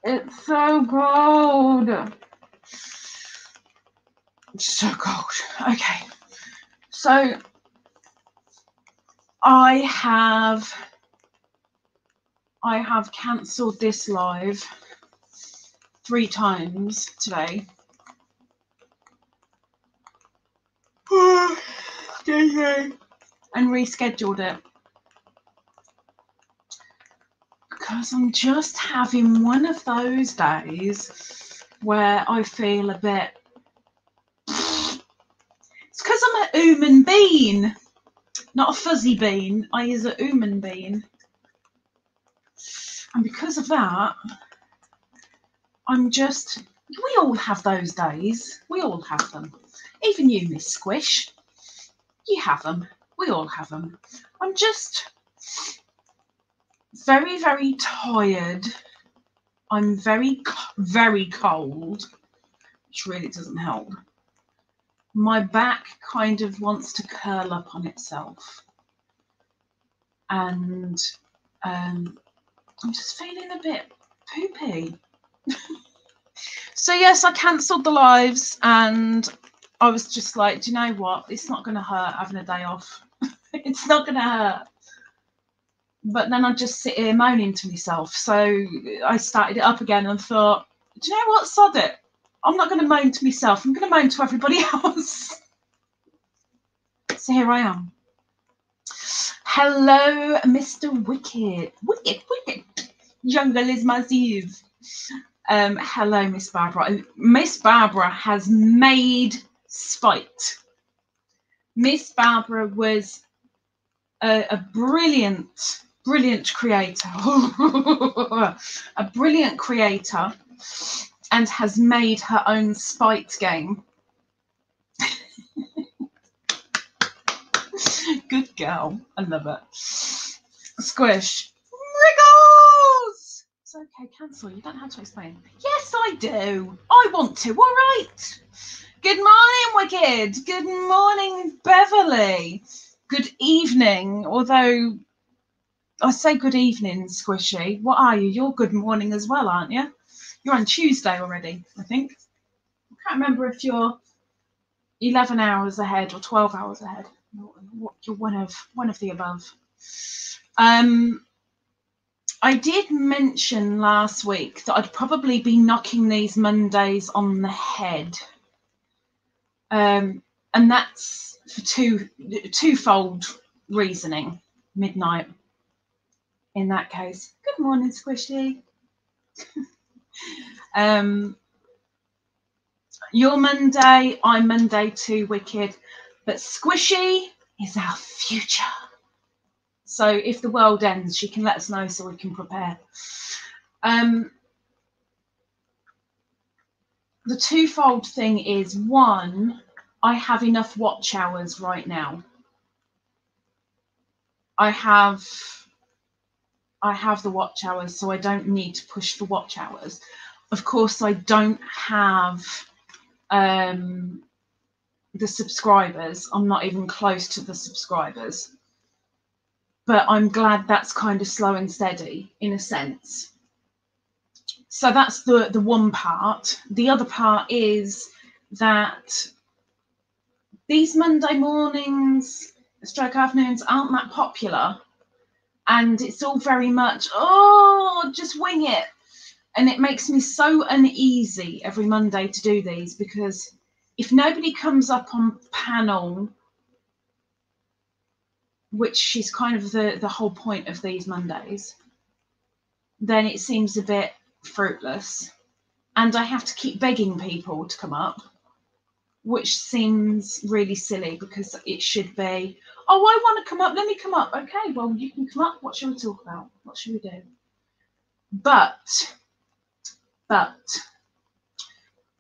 It's so cold. It's so cold. Okay. So I have cancelled this live 3 times today. And rescheduled it. Because I'm just having one of those days where I feel a bit... It's because I'm a human being, not a fuzzy bean. I is a human being. And because of that, I'm just... We all have those days. We all have them. Even you, Miss Squish. You have them. We all have them. I'm just very, very tired. I'm very, very cold, which really doesn't help. My back kind of wants to curl up on itself. And I'm just feeling a bit poopy. So yes, I cancelled the lives and I was just like, do you know what? It's not going to hurt having a day off. It's not going to hurt. But then I just sit here moaning to myself. So I started it up again and thought, do you know what? Sod it. I'm not going to moan to myself. I'm going to moan to everybody else. So here I am. Hello, Mr. Wicked. Wicked. Jungle is massive. Hello, Miss Barbara. Miss Barbara has made spite. Miss Barbara was a brilliant creator. A brilliant creator, and has made her own spite game. Good girl. I love it. Squish. Wriggles! It's okay, cancel. You don't have to explain. Yes, I do. I want to. All right. Good morning, Wicked. Good morning, Beverly. Good evening. Although I say good evening, Squishy. What are you? You're good morning as well, aren't you? You're on Tuesday already, I think. I can't remember if you're 11 hours ahead or 12 hours ahead. You're one of the above. I did mention last week that I'd probably be knocking these Mondays on the head. And that's for twofold reasoning. Midnight. In that case. Good morning, Squishy. Your Monday, I'm Monday too, Wicked. But Squishy is our future. So if the world ends, she can let us know so we can prepare. The twofold thing is, one, I have enough watch hours right now. I have the watch hours, so I don't need to push for watch hours. Of course, I don't have the subscribers. I'm not even close to the subscribers. But I'm glad that's kind of slow and steady in a sense. So that's the one part. The other part is that these Monday mornings, stroke afternoons aren't that popular. And it's all very much, oh, just wing it. And it makes me so uneasy every Monday to do these, because if nobody comes up on panel, which is kind of the whole point of these Mondays, then it seems a bit fruitless. And I have to keep begging people to come up, which seems really silly, because it should be, oh, I want to come up, let me come up. Okay, well, you can come up. What should we talk about? What should we do? But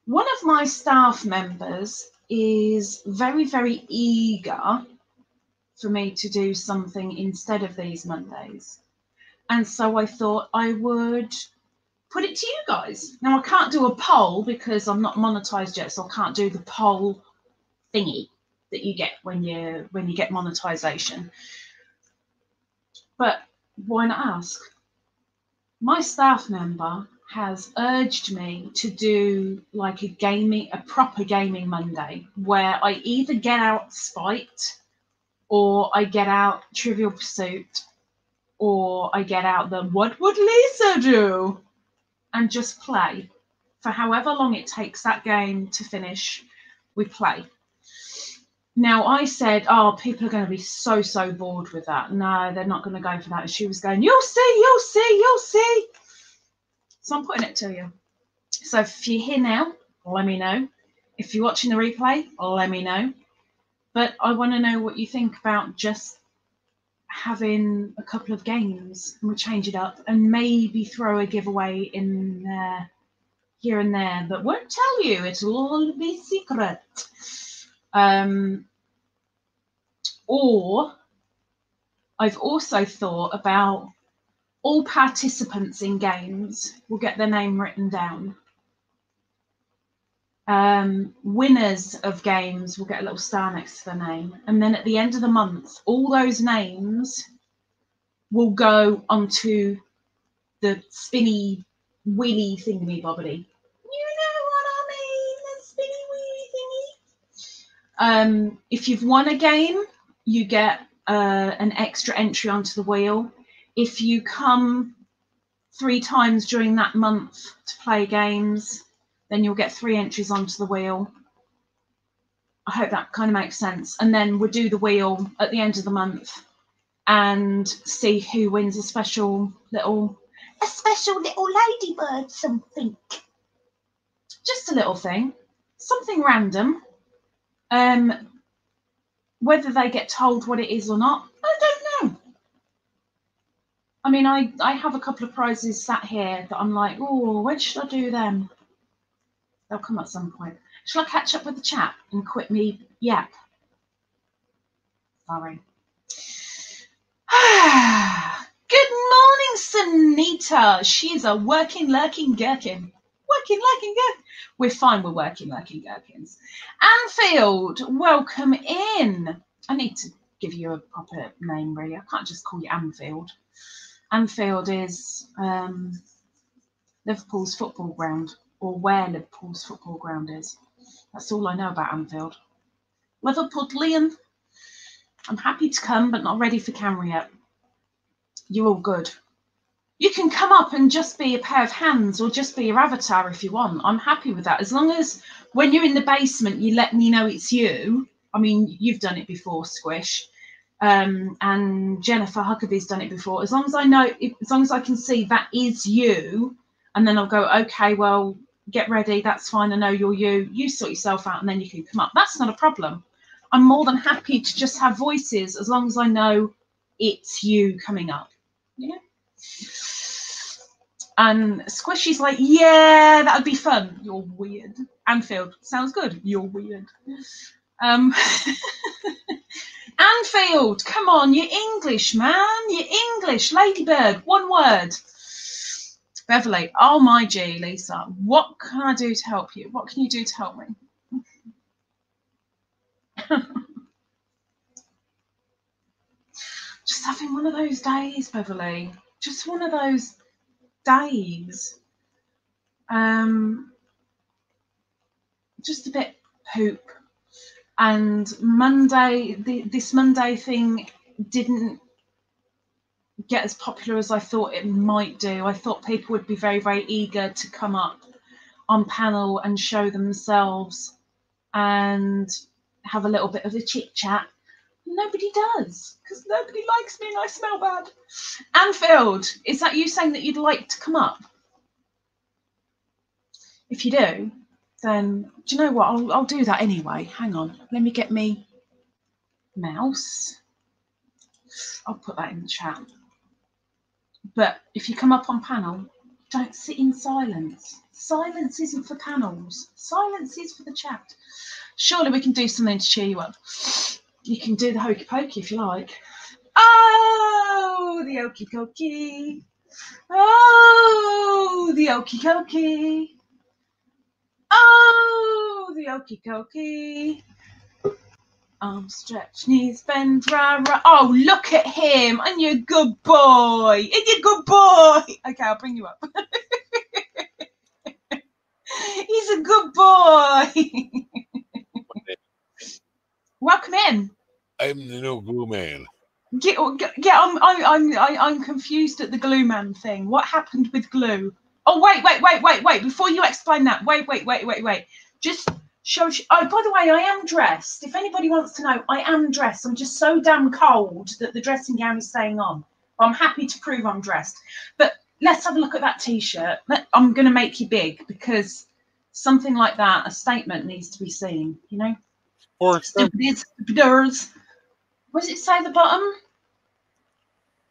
one of my staff members is very, very eager for me to do something instead of these Mondays. And so I thought I would put it to you guys. Now, I can't do a poll because I'm not monetized yet, so I can't do the poll thingy that you get when you get monetization. But why not ask? My staff member has urged me to do like a proper gaming Monday, where I either get out Spite, or I get out Trivial Pursuit, or I get out the What Would Lisa Do? And just play. For however long it takes that game to finish, we play. Now, I said, oh, people are going to be so bored with that. No, they're not going to go for that. And she was going, you'll see, you'll see, you'll see. So I'm putting it to you. So if you're here now, let me know. If you're watching the replay, let me know. But I want to know what you think about just having a couple of games, and we'll change it up and maybe throw a giveaway in there, here and there, but won't tell you. It'll all be secret. Or I've also thought about all participants in games will get their name written down. Winners of games will get a little star next to their name. And then at the end of the month, all those names will go onto the spinny wheelie thingy bobbly. You know what I mean? The spinny wheelie thingy. If you've won a game, you get an extra entry onto the wheel. If you come 3 times during that month to play games, then you'll get 3 entries onto the wheel. I hope that kind of makes sense. And then we'll do the wheel at the end of the month and see who wins a special little ladybird something. Just a little thing, something random. Whether they get told what it is or not, I don't know. I mean, I have a couple of prizes sat here that I'm like, oh, when should I do them? They'll come at some point. Shall I catch up with the chat and quit me yap? Sorry. Good morning, Sunita. She's a working, lurking gherkin. Working, lurking gherkin. We're fine with working, lurking gherkins. Anfield, welcome in. I need to give you a proper name, really. I can't just call you Anfield. Anfield is Liverpool's football ground, or where Liverpool's football ground is. That's all I know about Anfield. Liverpudlian. I'm happy to come, but not ready for camera yet. You're all good. You can come up and just be a pair of hands or just be your avatar if you want. I'm happy with that. As long as when you're in the basement, you let me know it's you. I mean, you've done it before, Squish. And Jennifer Huckabee's done it before. As long as I know, as long as I can see that is you, and then I'll go, okay, well, get ready. That's fine. I know you're you. You sort yourself out and then you can come up. That's not a problem. I'm more than happy to just have voices as long as I know it's you coming up. Yeah. And Squishy's like, yeah, that would be fun. You're weird. Anfield, sounds good. You're weird. Anfield, come on, you're English, man. You're English. Ladybird, one word. Beverly, oh my G, Lisa, what can I do to help you? What can you do to help me? Just having one of those days, Beverly. Just one of those days. Just a bit poop. And Monday, this Monday thing didn't get as popular as I thought it might do. I thought people would be very, very eager to come up on panel and show themselves and have a little bit of a chit chat. Nobody does, because nobody likes me and I smell bad. Anfield, is that you saying that you'd like to come up? If you do, then do you know what? I'll do that anyway. Hang on, let me get me mouse. I'll put that in the chat. But if you come up on panel, don't sit in silence. Silence isn't for panels. Silence is for the chat. Surely we can do something to cheer you up. You can do the hokey pokey if you like. Oh, the okey pokey. Oh, the okey pokey. Oh, the okey pokey. Arms stretch, knees bend, rah, rah. Oh, look at him. And you're a good boy. And you're a good boy. Okay, I'll bring you up. He's a good boy. Welcome in. I'm the no glue man. I'm confused at the glue man thing. What happened with glue? Oh, wait. Before you explain that, wait. Just show. Oh, by the way, I am dressed. If anybody wants to know, I am dressed. I'm just so damn cold that the dressing gown is staying on. I'm happy to prove I'm dressed. But let's have a look at that T-shirt. I'm going to make you big because something like that, a statement needs to be seen, you know? Stupiders. What does it say at the bottom?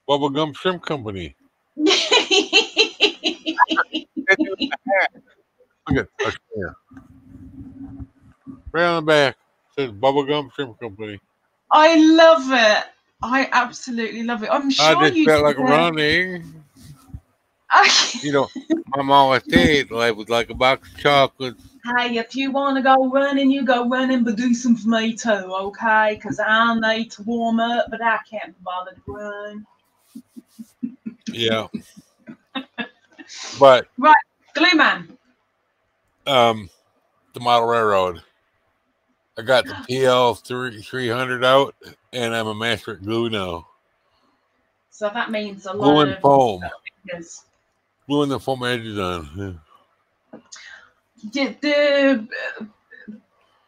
Bubblegum Shrimp Company. Look at that. Right on the back. It says Bubblegum Shrimp Company. I love it. I absolutely love it. I'm sure I just felt like running. You know, my mom always said life was like a box of chocolates. Hey, if you want to go running, you go running, but do some for me too, okay? Because I need to warm up, but I can't be bothered to run. Yeah. But right, Glue Man. The model railroad. I got the PL 300 out, and I'm a master at glue now. So that means a lot glue and foam. Yes. Gluing the foam edges on. Yeah.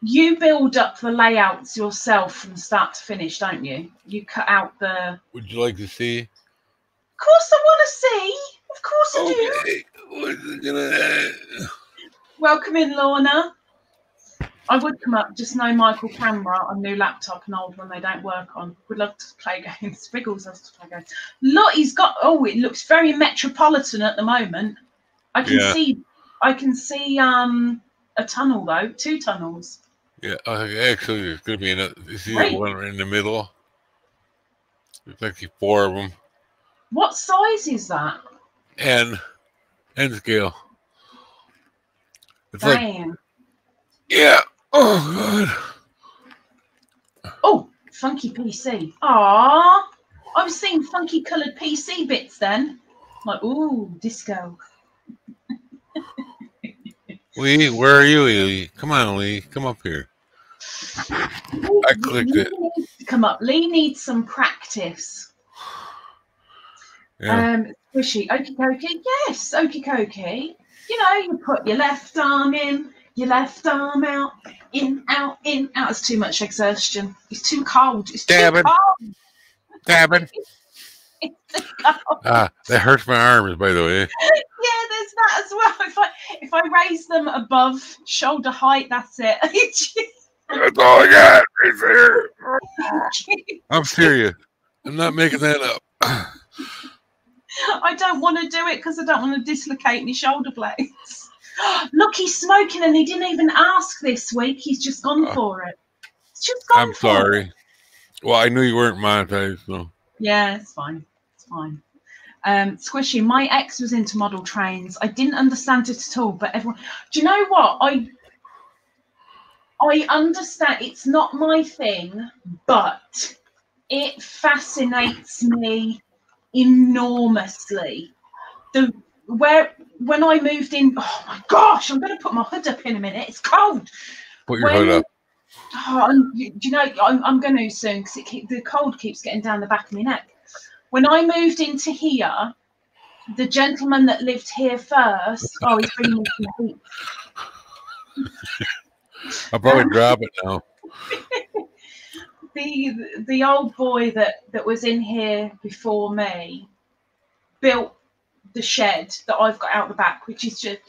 You build up the layouts yourself from start to finish, don't you? You cut out the. Would you like to see? Of course, I want to see. Of course, I do. What's it gonna... Welcome in, Lorna. I would come up, just no Michael camera, a new laptop, an old one they don't work on. Would love to play games. Spriggles loves to play games. Look, he's got. Oh, it looks very metropolitan at the moment. I can see a tunnel though, 2 tunnels. Yeah, actually, there's gonna be another. You see the one right in the middle? There's actually 4 of them. What size is that? N scale. It's Damn. like, yeah. Oh god. Oh, funky PC. Ah, I was seeing funky coloured PC bits then. Like, ooh, disco. Lee, where are you, Lee? Come on, Lee. Come up here. I clicked it. Come up. Lee needs some practice. Yeah. Squishy. Okie dokie. Yes, okie dokie. You know, you put your left arm in, your left arm out, in, out, in, out. It's too much exertion. It's too cold. It's too cold. Dabbing. It's too cold. That hurts my arms, by the way. Yeah, there's that as well. If I raise them above shoulder height, that's it. That's all I got right there. I'm serious. I'm not making that up. I don't want to do it because I don't want to dislocate my shoulder blades. Look, he's smoking and he didn't even ask this week. He's just gone for it. It's just gone I'm sorry. Well, I knew you weren't monetized, so. Yeah, it's fine. It's fine. Squishy, my ex was into model trains. I didn't understand it at all, but everyone. Do you know what? I understand. It's not my thing, but it fascinates me enormously. When I moved in, oh my gosh, I'm going to put my hood up in a minute. It's cold. Put your hood up. Oh, do you know, I'm going to soon because the cold keeps getting down the back of my neck. When I moved into here, the gentleman that lived here first, he's bringing me some heat. I'll probably drop it now. The old boy that was in here before me built the shed that I've got out the back, which is just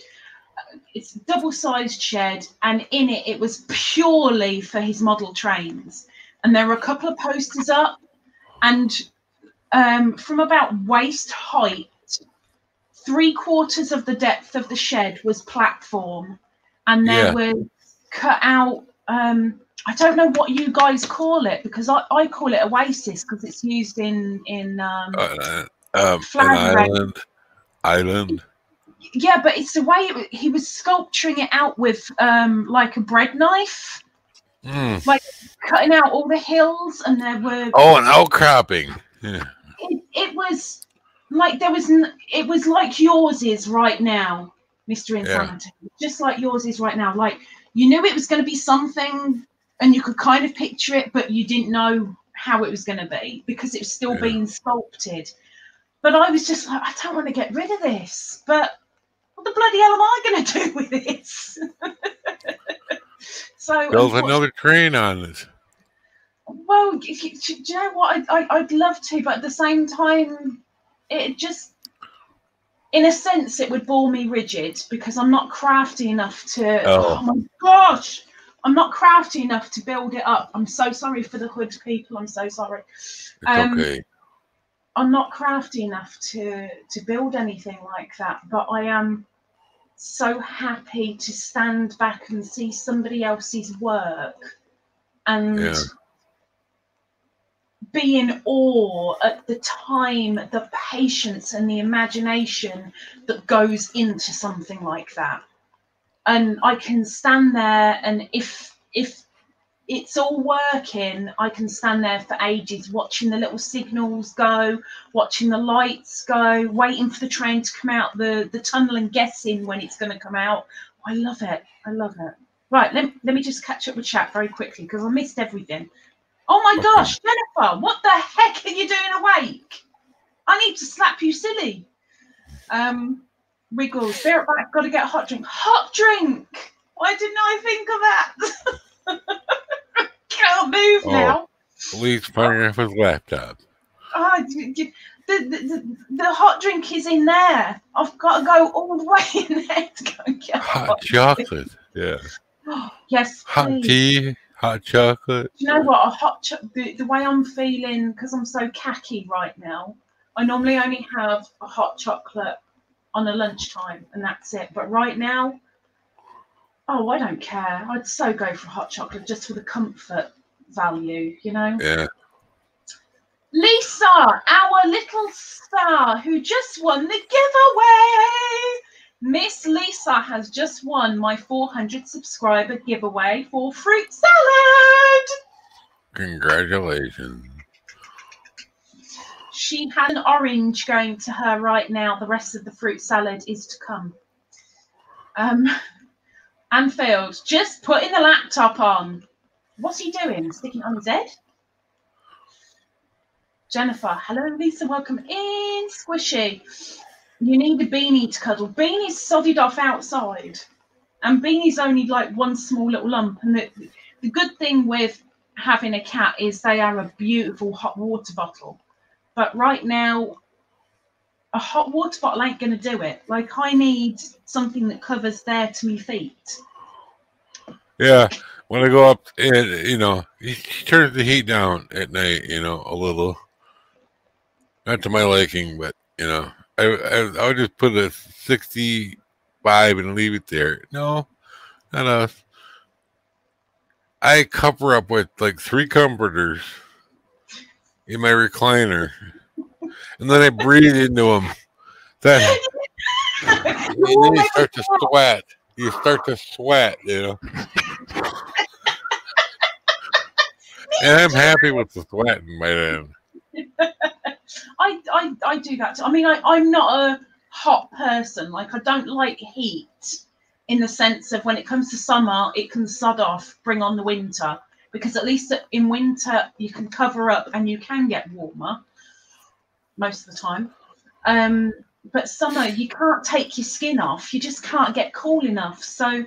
it's a double-sized shed, and in it was purely for his model trains. And there were a couple of posters up, and from about waist height, 3/4 of the depth of the shed was platform, and there was cut out. I don't know what you guys call it because I call it Oasis because it's used in an island. Yeah, but it's the way he was sculpturing it out with like a bread knife, like cutting out all the hills, and there were an outcropping. Yeah. It was like it was like yours is right now. Mr. Insanity. Just like yours is right now. Like, you knew it was going to be something and you could kind of picture it, but you didn't know how it was going to be because it was still being sculpted. But I was just like, I don't want to get rid of this. But what the bloody hell am I going to do with this? So build another train on it. Well, do you know what? I'd love to, but at the same time, it just, in a sense, it would bore me rigid because I'm not crafty enough to. Oh my gosh, I'm not crafty enough to build it up. I'm so sorry for the hood people. I'm so sorry. It's okay. I'm not crafty enough to build anything like that, but I am so happy to stand back and see somebody else's work and be in awe at the time, the patience and the imagination that goes into something like that. And I can stand there, and if it's all working, I can stand there for ages watching the little signals go, watching the lights go, waiting for the train to come out the tunnel and guessing when it's going to come out. I love it. I love it. Right, let me just catch up with chat very quickly because I missed everything. Oh my gosh, Jennifer, what the heck are you doing awake? I need to slap you silly. Wiggles, bear it back, got to get a hot drink. Hot drink! Why didn't I think of that? Can't move now. Lee's firing off his laptop. The hot drink is in there. I've got to go all the way in there to go and get hot chocolate. Yeah. Yes, please. Hot tea. Hot chocolate. Do you know what? The way I'm feeling, because I'm so khaki right now, I normally only have a hot chocolate on a lunchtime, and that's it. But right now, oh, I don't care. I'd so go for hot chocolate just for the comfort value, you know? Yeah. Lisa, our little star who just won the giveaway. Miss Lisa has just won my 400 subscriber giveaway for fruit salad. Congratulations. She had an orange going to her right now. The rest of the fruit salad is to come. Anfield, just putting the laptop on. What's he doing? Sticking it on his head? Jennifer, hello Lisa, welcome in. Squishy. You need a beanie to cuddle. Beanie's sodded off outside. And Beanie's only like one small little lump. And the good thing with having a cat is they are a beautiful hot water bottle. But right now, a hot water bottle ain't going to do it. Like, I need something that covers there to me feet. Yeah. When I go up, and, you know, he turns the heat down at night, you know, a little. Not to my liking, but, you know. I would just put a 65 and leave it there. No, not us. I cover up with like 3 comforters in my recliner, and then I breathe into them. Then you start to sweat. You start to sweat, you know. And I'm happy with the sweating by then. I do that too. I mean, I'm not a hot person. Like, I don't like heat in the sense of when it comes to summer, it can sod off, bring on the winter. Because at least in winter, you can cover up and you can get warmer most of the time. But summer, you can't take your skin off. You just can't get cool enough. So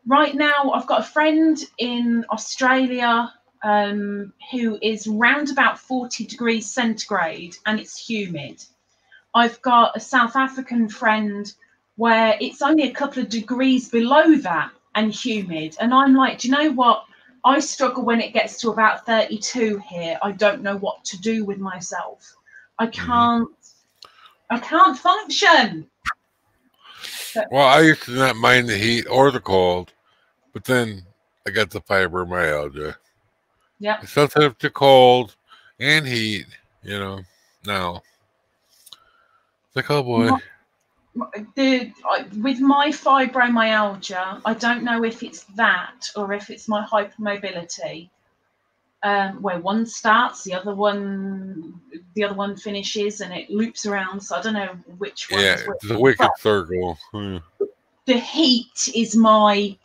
right now, I've got a friend in Australia who is round about 40 degrees centigrade and it's humid. I've got a South African friend where it's only a couple of degrees below that and humid. And I'm like, do you know what? I struggle when it gets to about 32 here. I don't know what to do with myself. I can't function. Well, I used to not mind the heat or the cold, but then I got the fibromyalgia. Yeah. Sensitive to cold and heat, you know, now. It's like, oh boy. With my fibromyalgia, I don't know if it's that or if it's my hypermobility. Where one starts, the other one finishes, and it loops around. So I don't know which one. Yeah, it's a wicked circle. the heat is my...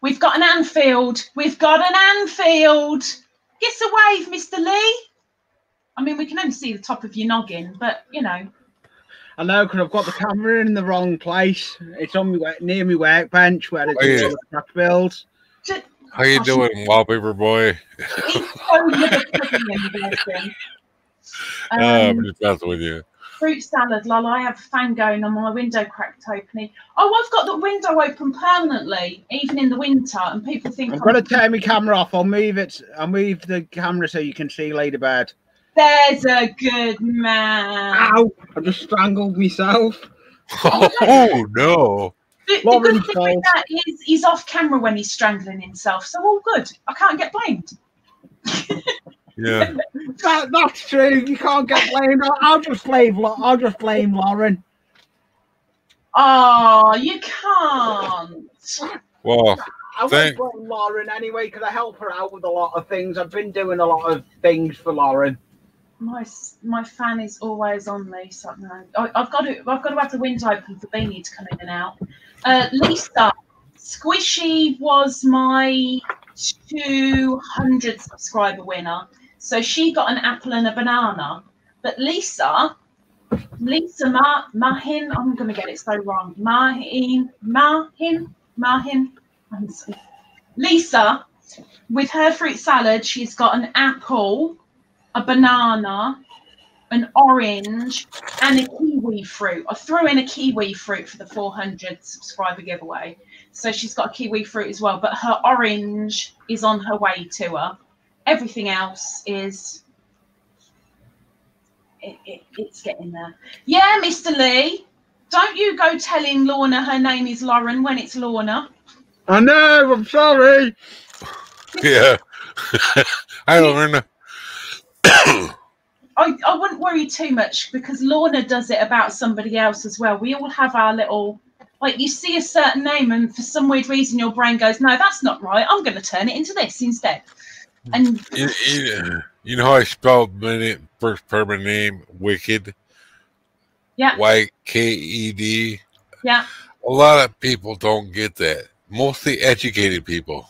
We've got an Anfield. We've got an Anfield. Give us a wave, Mr. Lee. I mean, we can only see the top of your noggin, but, you know. I know, because I've got the camera in the wrong place. It's on me, near my workbench where it's all the track builds. How you doing, wallpaper boy? He's so libertarian. I'm just messing with you. Fruit salad, lol. I have a fan going on my window cracked opening. Oh, I've got the window open permanently, even in the winter, and people think I'm going to turn my camera off. I'll move it. I'll move the camera so you can see Ladybird. There's a good man. Ow! I just strangled myself. Oh no! The good thing with that is he's off camera when he's strangling himself, so all good. I can't get blamed. Yeah, that's true. You can't get blamed. I'll just blame Lauren. Oh, you can't. Well, I won't blame Lauren anyway because I help her out with a lot of things. I've been doing a lot of things for Lauren. My fan is always on me. So no, I've got to have the window open for Beanie to come in and out. Lisa, Squishy was my 200 subscriber winner, so she got an apple and a banana. But Lisa Mahin, I'm going to get it so wrong. Mahin. Lisa, with her fruit salad, she's got an apple, a banana, an orange, and a kiwi fruit. I threw in a kiwi fruit for the 400 subscriber giveaway. So she's got a kiwi fruit as well, but her orange is on her way to her. Everything else is... It's getting there. Yeah, Mr. Lee, don't you go telling Lorna her name is Lauren when it's Lorna. I know, I'm sorry. Yeah. Hi, Lorna. I wouldn't worry too much because Lorna does it about somebody else as well. We all have our little, like you see a certain name and for some weird reason your brain goes, no, that's not right. I'm going to turn it into this instead. And you know how I spelled my first part of my name, Wicked? Yeah. Y-K-E-D? Yeah. A lot of people don't get that. Mostly educated people.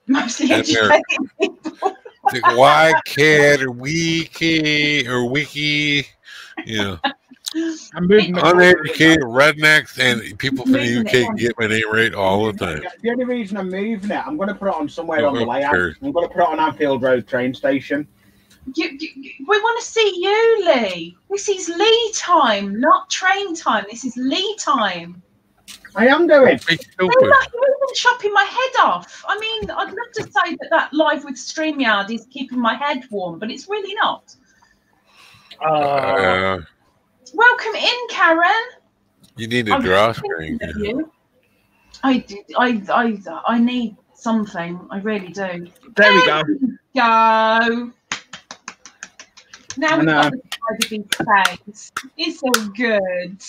Mostly educated people. Like Y-Cat or Wiki or Wiki, you know. Uneducated rednecks and people from the UK get my name right all the time. The only reason I'm moving it, I'm going to put it on somewhere on the layout. I'm going to put it on Anfield Road train station. We want to see you, Lee. This is Lee time, not train time. This is Lee time. I am doing. You're even chopping my head off. I mean, I'd love to say that live with StreamYard is keeping my head warm, but it's really not. Welcome in, Karen. You need a drawstring. I need something. I really do. There we go. Go. Now we've got the side of his face. It's so good.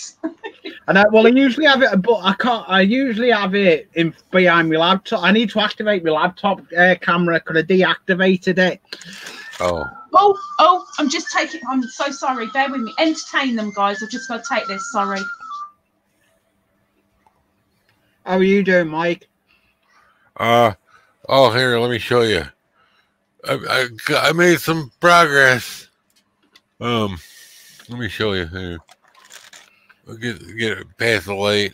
I know. Well, I usually have it, but I can't. I usually have it behind my laptop. I need to activate my laptop camera because I deactivated it. Oh! I'm just taking. I'm so sorry. Bear with me. Entertain them, guys. I've just got to take this. Sorry. How are you doing, Mike? Here, let me show you. I made some progress. Let me show you here. We'll get it past the light.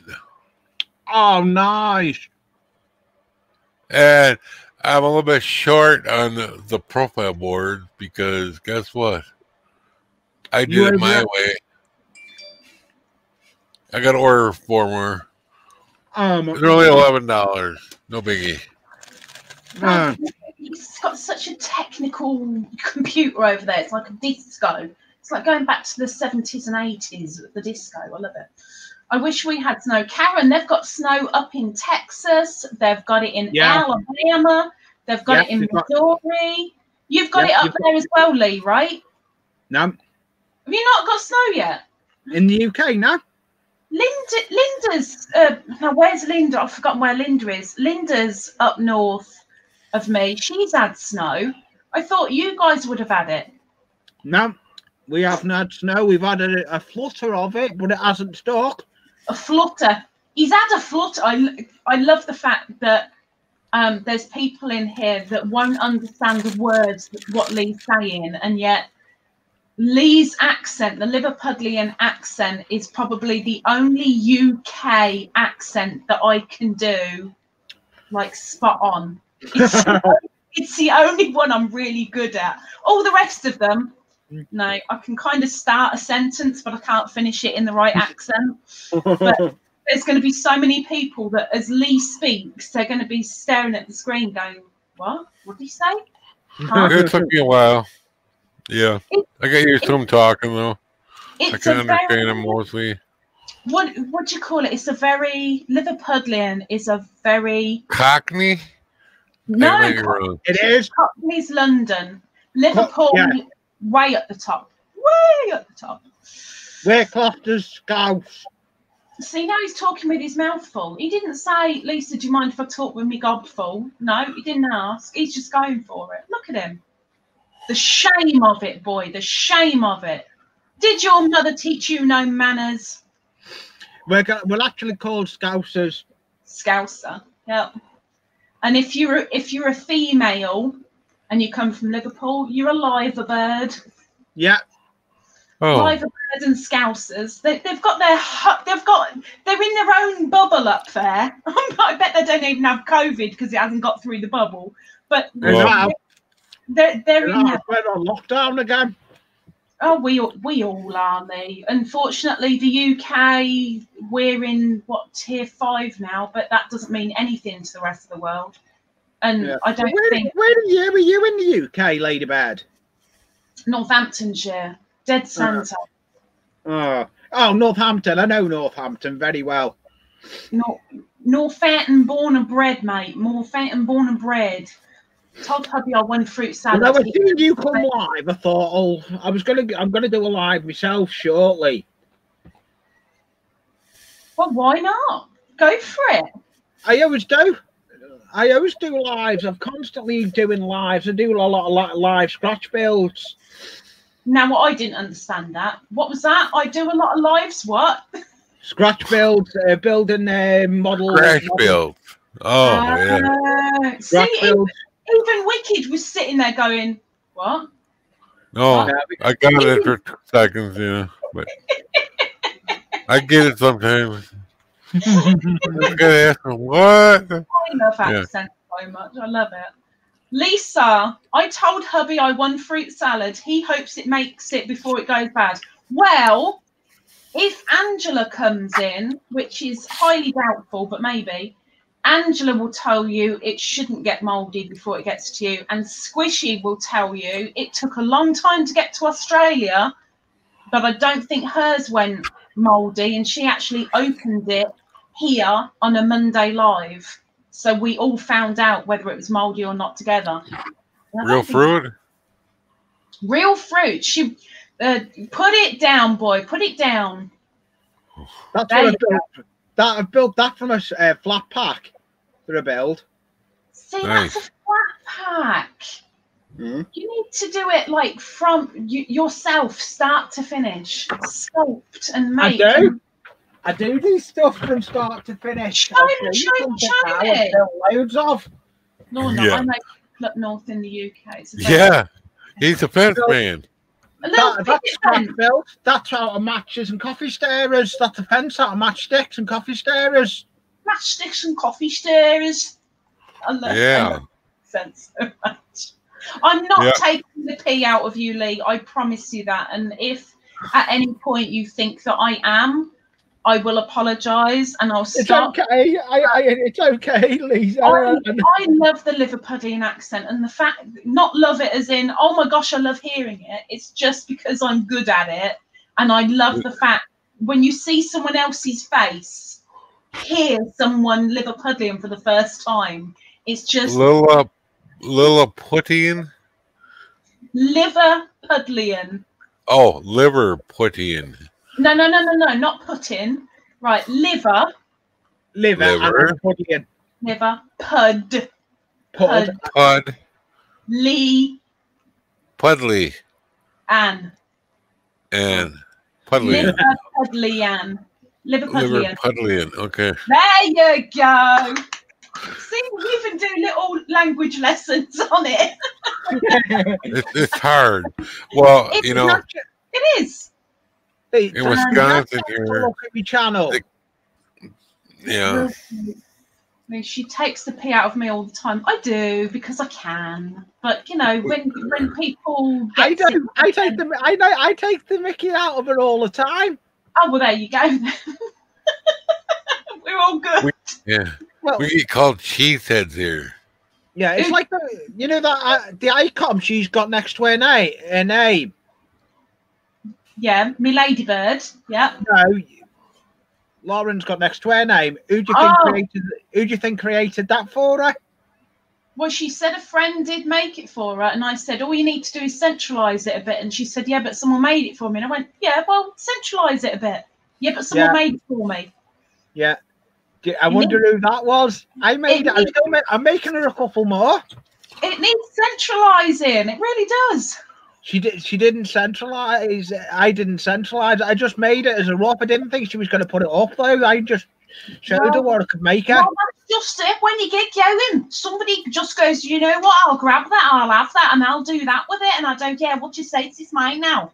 Oh, nice. And I'm a little bit short on the profile board because guess what? I did it my way. I got to order 4 more. They're only $11. No biggie. He's got such a technical computer over there. It's like a disco. It's like going back to the 70s and 80s, the disco. I love it. I wish we had snow. Karen, they've got snow up in Texas. They've got it in Alabama. They've got it in Missouri. You've got it up there as well, Lee, right? No. Have you not got snow yet? In the UK, no. Linda's, now where's Linda? I've forgotten where Linda is. Linda's up north of me. She's had snow. I thought you guys would have had it. No, we haven't had snow. We've had a flutter of it, but it hasn't stuck. A flutter. he's had a flutter. I love the fact that there's people in here that won't understand the words what Lee's saying, and yet Lee's accent, the Liverpudlian accent, is probably the only UK accent that I can do like spot on. It's the only one I'm really good at. All the rest of them, no, I can kind of start a sentence, but I can't finish it in the right accent. But there's going to be so many people that as Lee speaks, they're going to be staring at the screen going, what? What did he say? Huh? It took me a while. Yeah. I got used to him talking, though. I can understand him mostly. What do you call it? It's a very, Liverpudlian is a very... Cockney? No, it is. Cockney's London. Liverpool, way at the top. Way at the top. We're Closter's Scouse. See, now he's talking with his mouth full. He didn't say, Lisa, do you mind if I talk with me gob full? No, he didn't ask. He's just going for it. Look at him. The shame of it, boy. The shame of it. Did your mother teach you no manners? We're actually called Scousers. Scouser, yep. And if you're a female and you come from Liverpool, you're a liver bird. Yeah. Oh. Liver bird and Scousers. They're in their own bubble up there. I bet they don't even have COVID because it hasn't got through the bubble. But Well, they're in we're on lockdown again. Oh, we all are, Lee. Unfortunately, the UK, we're in tier 5 now, but that doesn't mean anything to the rest of the world. And I don't think. Where were you in the UK, Ladybird? Northamptonshire, dead centre. Oh, Northampton. I know Northampton very well. Northampton born and bred, mate. Northampton born and bred. Told hubby I won fruit salad. When I was seeing you come live, I thought, I'm gonna do a live myself shortly. Well, why not? Go for it. I always do lives. I'm constantly doing lives. I do a lot of live scratch builds. Now, I didn't understand that. What was that? I do a lot of lives. What? Scratch builds, building model. Scratch build. Oh, yeah. See, even Wicked was sitting there going, what? No, I got it for 2 seconds, yeah. But I get it sometimes. I gotta ask them, what? I love accents so much. I love it. Lisa, I told hubby I won fruit salad. He hopes it makes it before it goes bad. Well, if Angela comes in, which is highly doubtful, but maybe, Angela will tell you it shouldn't get mouldy before it gets to you. And Squishy will tell you it took a long time to get to Australia, but I don't think hers went mouldy. And she actually opened it here on a Monday live. So we all found out whether it was mouldy or not together. Real fruit? Real fruit. She put it down, boy. Put it down. That's what I built. I built that from a flat pack for a build. See, nice. That's a flat pack. You need to do it like from yourself, start to finish, sculpt and make. I do stuff from start to finish. Show me. Loads of. No, I make up north in the UK. Yeah, he's a fence man. That's out of matches and coffee stirrers. That's a fence out of matchsticks and coffee stirrers. Matchsticks and coffee stirrers. I love sense so much. I'm not taking the pee out of you, Lee. I promise you that. And if at any point you think that I am, I will apologise and I'll stop. It's okay. It's okay, Lisa. I love the Liverpudlian accent, and the fact, not love it as in, oh my gosh, I love hearing it. It's just because I'm good at it, and I love the fact when you see someone else's face, hear someone Liverpudlian for the first time. It's just Lilliputian. Liverpudlian. Oh, Liverpudlian. No, not Putin. Right, liver. Liverpudlian. Liver. Pud. Lee. Pudley. Ann. Pudley. Liverpudlian. Liverpudlian. Liverpudlian. Okay. There you go. See, we even do little language lessons on it. It's hard. Well, It you know, it is. in Wisconsin here, Look at my channel. yeah. She takes the pee out of me all the time. I do because I can. But you know, when people I take the Mickey out of her all the time. Oh well, there you go. We're all good. Well, We get called cheeseheads here. Yeah, it's like the icon she's got next to her name. Yeah, me ladybird. Yeah. No, Lauren's got next to her name. Who do you think created that for her? Well, she said a friend did make it for her, and I said, all you need to do is centralise it a bit. And she said, yeah, but someone made it for me. And I went, yeah, well, centralise it a bit. Yeah, but someone made it for me. Yeah. I wonder who that was. I made it. I'm making her a couple more. It needs centralising. It really does. She didn't centralise. I didn't centralise. I just made it as a rough. I didn't think she was going to put it up though. I just showed her what I could make her. Well, that's just it. When you get going, somebody just goes, you know what? I'll grab that. I'll have that, and I'll do that with it. And I don't care what you say. It's mine now.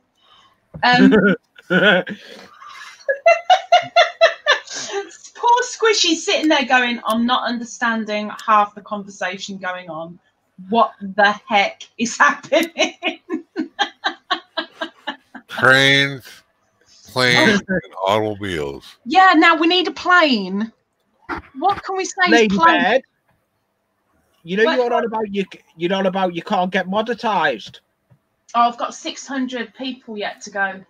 Poor Squishy sitting there going, I'm not understanding half the conversation going on. What the heck is happening? Trains, planes, and automobiles. Yeah, now we need a plane. What can we say? Ladybird. You know you're on about you can't get monetized. Oh, I've got 600 people yet to go.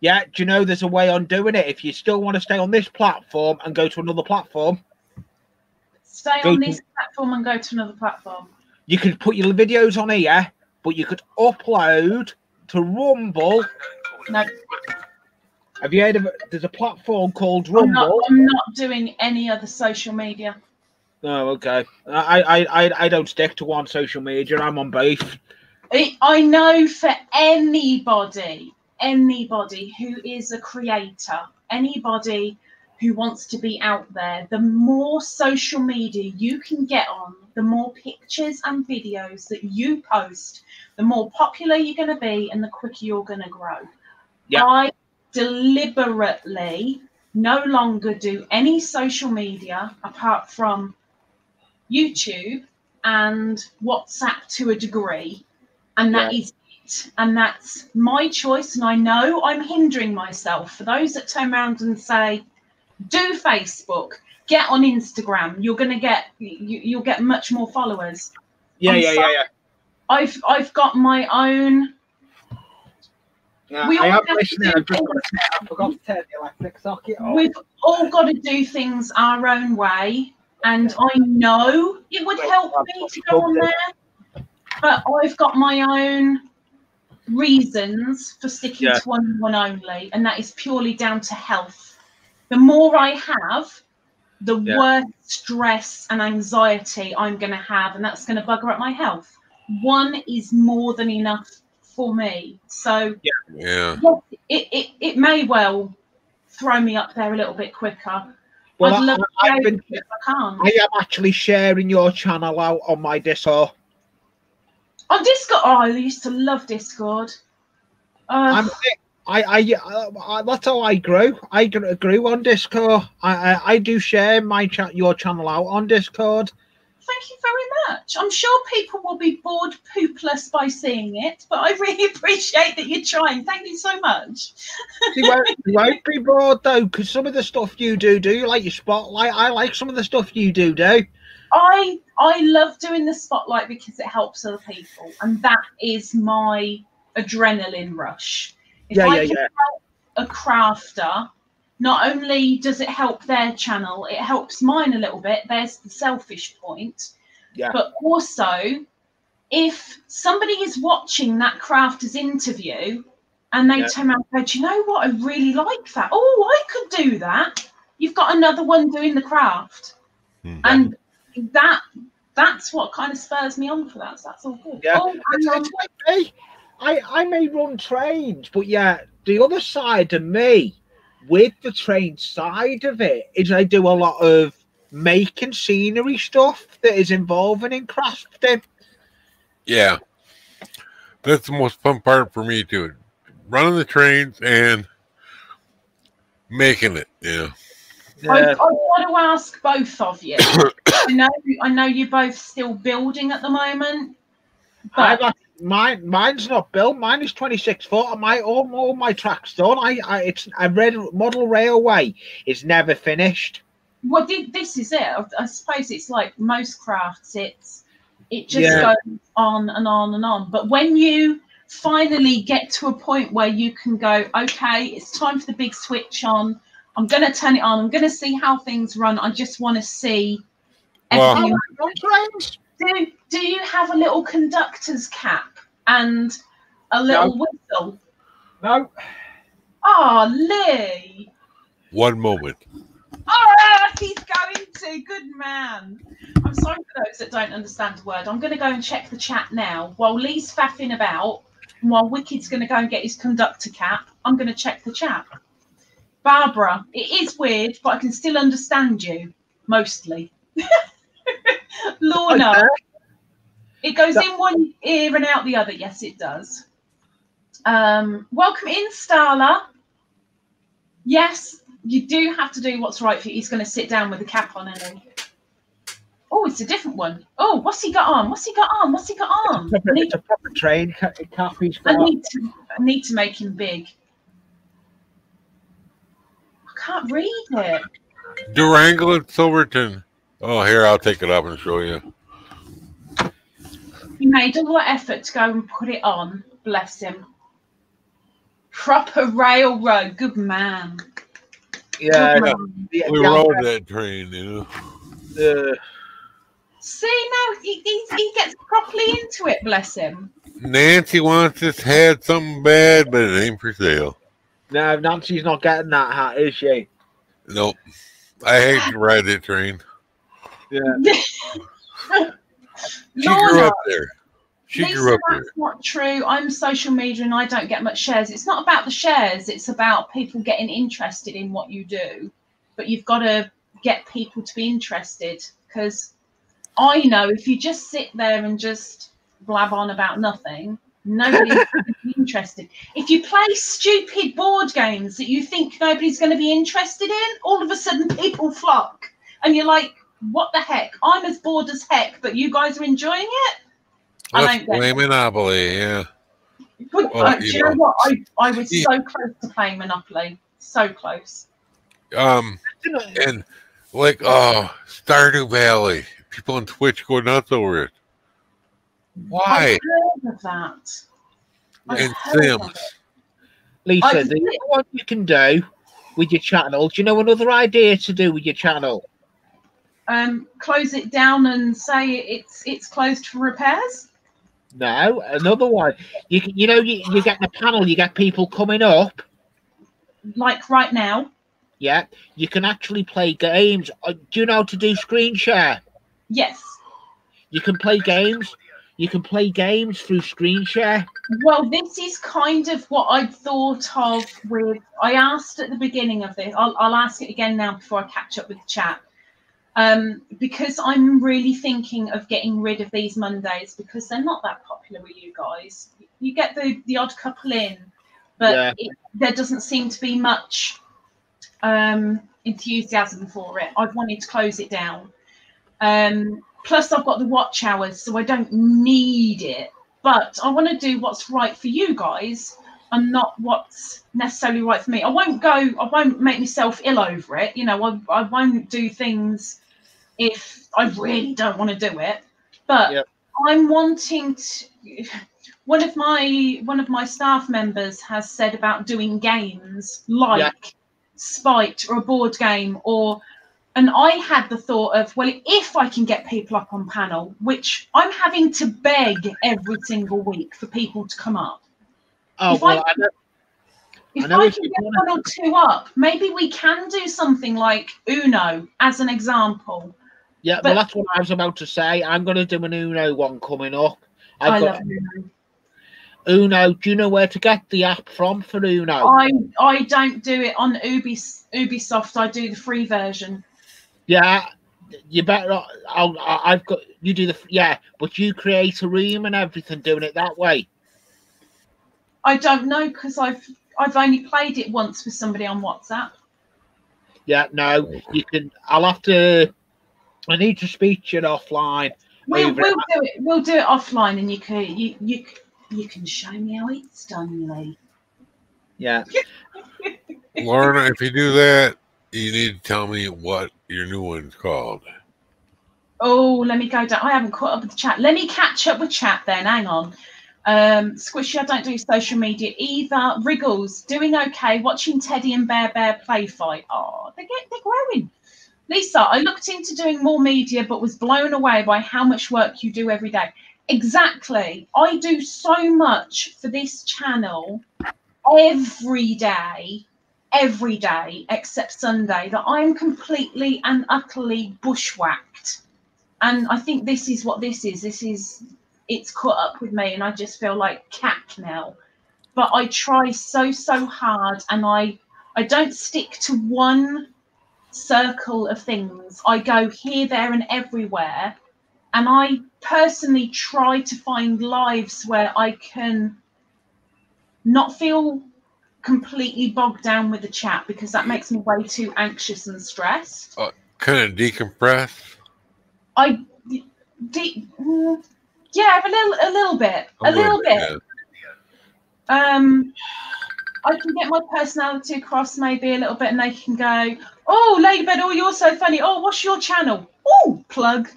Yeah, do you know there's a way on doing it? If you still want to stay on this platform and go to another platform. Stay on this platform and go to another platform. You could put your videos on here, but you could upload to Rumble. No. Have you heard of it? There's a platform called Rumble. I'm not doing any other social media. Oh, okay. I don't stick to one social media. I'm on both. I know for anybody who is a creator, anybody who wants to be out there, the more social media you can get on, the more pictures and videos that you post, the more popular you're going to be and the quicker you're going to grow. Yeah. I deliberately no longer do any social media apart from YouTube and WhatsApp to a degree, and that is it. And that's my choice, and I know I'm hindering myself. For those that turn around and say, do Facebook, get on Instagram, you're going to get you'll get much more followers. Yeah. I've got my own. Yeah, I forgot to turn the electric socket off. We've all got to do things our own way, and I know it would help me to go on there, but I've got my own reasons for sticking to one only, and that is purely down to health. The more I have, the worse stress and anxiety I'm going to have, and that's going to bugger up my health. One is more than enough for me. So it may well throw me up there a little bit quicker. Well, I am actually sharing your channel out on my Discord. On Discord, I used to love Discord. That's how I grew. I grew on Discord. I do share your channel out on Discord. Thank you very much. I'm sure people will be bored poopless by seeing it, but I really appreciate that you're trying. Thank you so much. You won't be bored though, because some of the stuff you do like your spotlight. I like some of the stuff you do. I love doing the spotlight because it helps other people, and that is my adrenaline rush. If I can help a crafter, not only does it help their channel, it helps mine a little bit. There's the selfish point. Yeah. But also, if somebody is watching that crafter's interview and they turn around and go, do you know what? I really like that. Oh, I could do that. You've got another one doing the craft. Mm-hmm. And that's what kind of spurs me on for that. So that's all good. Yeah. It's like me. I may run trains, but the other side of me with the train side of it is I do a lot of making scenery stuff that is involving in crafting. Yeah, that's the most fun part for me too. Running the trains and making it. Yeah. I want to ask both of you. I know you're both still building at the moment. But mine's not built. Mine is 26 foot. All my tracks done. I read model railway is never finished. Well, this is it. I suppose it's like most crafts. It just goes on and on and on. But when you finally get to a point where you can go, okay, it's time for the big switch on. I'm going to turn it on. I'm going to see how things run. I just want to see everything. Do you have a little conductor's cap and a little whistle? No. Oh, Lee. One moment. Oh, he's going to. Good man. I'm sorry for those that don't understand the word. I'm going to go and check the chat now. While Lee's faffing about, and while Wicked's going to go and get his conductor cap, I'm going to check the chat. Barbara, it is weird, but I can still understand you, mostly. Lorna, it goes in one ear and out the other. Yes, it does. Welcome in, Starla. Yes, you do have to do what's right for you. He's going to sit down with the cap on, isn't he? Oh, it's a different one. Oh, what's he got on? What's he got on? What's he got on? It's a proper train cap he's got. I need to make him big. I can't read it. Durango and Silverton. Oh, here, I'll take it up and show you. He made a lot of effort to go and put it on. Bless him. Proper railroad. Good man. Yeah. Good man. We rode that train, you know. See, now he gets properly into it, bless him. Nancy wants this hat something bad, but it ain't for sale. No, Nancy's not getting that hat, is she? Nope. I hate to ride that train. Yeah. She grew up there. Lisa, that's not true. I'm social media and I don't get much shares. It's not about the shares. It's about people getting interested in what you do. But you've got to get people to be interested, because I know if you just sit there and just blab on about nothing, nobody's going to be interested. If you play stupid board games that you think nobody's going to be interested in, all of a sudden people flock. And you're like, what the heck? I'm as bored as heck, but you guys are enjoying it? Let's play Monopoly, yeah. But, do you know what? I was so close to playing Monopoly. So close. And like, Stardew Valley. People on Twitch go nuts over it. Why? I've heard of that. And Sims. Lisa, the other one you can do with your channel, do you know another idea to do with your channel? Close it down and say it's closed for repairs? No, another one. You get the panel, you get people coming up. Like right now? Yeah, you can actually play games. Do you know how to do screen share? Yes. You can play games. You can play games through screen share. Well, this is kind of what I thought of with. I asked at the beginning of this. I'll ask it again now before I catch up with the chat. Because I'm really thinking of getting rid of these Mondays because they're not that popular with you guys. You get the odd couple in, but there doesn't seem to be much enthusiasm for it. I've wanted to close it down. Plus, I've got the watch hours, so I don't need it. But I want to do what's right for you guys and not what's necessarily right for me. I won't make myself ill over it. You know, I won't do things if I really don't want to do it. But I'm wanting to. One of my staff members has said about doing games like Spite or a board game and I had the thought of, well, if I can get people up on panel, which I'm having to beg every single week for people to come up. Oh, if I can get one or two up, maybe we can do something like Uno as an example. Yeah, well, that's what I was about to say. I'm going to do an Uno one coming up. I love Uno. Uno. Do you know where to get the app from for Uno? I don't do it on Ubisoft. I do the free version. Yeah, you better. I've got you do but you create a room and everything doing it that way. I don't know because I've only played it once with somebody on WhatsApp. Yeah, no, you can. I need to speak to you offline. We'll do it. We'll do it offline, and you can show me how it's done, Lee. Yeah. Lorna, if you do that, you need to tell me what your new one's called. Oh, let me go down. I haven't caught up with the chat. Let me catch up with chat then. Hang on. Squishy, I don't do social media either. Wriggles, doing okay. Watching Teddy and Bear play fight. Oh, they're growing. Lisa, I looked into doing more media, but was blown away by how much work you do every day. Exactly. I do so much for this channel every day, except Sunday, that I'm completely and utterly bushwhacked. And I think this is what this is. It's caught up with me, and I just feel like cack now. But I try so hard, and I don't stick to one circle of things. I go here, there, and everywhere. And I personally try to find lives where I can not feel completely bogged down with the chat, because that makes me way too anxious and stressed. Kind of decompress? Yeah, a little bit. Yeah. I can get my personality across maybe a little bit, and they can go, "Oh, Ladybird, oh, you're so funny. Oh, what's your channel? Oh, plug."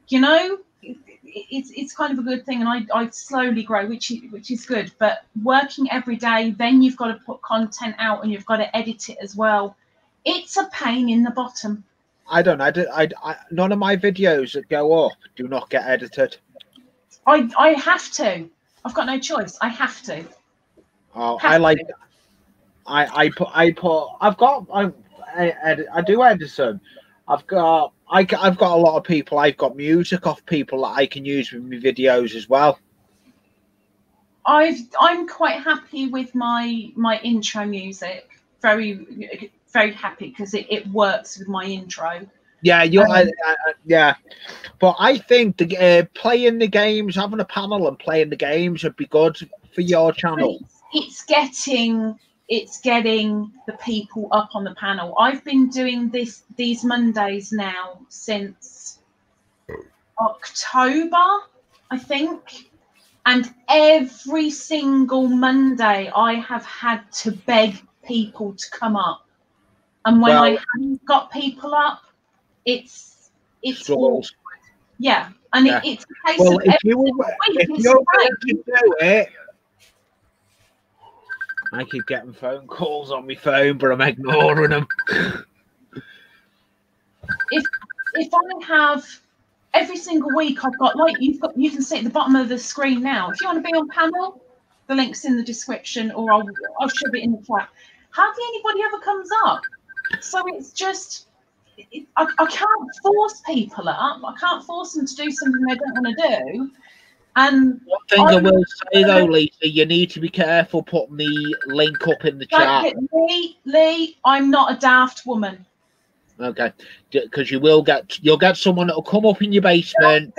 You know, it's kind of a good thing, and I slowly grow, which is good. But working every day, then you've got to put content out, and you've got to edit it as well. It's a pain in the bottom. I none of my videos that go up do not get edited. I have to. I've got no choice. I have to. Oh, I do Edison. I've got a lot of people. I've got music off people that I can use with my videos as well. I'm quite happy with my intro music. Very happy, because it works with my intro. Yeah, yeah. But I think playing the games, having a panel and playing the games would be good for your channel. It's getting the people up on the panel. I've been doing these Mondays now since October, I think. And every single Monday I have had to beg people to come up. And when I haven't got people up, it's awkward. Yeah. And it's a case of if you're going to do it, I keep getting phone calls on my phone, but I'm ignoring them. If I have every single week, I've got you can see at the bottom of the screen now. If you want to be on panel, the link's in the description, or I'll shove it in the chat. Hardly anybody ever comes up, so it's just I can't force people up. I can't force them to do something they don't want to do. And one thing I will say though, Lisa, you need to be careful putting the link up in the chat. Lee, I'm not a daft woman. Okay, because you'll get someone that'll come up in your basement.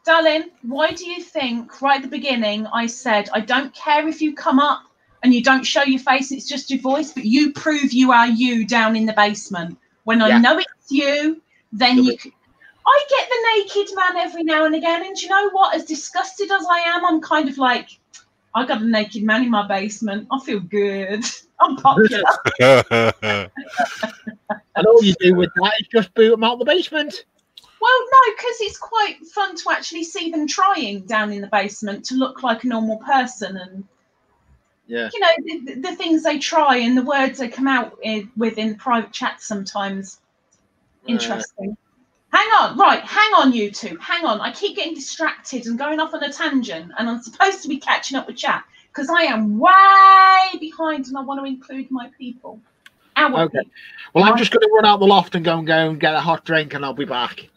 Darling, why do you think right at the beginning I said I don't care if you come up and you don't show your face, it's just your voice, but you prove you are you down in the basement. When I know it's you, then you can. I get the naked man every now and again, and do you know what? As disgusted as I am, I'm kind of like, I got a naked man in my basement. I feel good. I'm popular. And all you do with that is just boot them out the basement. Well, no, because it's quite fun to actually see them trying down in the basement to look like a normal person, and you know the things they try and the words they come out with in private chat sometimes. Interesting. Hang on, you two. Hang on. I keep getting distracted and going off on a tangent, and I'm supposed to be catching up with chat because I am way behind, and I want to include my people. Okay. Well, I'm just going to run out the loft and go and get a hot drink, and I'll be back.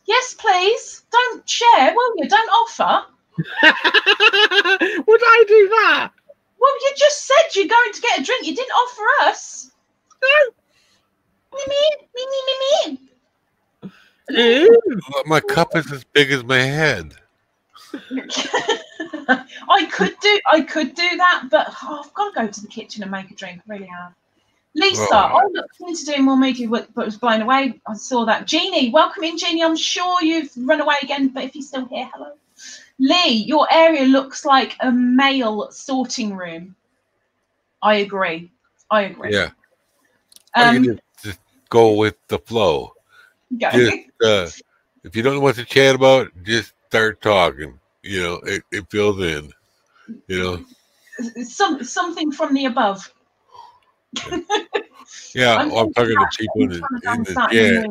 Yes, please. Don't share, will you? Don't offer. Would I do that? Well, you just said you're going to get a drink. You didn't offer us. No. My cup is as big as my head. I could do that, but I've got to go to the kitchen and make a drink. I really have. Lisa, I looked into doing more media work, but was blown away. I saw that. Jeannie, welcome in, Jeannie. I'm sure you've run away again, but if you're still here, hello. Lee, your area looks like a mail sorting room. I agree. Yeah. You just go with the flow. Just, if you don't know what to chat about, just start talking. You know, it fills in. You know, something from the above. Yeah, I'm talking to people in the chat.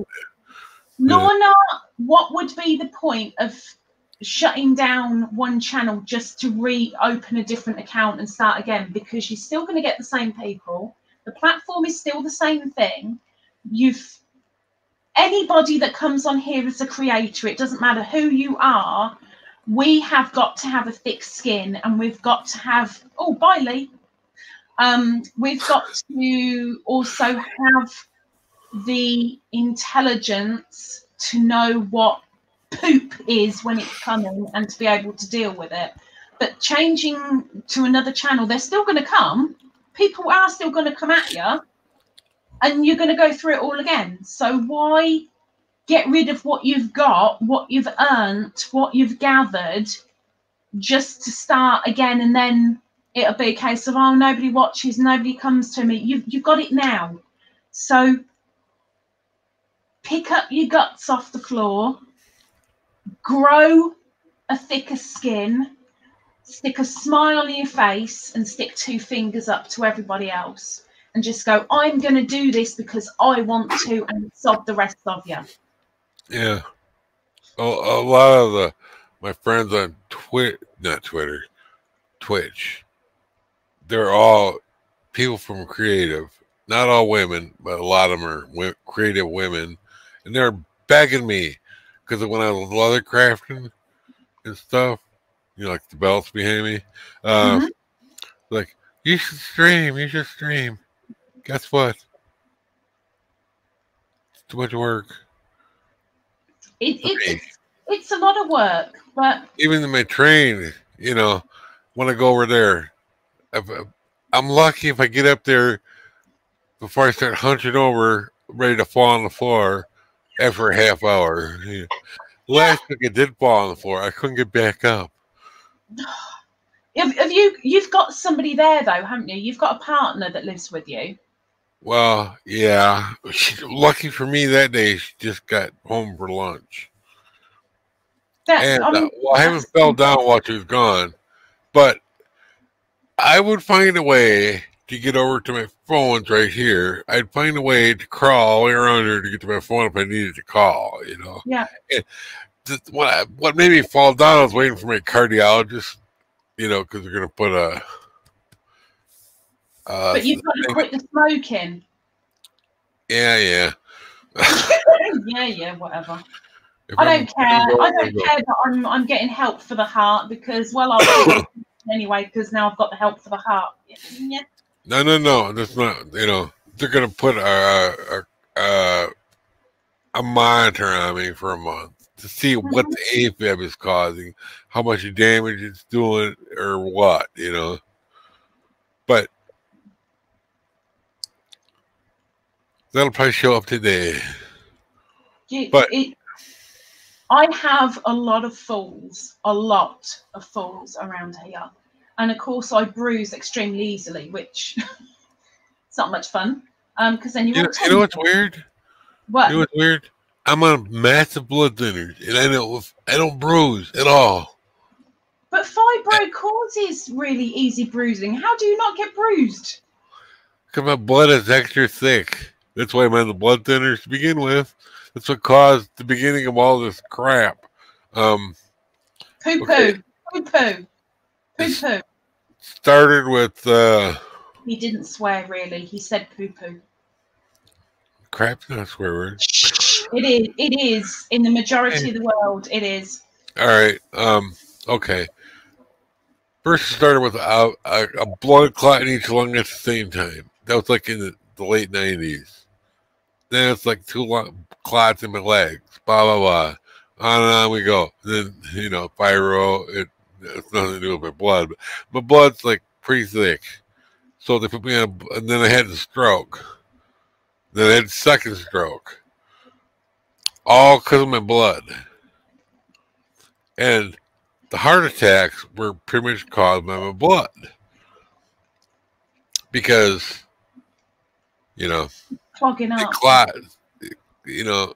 Lorna, what would be the point of shutting down one channel just to reopen a different account and start again? Because you're still going to get the same people. The platform is still the same thing. Anybody that comes on here as a creator, it doesn't matter who you are, we have got to have a thick skin, and we've got to have, oh, bye, Lee. We've got to also have the intelligence to know what poop is when it's coming and to be able to deal with it. But changing to another channel, they're still going to come. People are still going to come at you, and you're going to go through it all again. So why get rid of what you've got, what you've earned, what you've gathered, just to start again, and then it'll be a case of, oh, nobody watches, nobody comes to me. You've got it now. So pick up your guts off the floor, grow a thicker skin, stick a smile on your face, and stick 2 fingers up to everybody else, and just go, I'm going to do this because I want to, and sod the rest of you. Yeah. A lot of my friends on Twitch, they're all people from creative. Not all women, but a lot of them are creative women. And they're begging me because when I was leather crafting and stuff, you know, like the belts behind me, like, you should stream. Guess what? It's too much work. It's a lot of work, but even in my train, you know, when I go over there, I'm lucky if I get up there before I start hunching over, ready to fall on the floor after a half hour. Yeah. Last week I did fall on the floor. I couldn't get back up. You've got somebody there though, haven't you? You've got a partner that lives with you. Well, yeah. Lucky for me that day, she just got home for lunch. I haven't fell down while she was gone, but I would find a way to get over to my phone's right here. I'd find a way to crawl all the way around here to get to my phone if I needed to call, you know. Yeah. And what made me fall down, I was waiting for my cardiologist, you know, because they're going to put a... but you've got to quit the smoking. Yeah. yeah, whatever. I don't care that I'm getting help for the heart because, well, I'll anyway, because now I've got the help for the heart. Yeah. No, that's not, you know, they're going to put a monitor on me for a month to see what the AFib is causing, how much damage it's doing, or what, you know. But that'll probably show up today. I have a lot of falls around here. And of course, I bruise extremely easily, which it's not much fun. Because then you know what's weird? What? You know what's weird? I'm on massive blood thinners, and I don't bruise at all. But fibro causes really easy bruising. How do you not get bruised? Because my blood is extra thick. That's why I'm on the blood thinners to begin with. That's what caused the beginning of all this crap. Poo-poo. Started with... He didn't swear, really. He said poo-poo. Crap's not a swear word. It is. In the majority of the world, it is. All right. Okay. First, it started with a blood clot in each lung at the same time. That was like in the late 90s. Then it's like two clots in my legs. Blah, blah, blah. On and on we go. Then, pyro, it's nothing to do with my blood. But my blood's like pretty thick. So they put me on, and then I had a stroke. Then I had a second stroke. All because of my blood. And the heart attacks were pretty much caused by my blood. Because, clogging it up. clots, it's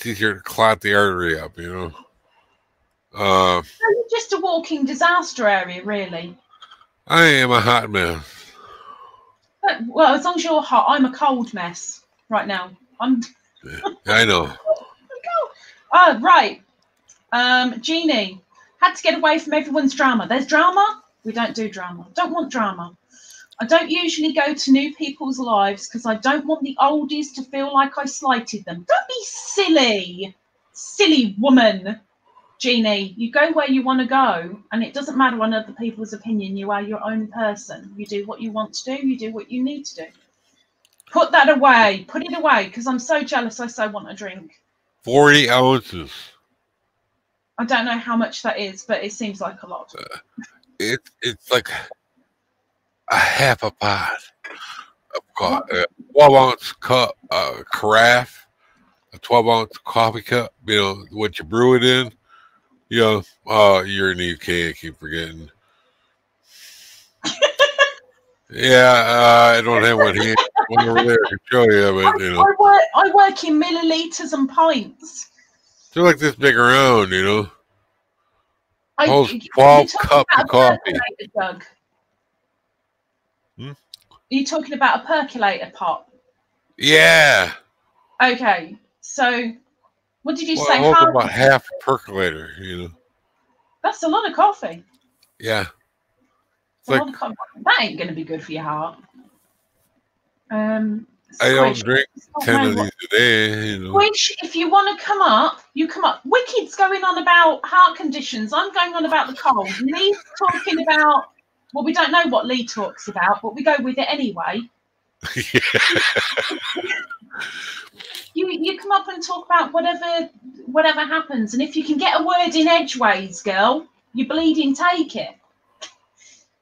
easier to clot the artery up, You're just a walking disaster area, really. I am a hot mess. But, well, as long as you're hot, I'm a cold mess right now. I know. Oh, right. Jeannie, had to get away from everyone's drama. There's drama. We don't do drama. Don't want drama. I don't usually go to new people's lives because I don't want the oldies to feel like I slighted them. Don't be silly. Silly woman. Jeannie, you go where you want to go, and it doesn't matter on other people's opinion. You are your own person. You do what you want to do. You do what you need to do. Put that away. Put it away, because I'm so jealous. I so want a drink. 40 ounces. I don't know how much that is, but it seems like a lot. It's like a half a pot of 12-ounce cup, carafe, a 12-ounce coffee cup. What you brew it in. You're in the UK. I keep forgetting. Yeah, I don't have one here. One over there I can show you, but I work in milliliters and pints. They're like this big around, Holds 12 cups of coffee. Doug? Are you talking about a percolator pot? Yeah. Okay, so what did you say? About half a percolator, That's a lot of coffee. Yeah. A lot of coffee. That ain't going to be good for your heart. I don't drink 10 of these a day, Which, if you want to come up, you come up. Wicked's going on about heart conditions. I'm going on about the cold. Lee's talking about, well, we don't know what Lee talks about, but we go with it anyway. You come up and talk about whatever happens. And if you can get a word in edgeways, girl, you're bleeding, take it.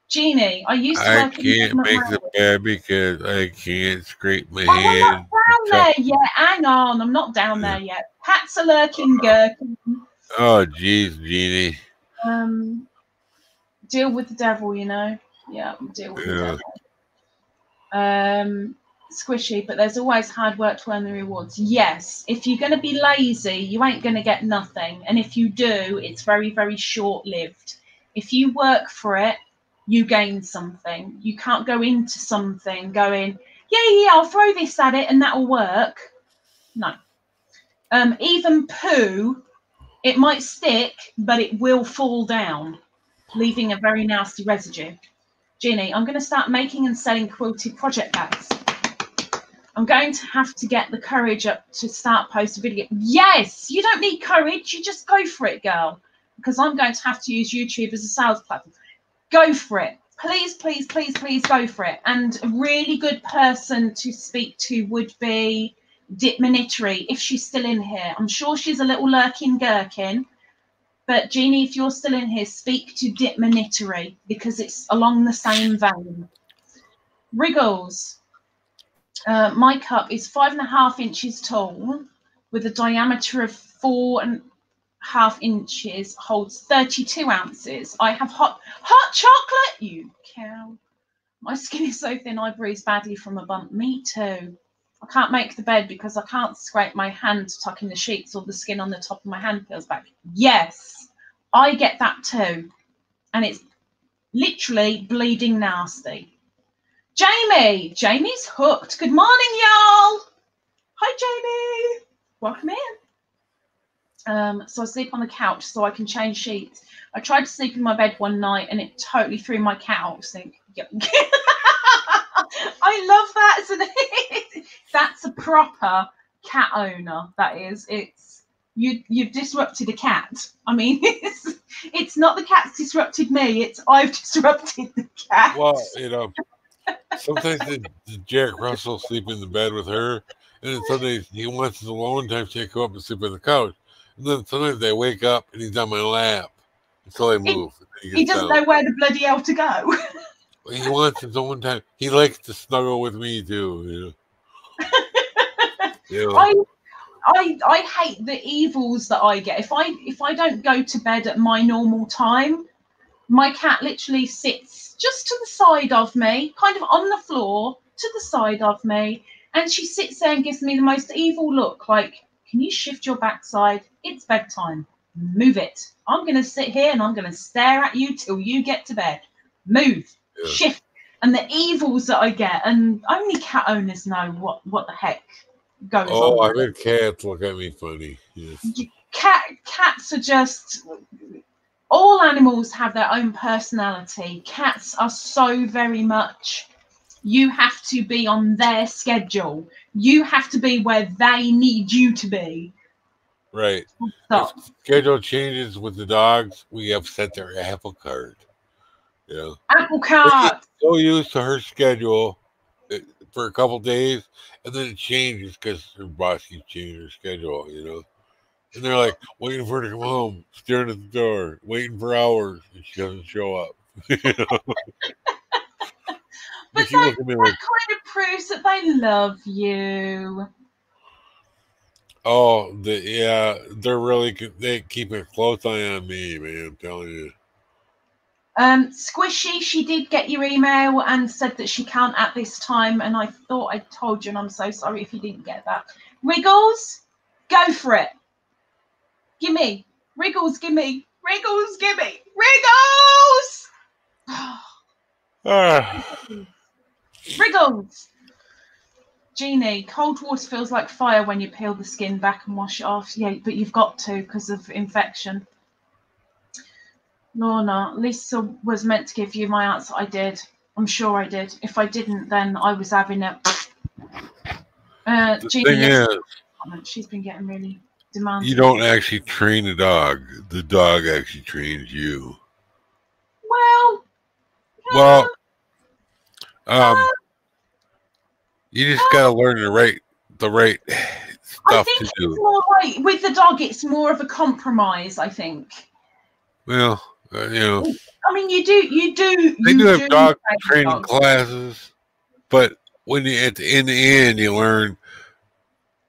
Jeannie, I used to work can't make the bed because I can't scrape my hand. I'm not down there yet. Hang on, I'm not down there yet. Pat's a lurking gherkin. Oh, jeez, Jeannie. Deal with the devil, Yeah, deal with the devil. Squishy, but there's always hard work to earn the rewards. Yes, if you're going to be lazy, you ain't going to get nothing. And if you do, it's very, very short-lived. If you work for it, you gain something. You can't go into something going, yeah, I'll throw this at it and that'll work. No. Even poo, it might stick, but it will fall down, leaving a very nasty residue. Jeannie, I'm going to start making and selling quilted project bags. I'm going to have to get the courage up to start posting video. Yes, you don't need courage. You just go for it, girl. Because I'm going to have to use YouTube as a sales platform. Go for it. Please, please, please, please go for it. And a really good person to speak to would be Dip Minitary, if she's still in here. I'm sure she's a little lurking gherkin. But Jeannie, if you're still in here, speak to Dip Minitary because it's along the same vein. Wriggles. My cup is 5.5 inches tall with a diameter of 4.5 inches, holds 32 ounces. I have hot chocolate, you cow. My skin is so thin I bruise badly from a bump. Me too. I can't make the bed because I can't scrape my hand to tuck in the sheets or the skin on the top of my hand peels back. Yes, I get that too. And it's literally bleeding nasty. Jamie's hooked. Good morning, y'all. Hi, Jamie. Welcome in. So I sleep on the couch so I can change sheets. I tried to sleep in my bed one night and it totally threw my cat out. I love that, isn't it? That's a proper cat owner. That is. It's you've disrupted a cat. I mean, it's not the cat's disrupted me. It's I've disrupted the cat. Well, sometimes Jack Russell sleep in the bed with her, and then sometimes he wants his alone time to go up and sleep on the couch. And then sometimes I wake up and he's on my lap until I move. He doesn't know where the bloody hell to go. He wants his own time. He likes to snuggle with me too. I hate the evils that I get. If I don't go to bed at my normal time, my cat literally sits just to the side of me, kind of on the floor to the side of me, and she sits there and gives me the most evil look, like, can you shift your backside? It's bedtime. Move it. I'm going to sit here and I'm going to stare at you till you get to bed. Move. Yeah. Shift. And the evils that I get, and only cat owners know what the heck goes on. Oh, I've had cats look at me funny. Yes. Cats are just... All animals have their own personality. Cats are so very much, you have to be on their schedule. You have to be where they need you to be. Right. If schedule changes with the dogs, we upset their apple cart. Apple cart. So used to her schedule for a couple days, and then it changes because her boss keeps changing her schedule, And they're like waiting for her to come home, staring at the door, waiting for hours, and she doesn't show up. But that kind of proves that they love you. Oh, they keep a close eye on me, man. I'm telling you. Squishy, she did get your email and said that she can't at this time, and I thought I told you, and I'm so sorry if you didn't get that. Wriggles, go for it. Gimme. Wriggles, gimme. Wriggles, gimme. Wriggles! Wriggles! Jeannie, cold water feels like fire when you peel the skin back and wash it off. Yeah, but you've got to because of infection. Lorna, Lisa was meant to give you my answer. I did. I'm sure I did. If I didn't, then I was having it. Jeannie, she's been getting really demanding. You don't actually train a dog. The dog actually trains you. Well, you just gotta learn the right stuff to do. It's more right. With the dog, it's more of a compromise, I think. Well, I mean, you do. They do have dog training classes, but in the end, you learn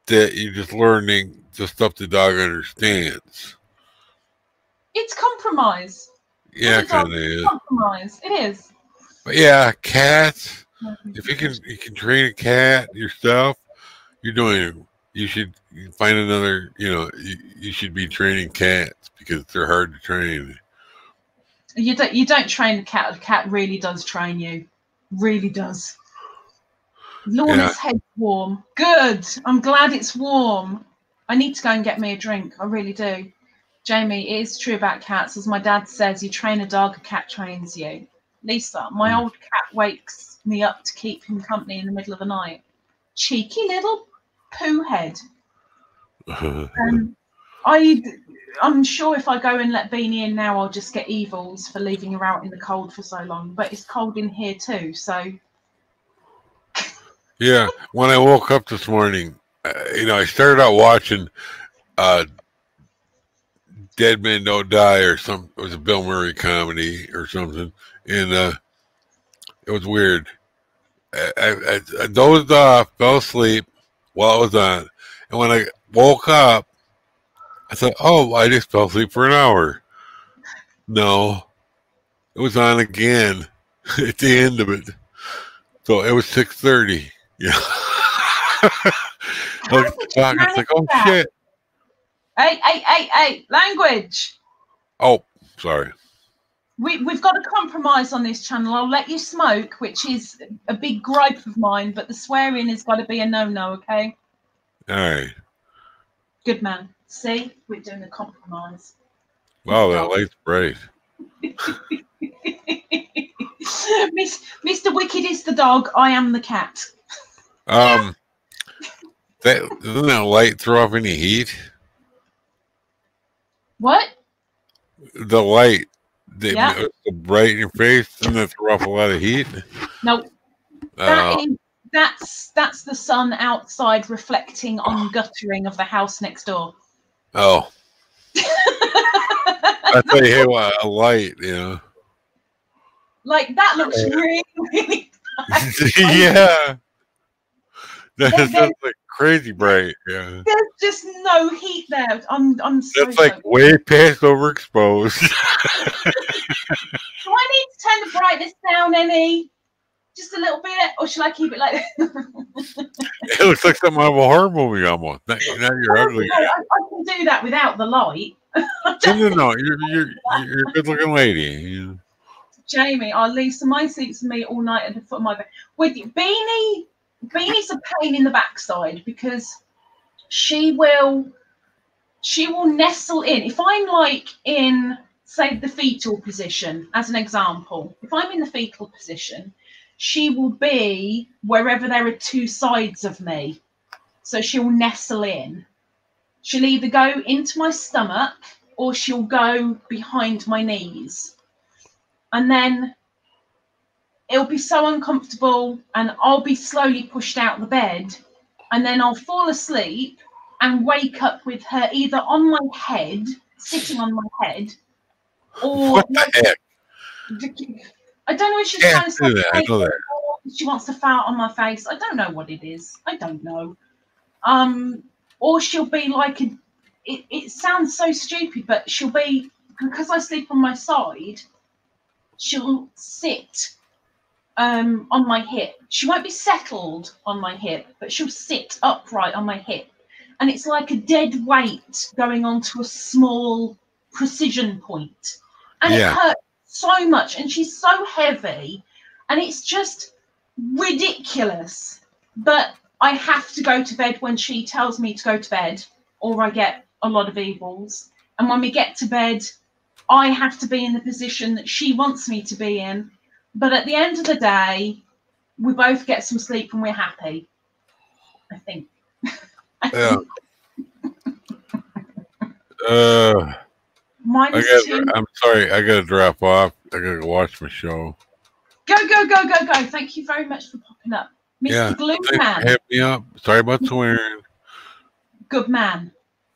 that you're just learning the stuff the dog understands. It's compromise. Yeah, it kind of is. Compromise. It is. But yeah, cats. If you can train a cat yourself, you're doing it. You should find another. You should be training cats because they're hard to train. You don't train the cat. The cat really does train you. Really does. Lorna's head's warm. Good. I'm glad it's warm. I need to go and get me a drink. I really do. Jamie, it is true about cats. As my dad says, you train a dog, a cat trains you. Lisa, my old cat wakes me up to keep him company in the middle of the night. Cheeky little poo head. I'm sure if I go and let Beanie in now, I'll just get evils for leaving her out in the cold for so long. But it's cold in here too, so. Yeah, when I woke up this morning, I started out watching Dead Men Don't Die or it was a Bill Murray comedy or something, and it was weird. I dozed off, fell asleep while it was on, and when I woke up, I thought, oh, I just fell asleep for an hour. No, it was on again at the end of it. So it was 6:30. Yeah. I looked at the clock, it's like, oh, shit. Hey, language. Oh, sorry. We've got to compromise on this channel. I'll let you smoke, which is a big gripe of mine, but the swearing has got to be a no-no, okay? All right. Good man. See, we're doing a compromise. Wow, that light's bright. Mr. Wicked is the dog. I am the cat. Doesn't that light throw off any heat? What? The light. They Yeah. so bright in your face and they throw off a lot of heat. No. That's the sun outside reflecting on guttering of the house next door. Oh. I tell you, hey, well, a light, you know. Like that looks really, really nice. Yeah. That's just like crazy bright. Yeah. There's just no heat there. I'm so That's like way past overexposed. Do I need to turn the brightness down any? Just a little bit, or should I keep it like this? It looks like something out of a horror movie almost. Now you're ugly. I can do that without the light. No. You're a good looking lady. Yeah. Jamie, I'll leave some my sleeps with me all night at the foot of my bed. With Beanie's a pain in the backside because she will nestle in. If I'm like in, say, the fetal position, as an example, if I'm in the fetal position, she will be wherever there are two sides of me. So she'll nestle in. She'll either go into my stomach or she'll go behind my knees. And then it'll be so uncomfortable and I'll be slowly pushed out of the bed. And then I'll fall asleep and wake up with her either on my head, sitting on my head, or what the heck? I don't know if she's trying to say that. I know that. she wants to fart on my face. I don't know what it is. I don't know. Or she'll be like it sounds so stupid, but she'll be, because I sleep on my side, she'll sit on my hip. She won't be settled on my hip, but she'll sit upright on my hip. And it's like a dead weight going onto a small precision point. And it hurts so much. And she's so heavy. And it's just ridiculous. But I have to go to bed when she tells me to go to bed, or I get a lot of evils. And when we get to bed, I have to be in the position that she wants me to be in. But at the end of the day, we both get some sleep and we're happy, I think. Yeah. I'm sorry, I gotta drop off. I gotta watch my show. Go. Thank you very much for popping up. Mr. Glue Man. Hit me up. Sorry about swearing. Good man.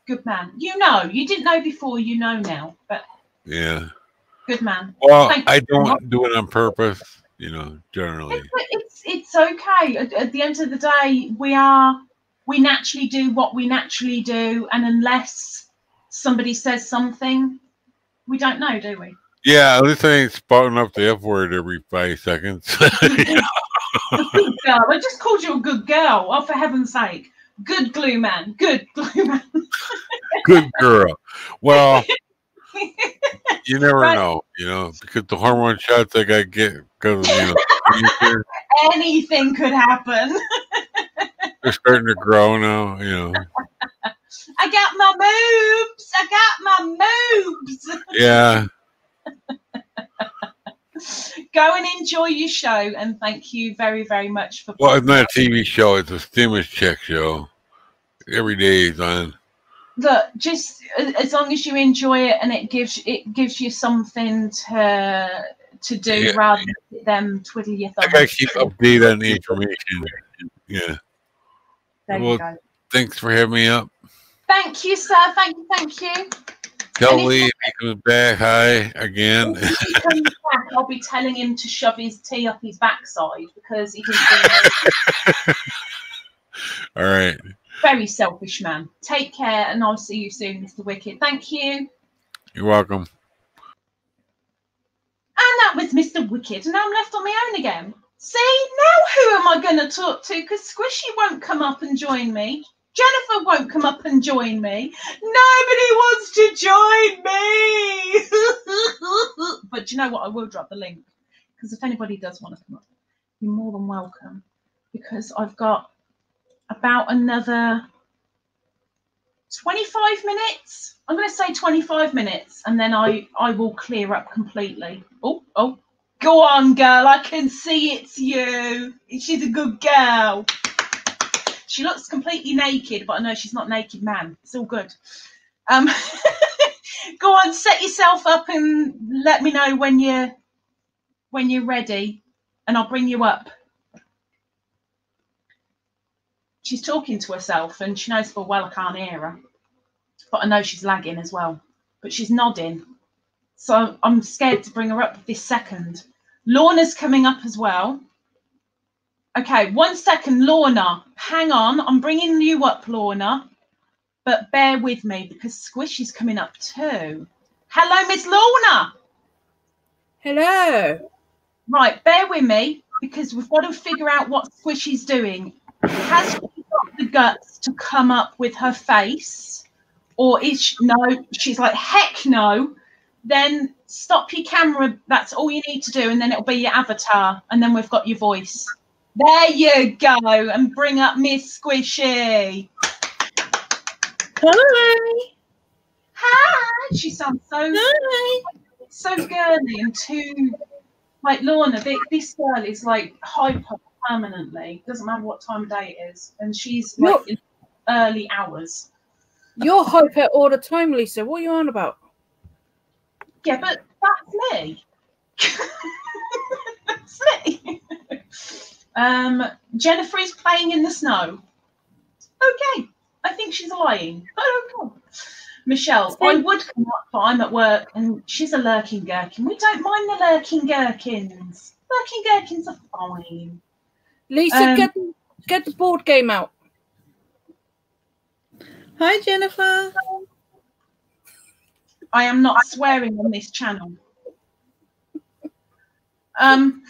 Good man. You know, you didn't know before, you know now. But yeah. Good man. Well, I don't do it on purpose, you know, generally. It's okay. At the end of the day, we naturally do what we naturally do, and unless somebody says something, we don't know, do we? Yeah, at least I ain't spouting up the F word every 5 seconds. Good girl. I just called you a good girl. Oh, for heaven's sake. Good glue man. Good glue man. Good girl. Well, you never know, you know, because the hormone shots I got to get, because, you know, anything could happen. They're starting to grow now, you know. I got my moves. I got my moves. Yeah. Go and enjoy your show, and thank you very, very much for. Well, it's not a TV show; it's a stimulus check show. Every day is on. Look, just as long as you enjoy it, and it gives you something to do, rather than them twiddle your thumbs. I gotta keep updated on the information. Yeah. There you go. Thanks for having me up. Thank you, sir. Thank you. Tell Lee if he comes back, hi again. If he comes back, I'll be telling him to shove his tea up his backside because he didn't. All right. Very selfish man. Take care, and I'll see you soon, Mr. Wicked. Thank you. You're welcome. And that was Mr. Wicked, and now I'm left on my own again. See, now who am I going to talk to? Because Squishy won't come up and join me. Jennifer won't come up and join me. Nobody wants to join me. But you know what? I will drop the link, because if anybody does want to come up, you're more than welcome, because I've got about another 25 minutes. I'm going to say 25 minutes, and then I will clear up completely. Oh, go on, girl. I can see it's you. She's a good girl. She looks completely naked, but I know she's not naked, man. It's all good. Go on, set yourself up and let me know when you're ready, and I'll bring you up. She's talking to herself, and she knows full well I can't hear her, but I know she's lagging as well. But she's nodding, so I'm scared to bring her up this second. Lorna's coming up as well. Okay, 1 second, Lorna. Hang on, I'm bringing you up, Lorna. But bear with me because Squishy's coming up too. Hello, Miss Lorna. Hello. Right, bear with me because we've got to figure out what Squishy's doing. Has she got the guts to come up with her face? Or is she, no, she's like, heck no. Then stop your camera. That's all you need to do. And then it'll be your avatar. And then we've got your voice. There you go. And bring up Miss Squishy. Hi. Hi. She sounds so girly and too, like Lorna, this girl is like hyper permanently. Doesn't matter what time of day it is. And she's like in early hours. You're hyper all the time, Lisa. What are you on about? Yeah, but that's me. That's me. Jennifer is playing in the snow. Okay, I think she's lying. But okay. Michelle, I would come up, but I'm at work, and she's a lurking gherkin. We don't mind the lurking gherkins. Lurking gherkins are fine. Lisa, get the board game out. Hi, Jennifer. I am not swearing on this channel. I've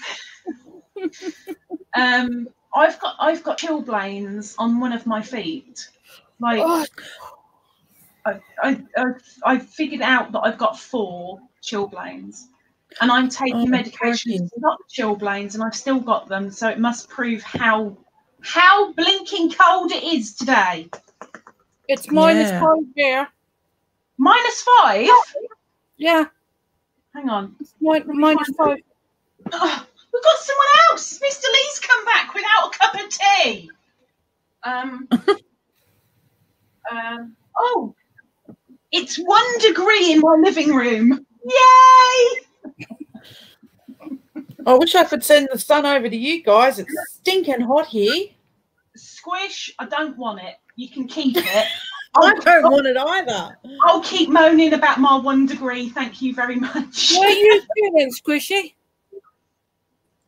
got chilblains on one of my feet. Like I figured out that I've got 4 chilblains, and I'm taking medication to stop chilblains, and I've still got them. So it must prove how blinking cold it is today. It's -5 here. -5? Yeah. Hang on. It's -5. Oh, we've got someone else. Mr. Lee's come back without a cup of tea. Oh, it's 1 degree in my living room. Yay! I wish I could send the sun over to you guys. It's stinking hot here. Squish, I don't want it. You can keep it. I don't want it either. I'll keep moaning about my 1 degree. Thank you very much. Where are you to then, Squishy?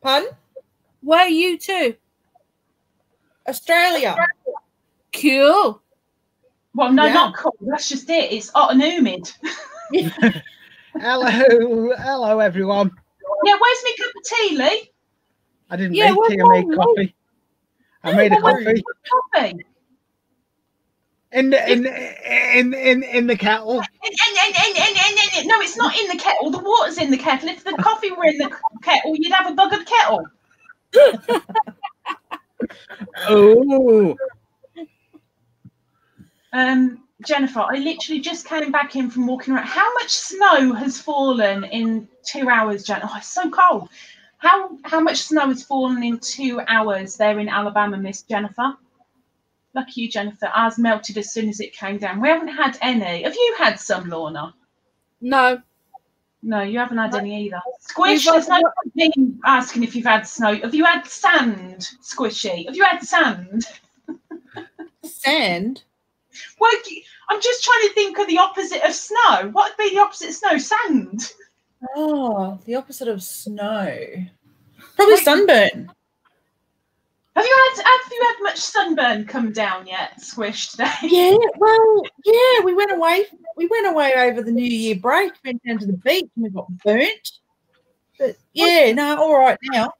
Pardon? Where are you to? Australia. Cool. Well, no, not cool. That's just it. It's hot and humid. Hello, everyone. Yeah, where's my cup of tea, Lee? I didn't make tea. I made coffee. I made a coffee. Coffee. In the kettle. No, it's not in the kettle. The water's in the kettle. If the coffee were in the kettle, you'd have a buggered kettle. Oh. Jennifer, I literally just came back in from walking around. How much snow has fallen in 2 hours, Jen? Oh, it's so cold. How much snow has fallen in 2 hours there in Alabama, Miss Jennifer? Lucky you, Jennifer. Ours melted as soon as it came down. We haven't had any. Have you had some, Lorna? No. No, you haven't had any either. Squish, there's no point me asking if you've had snow. Have you had sand, Squishy? Have you had sand? Sand? Well, I'm just trying to think of the opposite of snow. What would be the opposite of snow? Sand. Oh, the opposite of snow. Probably sunburn. Have you had much sunburn come down yet, Squish, today? Yeah, well, yeah, we went away over the New Year break, went down to the beach and we got burnt. But yeah, no, all right now.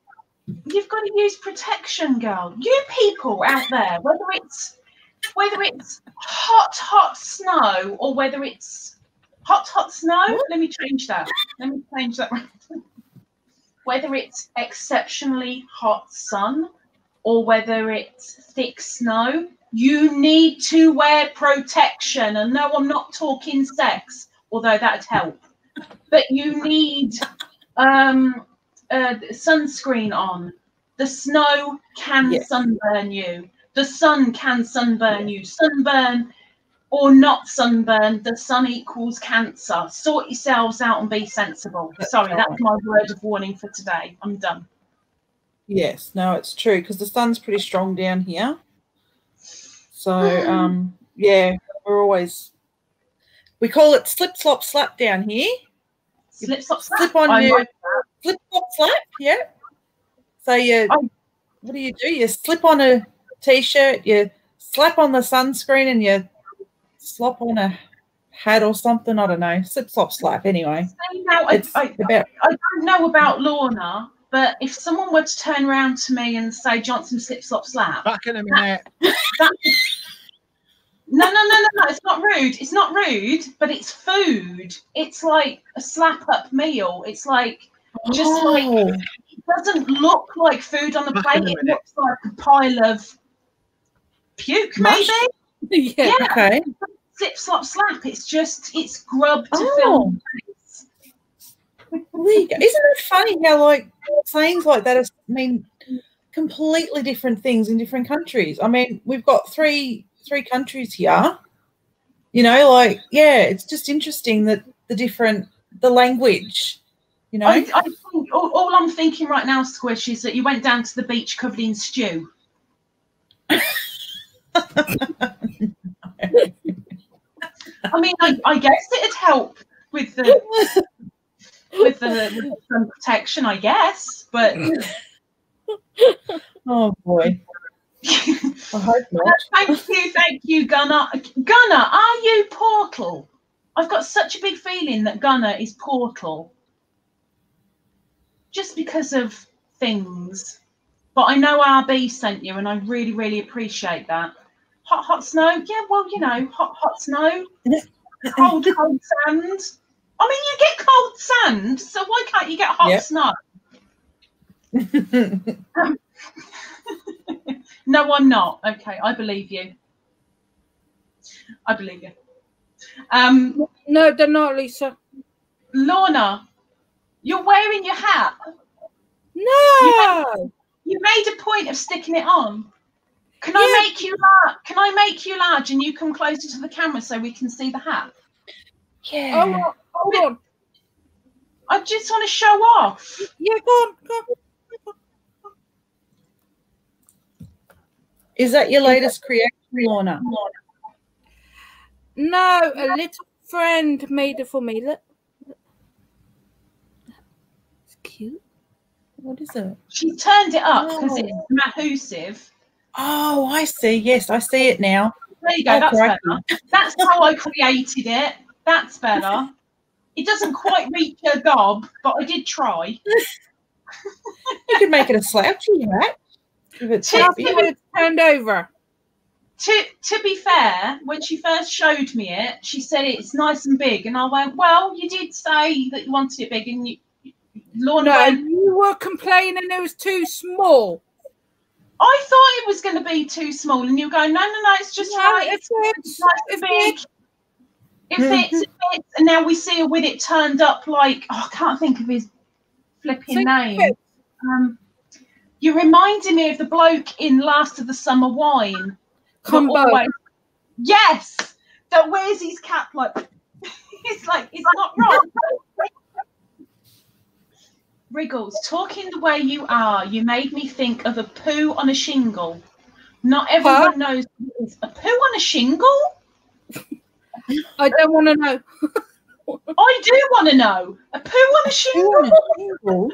You've got to use protection, girl. You people out there, whether it's hot snow or whether it's hot snow. What? Let me change that. Whether it's exceptionally hot sun or whether it's thick snow, you need to wear protection. And no, I'm not talking sex, although that'd help. But you need sunscreen on. The snow can sunburn you. The sun can sunburn you. Sunburn or not sunburn. The sun equals cancer. Sort yourselves out and be sensible. Sorry, that's my word of warning for today. I'm done. Yes, no, it's true because the sun's pretty strong down here. So, yeah, we call it slip, slop, slap down here. Slip, slop, slap. Slip on your slip, slop, slap. Yeah. So what do? You slip on a t-shirt, you slap on the sunscreen, and you slop on a hat or something. I don't know. Slip, slop, slap. Anyway, I don't know about Lorna, but if someone were to turn around to me and say Johnson slip, slop, slap, back in a minute. No, it's not rude. It's not rude, but it's food. It's like a slap-up meal. It's like like it doesn't look like food on the plate. It looks like a pile of puke, maybe. Yeah. Okay. Slip, slop, slap. It's grub to fill the face. Isn't it funny how like sayings like that mean completely different things in different countries? I mean, we've got three countries here. You know, like it's just interesting that the language. You know, I think all I'm thinking right now, Squish, is that you went down to the beach covered in stew. I mean, I guess it'd help with the sun protection, I guess, but oh boy. I hope not. Thank you, Gunnar. Gunnar, are you Portal? I've got such a big feeling that Gunnar is Portal. Just because of things. But I know RB sent you, and I really, really appreciate that. Hot snow? Yeah, well, you know, hot snow. Cold sand. I mean, you get cold sand, so why can't you get hot snow? No, I'm not. Okay, I believe you. I believe you. No, they're not, Lisa. Lorna, you're wearing your hat. No. You made a point of sticking it on. Can I make you large? Can I make you large and you come closer to the camera so we can see the hat? Yeah. Oh, hold on. I just want to show off. Yeah, go on. Is that your latest creation, Lorna? No, a little friend made it for me. Look. It's cute. What is it? She turned it up because it's mahoosive. Oh, I see. Yes, I see it now. There you go. That's better. That's how I created it. That's better. It doesn't quite reach a gob, but I did try. You could make it a slouchy hat. If it's turned over. To be fair, when she first showed me it, she said it's nice and big, and I went, "Well, you did say that you wanted it big," and Lorna went, you were complaining it was too small. I thought it was going to be too small, and you were going, "No, it's just right. It's nice and big. It fits, and now we see her with it turned up like I can't think of his flipping name. You reminded me of the bloke in Last of the Summer Wine. Combo. Yes, that wears his cap like it's not right. Wriggles, talking the way you are, you made me think of a poo on a shingle. Not everyone knows what it is. A poo on a shingle? I don't want to know. I do want to know. A poo on a shingle?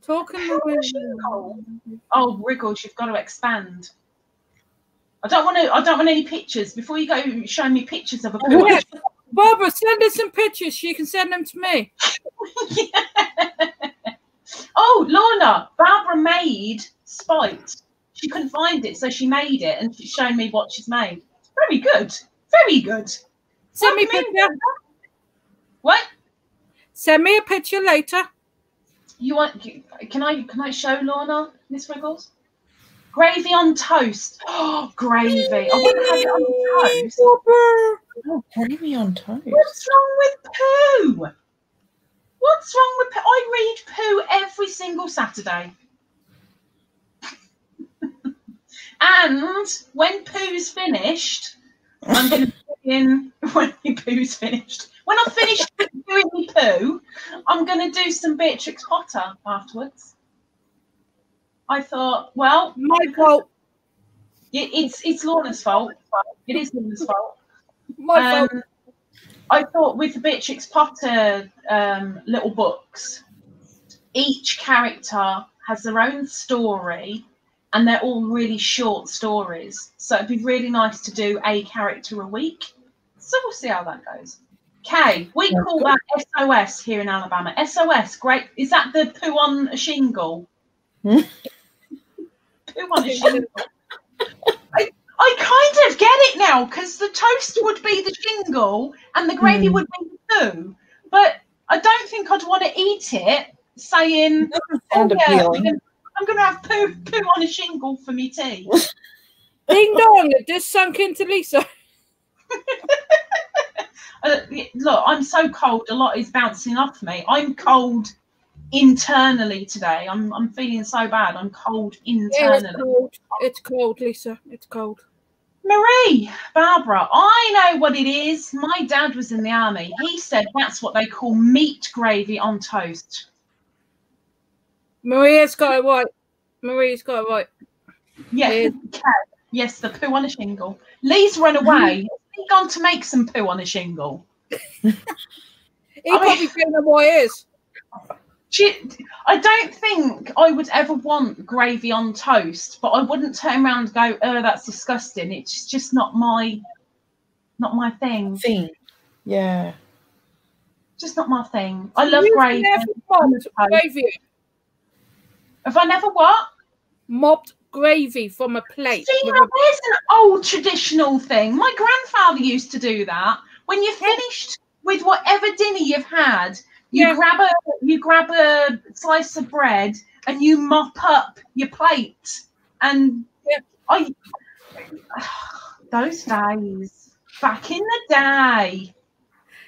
Talking the way you are. Oh, Wriggles, you've got to expand. I don't want any pictures. Before you go show me pictures of a poo. Yeah. Barbara, send us some pictures. She can send them to me. Yeah. Oh, Lorna, Barbara made Spite. She couldn't find it, so she made it, and she's shown me what she's made. Very good. Very good. Send me a picture. What? Send me a picture later. You want? Can I show Lorna, Miss Wriggles? Gravy on toast. Oh, gravy. I want to have it on toast. Oh, gravy on toast. What's wrong with poo? What's wrong with poo? I read poo every single Saturday. And when poo's finished, I'm going to thinking when my poo's finished. When I finish doing my poo, I'm going to do some Beatrix Potter afterwards. I thought, well, My fault. it's Lorna's fault. It is Lorna's fault. My fault. I thought with the Beatrix Potter little books, each character has their own story, and they're all really short stories. So it'd be really nice to do a character a week. So we'll see how that goes. Kay, we call that SOS here in Alabama. SOS, great. Is that the poo on a shingle? Poo on a shingle. I kind of get it now, because the toast would be the shingle and the gravy would be the poo. But I don't think I'd want to eat it saying, I'm going to have poo on a shingle for me tea. Ding dong, it just sunk into Lisa. Look, I'm so cold, a lot is bouncing off me. I'm cold internally today. I'm feeling so bad. I'm cold internally. Yeah, it's cold. It's cold, Lisa. It's cold. Marie, Barbara, I know what it is. My dad was in the army. He said that's what they call meat gravy on toast. Maria's got it right. Maria's got it right. Yeah. Okay. Yes, the poo on a shingle. Lee's run away. He's gone to make some poo on a shingle. He probably don't know what it is. I don't think I would ever want gravy on toast, but I wouldn't turn around and go, "Oh, that's disgusting." It's just not my thing. Yeah. Just not my thing. I love gravy. Gravy. Have I never what? Mopped gravy from a plate. See, now there's an old traditional thing. My grandfather used to do that. When you're finished with whatever dinner you've had, you grab a slice of bread and you mop up your plate. And those days, back in the day,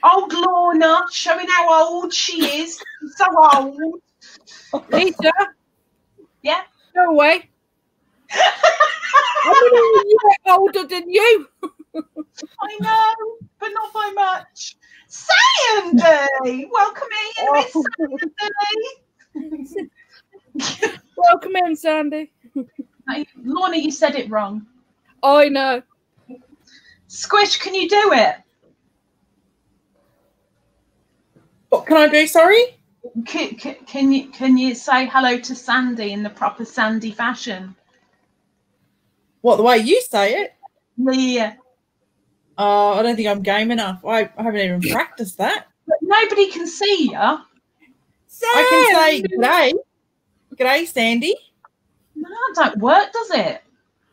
old Lorna showing how old she is. So old. Lisa. Yeah. Go away. I'm older than you. I know, but not by much. Sandy, welcome in, Miss Sandy. Welcome in, Sandy. Hey, Lorna, you said it wrong. I know. Squish, can you do it? What can I do? Sorry. Can you say hello to Sandy in the proper Sandy fashion? What, the way you say it? Yeah. Oh, I don't think I'm game enough. I haven't even practiced that. But nobody can see you. I can say g'day. G'day, Sandy. No, that don't work, does it?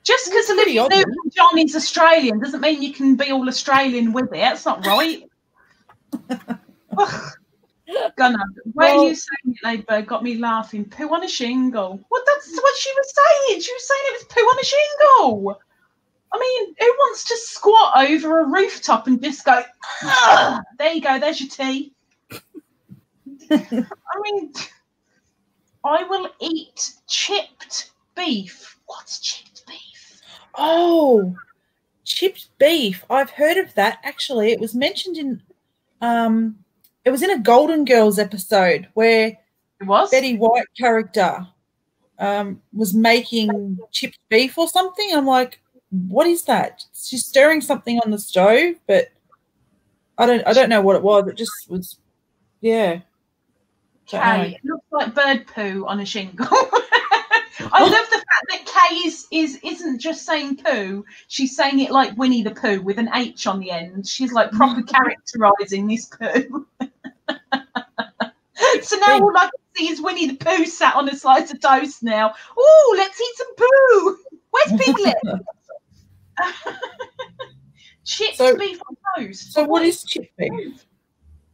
Just because Olivia Newton-John is Australian doesn't mean you can be all Australian with it. That's not right. Gunnar, where are you saying it, Ladybird? Got me laughing. Poo on a shingle. Well, that's what she was saying. She was saying it was poo on a shingle. I mean, who wants to squat over a rooftop and just go, there you go, there's your tea. I mean, I will eat chipped beef. What's chipped beef? Oh, chipped beef. I've heard of that, actually. It was mentioned in it was in a Golden Girls episode where Betty White character was making chipped beef or something. I'm like, what is that? She's stirring something on the stove, but I don't know what it was. It just was, yeah. Kay, it looks like bird poo on a shingle. I love the fact that Kay isn't just saying poo, she's saying it like Winnie the Pooh with an H on the end. She's like proper characterising this poo. So now all I can see is Winnie the Pooh sat on a slice of toast now. Oh, let's eat some poo. Where's Piglet? Chipped beef on toast. So what is chipped beef?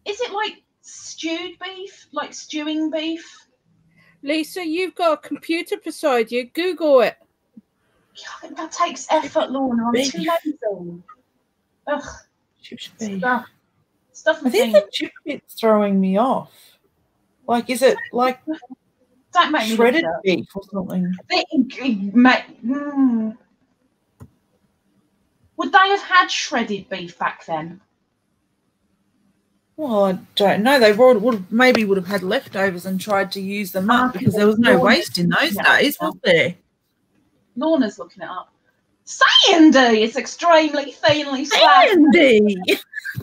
Is it like stewed beef? Like stewing beef? Lisa, you've got a computer beside you. Google it. God, that takes effort, Lorna. I'm too lazy. Ugh. Chipped beef. Stuff I think the chip bit's throwing me off. Like, is it like don't make shredded beef or something? What Would they have had shredded beef back then? Well, I don't know. They maybe would have had leftovers and tried to use them up because there was no waste in those days, was there? Lorna's looking it up. Sandy! It's extremely thinly sliced. Sandy!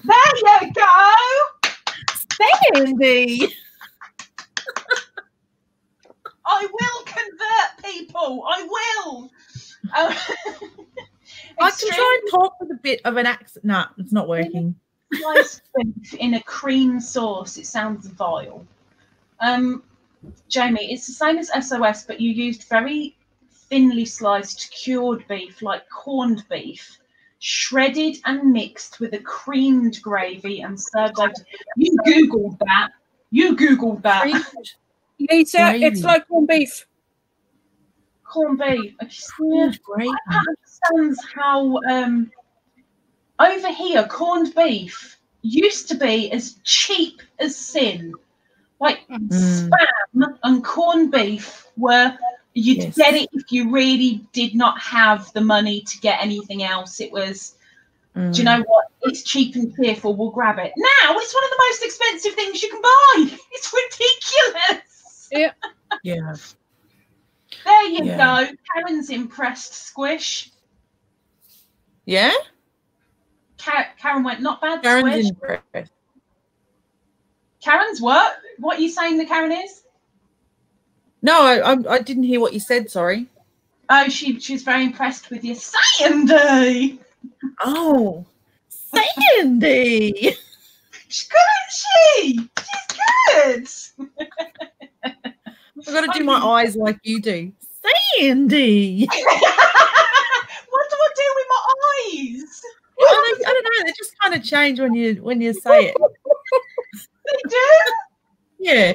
There you go! Sandy! I will convert people. I will. I can try and talk with a bit of an accent. No, it's not working. Sliced beef in a cream sauce. It sounds vile. Jamie, it's the same as SOS, but you used very thinly sliced cured beef, like corned beef, shredded and mixed with a creamed gravy and served over. You Googled that. You Googled that. Lisa, it's like corned beef. Corned beef. I understand how over here corned beef used to be as cheap as sin. Like spam and corned beef were you'd get it if you really did not have the money to get anything else. It was, do you know what? It's cheap and cheerful. We'll grab it. Now it's one of the most expensive things you can buy. It's ridiculous. Yeah. Yeah. There you go. Karen's impressed, Squish. Yeah? Karen went, not bad, Karen's Squish. impressed. Karen's what? What are you saying that Karen is? No, I didn't hear what you said, sorry. Oh, she's very impressed with your Sandy. Oh, Sandy. She's good, isn't she? She's good. I've got to do my eyes like you do. Sandy. What do I do with my eyes? I don't know. They just kind of change when you say it. They do? Yeah.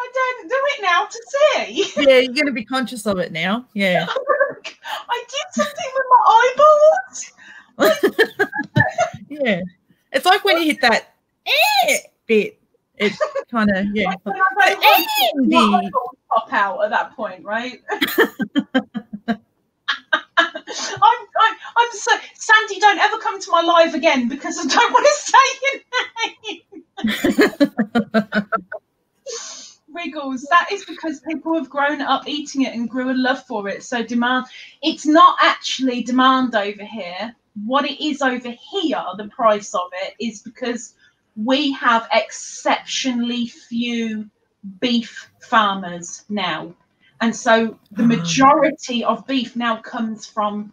I don't do it now to see. Yeah, you're going to be conscious of it now. Yeah. I did something with my eyeballs. Yeah. It's like when you hit that bit. It's kind of, yeah. My eyeballs pop out at that point, right? I'm so Sandy, don't ever come to my live again because I don't want to say your name. Wriggles, that is because people have grown up eating it and grew a love for it. So demand, it's not actually demand over here. What it is over here, the price of it, is because we have exceptionally few beef farmers now. And so the majority of beef now comes from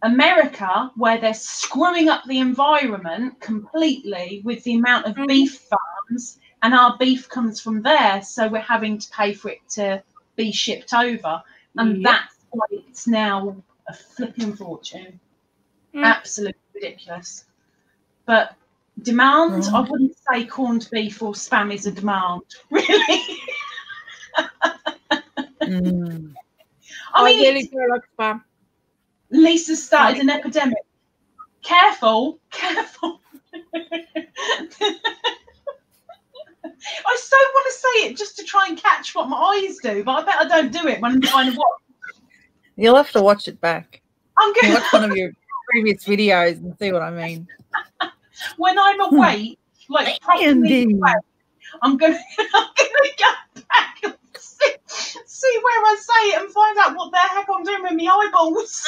America, where they're screwing up the environment completely with the amount of beef farms, and our beef comes from there. So we're having to pay for it to be shipped over. And that's why it's now a flipping fortune. Absolutely ridiculous. But demand, I wouldn't say corned beef or spam is a demand, really. I mean, really feel like spam. Lisa started an epidemic. Careful. I so want to say it just to try and catch what my eyes do, but I bet I don't do it when I'm trying to watch. You'll have to watch it back. I'm going to watch one of your previous videos and see what I mean. When I'm awake, like properly awake, I'm going to go back and see where I say it and find out what the heck I'm doing with my eyeballs.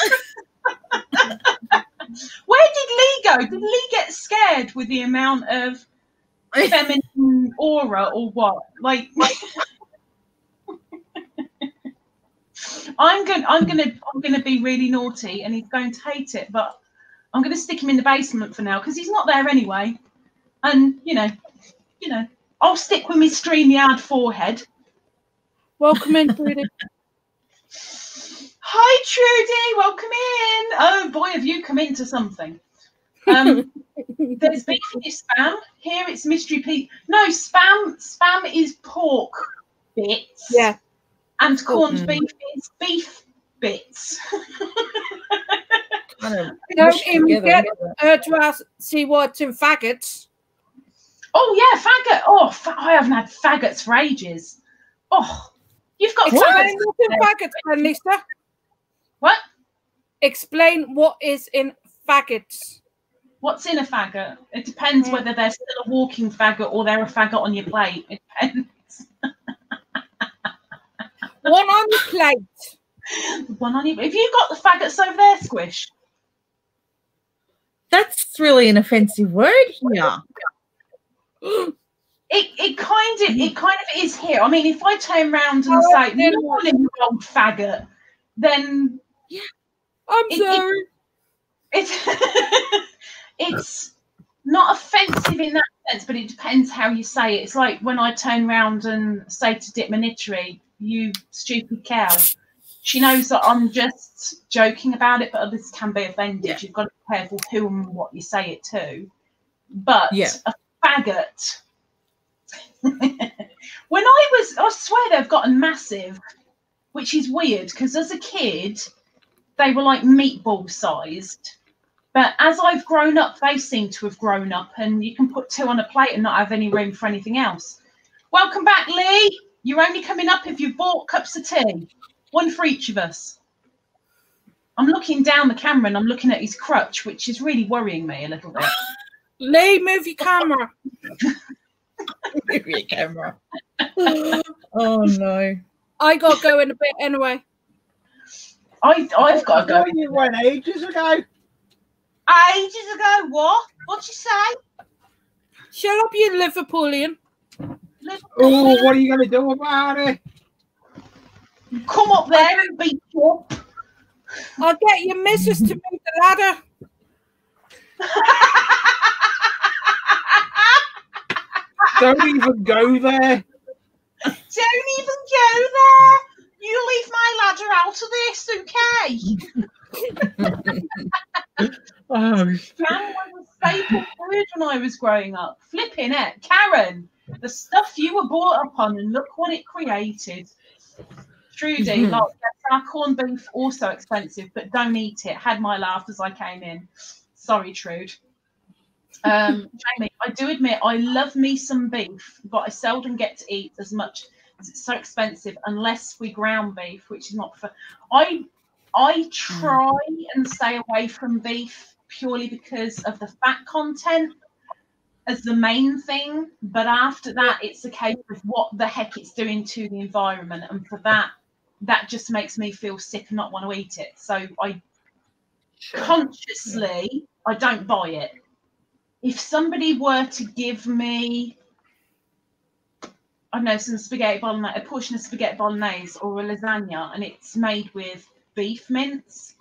Where did Lee go? Did Lee get scared with the amount of feminine aura or what? Like, I'm gonna be really naughty and he's going to hate it, but I'm gonna stick him in the basement for now because he's not there anyway. And you know, I'll stick with my StreamYard forehead. Welcome in, Trudy. Hi, Trudy. Welcome in. Oh boy, have you come into something? There's beef in your spam. Here it's mystery Pete. No, spam is pork bits. Yeah. And corned beef is beef bits. Don't even get her to ask, see what's in faggots. Oh yeah, faggot. Oh, I haven't had faggots for ages. Oh, you've got What's in faggots, then, Lisa? What? Explain what is in faggots. What's in a faggot? It depends whether they're still a walking faggot or they're a faggot on your plate. It depends. One on your plate. One on your. Have you got the faggots over there, Squish? That's really an offensive word here. It kind of is here. I mean, if I turn around and say, "Morning, you old faggot," then I'm sorry. It's not offensive in that sense, but it depends how you say it. It's like when I turn around and say to Dick Manitchery, "You stupid cow." She knows that I'm just joking about it, but others can be offended. Yeah. You've got to be careful who and what you say it to. But a faggot. When I swear they've gotten massive, which is weird because as a kid, they were like meatball sized. But as I've grown up, they seem to have grown up, and you can put 2 on a plate and not have any room for anything else. Welcome back, Lee. You're only coming up if you've bought cups of tea. 1 for each of us. I'm looking down the camera and I'm looking at his crutch, which is really worrying me a little bit. Lee, move your camera. Move your camera. Oh, no. I got to go in a bit anyway. I've got to go. You went ages ago. Ages ago, what? What'd you say? Shut up, you Liverpoolian. Oh, what are you going to do about it? Come up there and beat you up. I'll get your missus to move the ladder. Don't even go there. Don't even go there. You leave my ladder out of this, okay? Oh, Jam was a staple food when I was growing up. Flipping it. Karen, the stuff you were brought up on, and look what it created. Trudy, like, our corned beef also expensive, but don't eat it. Had my laugh as I came in. Sorry, Trude. Jamie, I do admit I love me some beef, but I seldom get to eat as much as it's so expensive unless we ground beef, which is not for. I try and stay away from beef purely because of the fat content as the main thing, but after that it's a case of what the heck it's doing to the environment, and for that just makes me feel sick and not want to eat it. So I consciously I don't buy it. If somebody were to give me, I don't know, some spaghetti bolognese, a portion of spaghetti bolognese or a lasagna, and it's made with beef mince,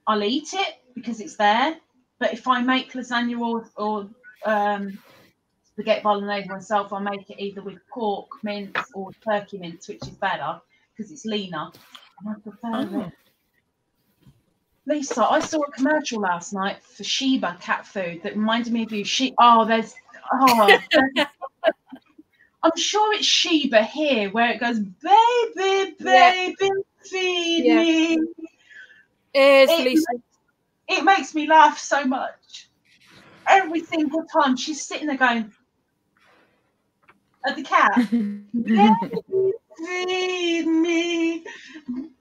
I'll eat it because it's there. But if I make lasagna or spaghetti bolognese myself, I'll make it either with pork mince or turkey mince, which is better because it's leaner. And I prefer it. Lisa, I saw a commercial last night for Sheba cat food that reminded me of you. I'm sure it's Sheba here where it goes, baby, feed me. It makes me laugh so much. Every single time she's sitting there going at the cat, baby, feed me.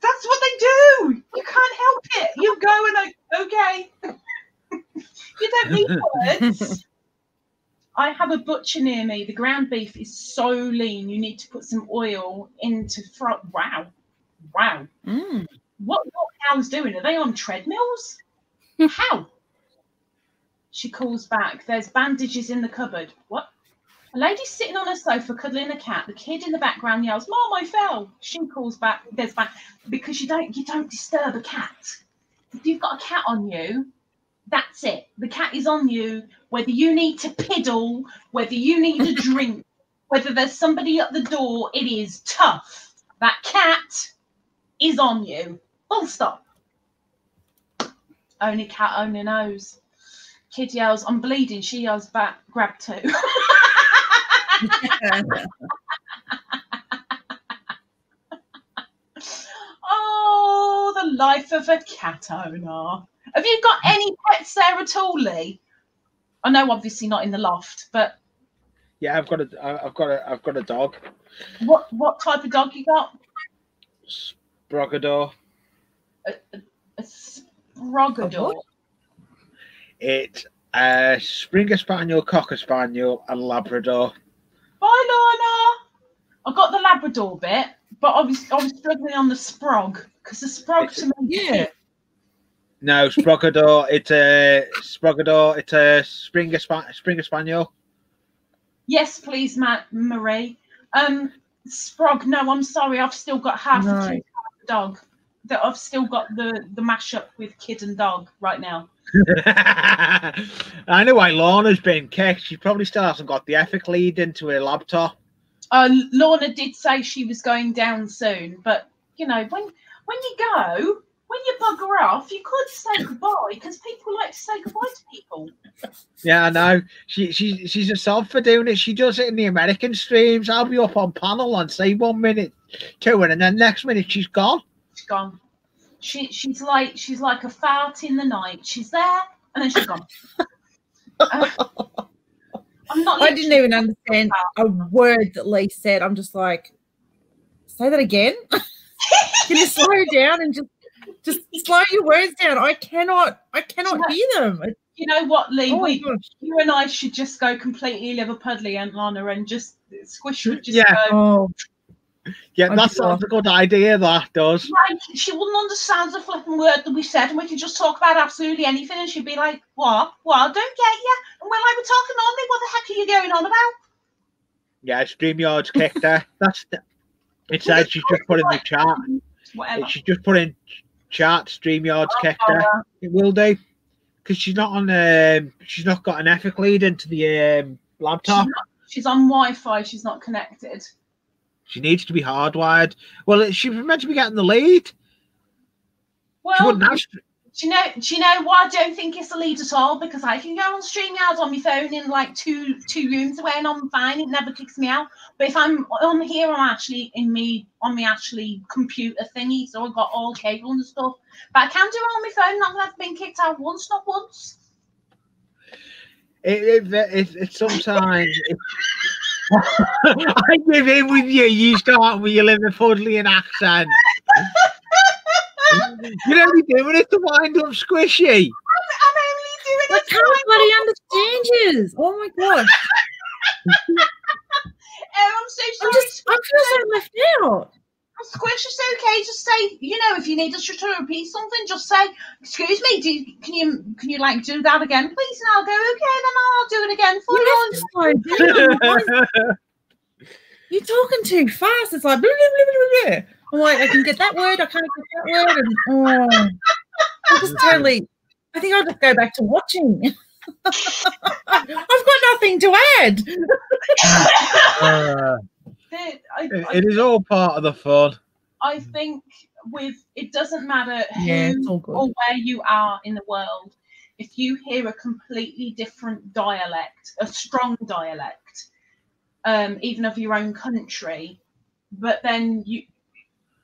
That's what they do. You can't help it. You go and okay. You don't need words. I have a butcher near me. The ground beef is so lean. You need to put some oil into fry. Wow. What cows doing? Are they on treadmills? How? She calls back. There's bandages in the cupboard. What? A lady's sitting on a sofa cuddling a cat. The kid in the background yells, "Mom, I fell." She calls back. There's back because you don't disturb a cat. If you've got a cat on you, that's it. The cat is on you. Whether you need to piddle, whether you need a drink, whether there's somebody at the door, it is tough. That cat is on you. Full stop. Only cat only knows. Kid yells, "I'm bleeding." She yells back, "Grab two." Oh, the life of a cat owner. Have you got any pets there at all, Lee? I know, obviously not in the loft, but yeah, I've got a dog. What type of dog you got? Sprogador. Sprogador. It's Springer Spaniel, Cocker Spaniel, and Labrador. Bye, Lorna. I got the Labrador bit, but I was struggling on the Sprog because the Sprog to me. Yeah. No, Sprogador. It's a Sprogador. It's a Springer Spaniel. Yes, please, Marie. Sprog. No, I'm sorry. I've still got half a kid dog. That I've still got the mashup with kid and dog right now. I know why Lorna's been kicked. She probably still hasn't got the ethic lead into her laptop. Lorna did say she was going down soon, but you know, when you go, when you bugger off, you could say goodbye because people like to say goodbye to people. Yeah, I know. She's a sod for doing it. She does it in the American streams. I'll be up on panel and say 1 minute to her, and then next minute she's gone. She's gone. She's like a fart in the night. She's there and then she's gone. I didn't even understand a word that Lee said. I'm just like, say that again. Can you slow down and just slow your words down? I cannot hear them. You know what, Lee? Oh you and I should just go completely Liverpudly and Lana and just Squish would just go. Oh. Yeah, that sounds a good idea, that does. Like, she wouldn't understand the flipping word that we said, and we could just talk about absolutely anything, and she'd be like, what? Don't get you. And we're like, we're talking normally, what the heck are you going on about? Yeah, StreamYard's kicked her. It says she's just put in the chat. Whatever. She's just put in chat, StreamYard's kicked her. It will do. Because she's not on she's not got an ethic lead into the laptop. She's on Wi-Fi, she's not connected. She needs to be hardwired. Well, she was meant to be getting the lead. Well, do you know why I don't think it's a lead at all? Because I can go on StreamYard on my phone in like two rooms away and I'm fine. It never kicks me out. But if I'm on here, I'm actually on my actually computer thingy, so I've got all cable and stuff. But I can do it on my phone. Not that I've been kicked out once, not once. It's sometimes. I give in with you. You start with your Liverpudlian accent. You're only doing it to wind up Squishy. I'm only doing it. I can't bloody understand you. Oh my gosh. I'm so sorry. I feel so left out. Squish, it's okay. Just say, if you need us to repeat something, just say, "Excuse me, can you like do that again, please?" And I'll go, "Okay, then I'll do it again for you." You're talking too fast. It's like blah, blah, blah, blah. I'm like, I can get that word, I can't get that word, and I'm just totally. I think I'll just go back to watching. I've got nothing to add. It is all part of the fun. I think it doesn't matter who or where you are in the world. If you hear a completely different dialect, a strong dialect, even of your own country, but then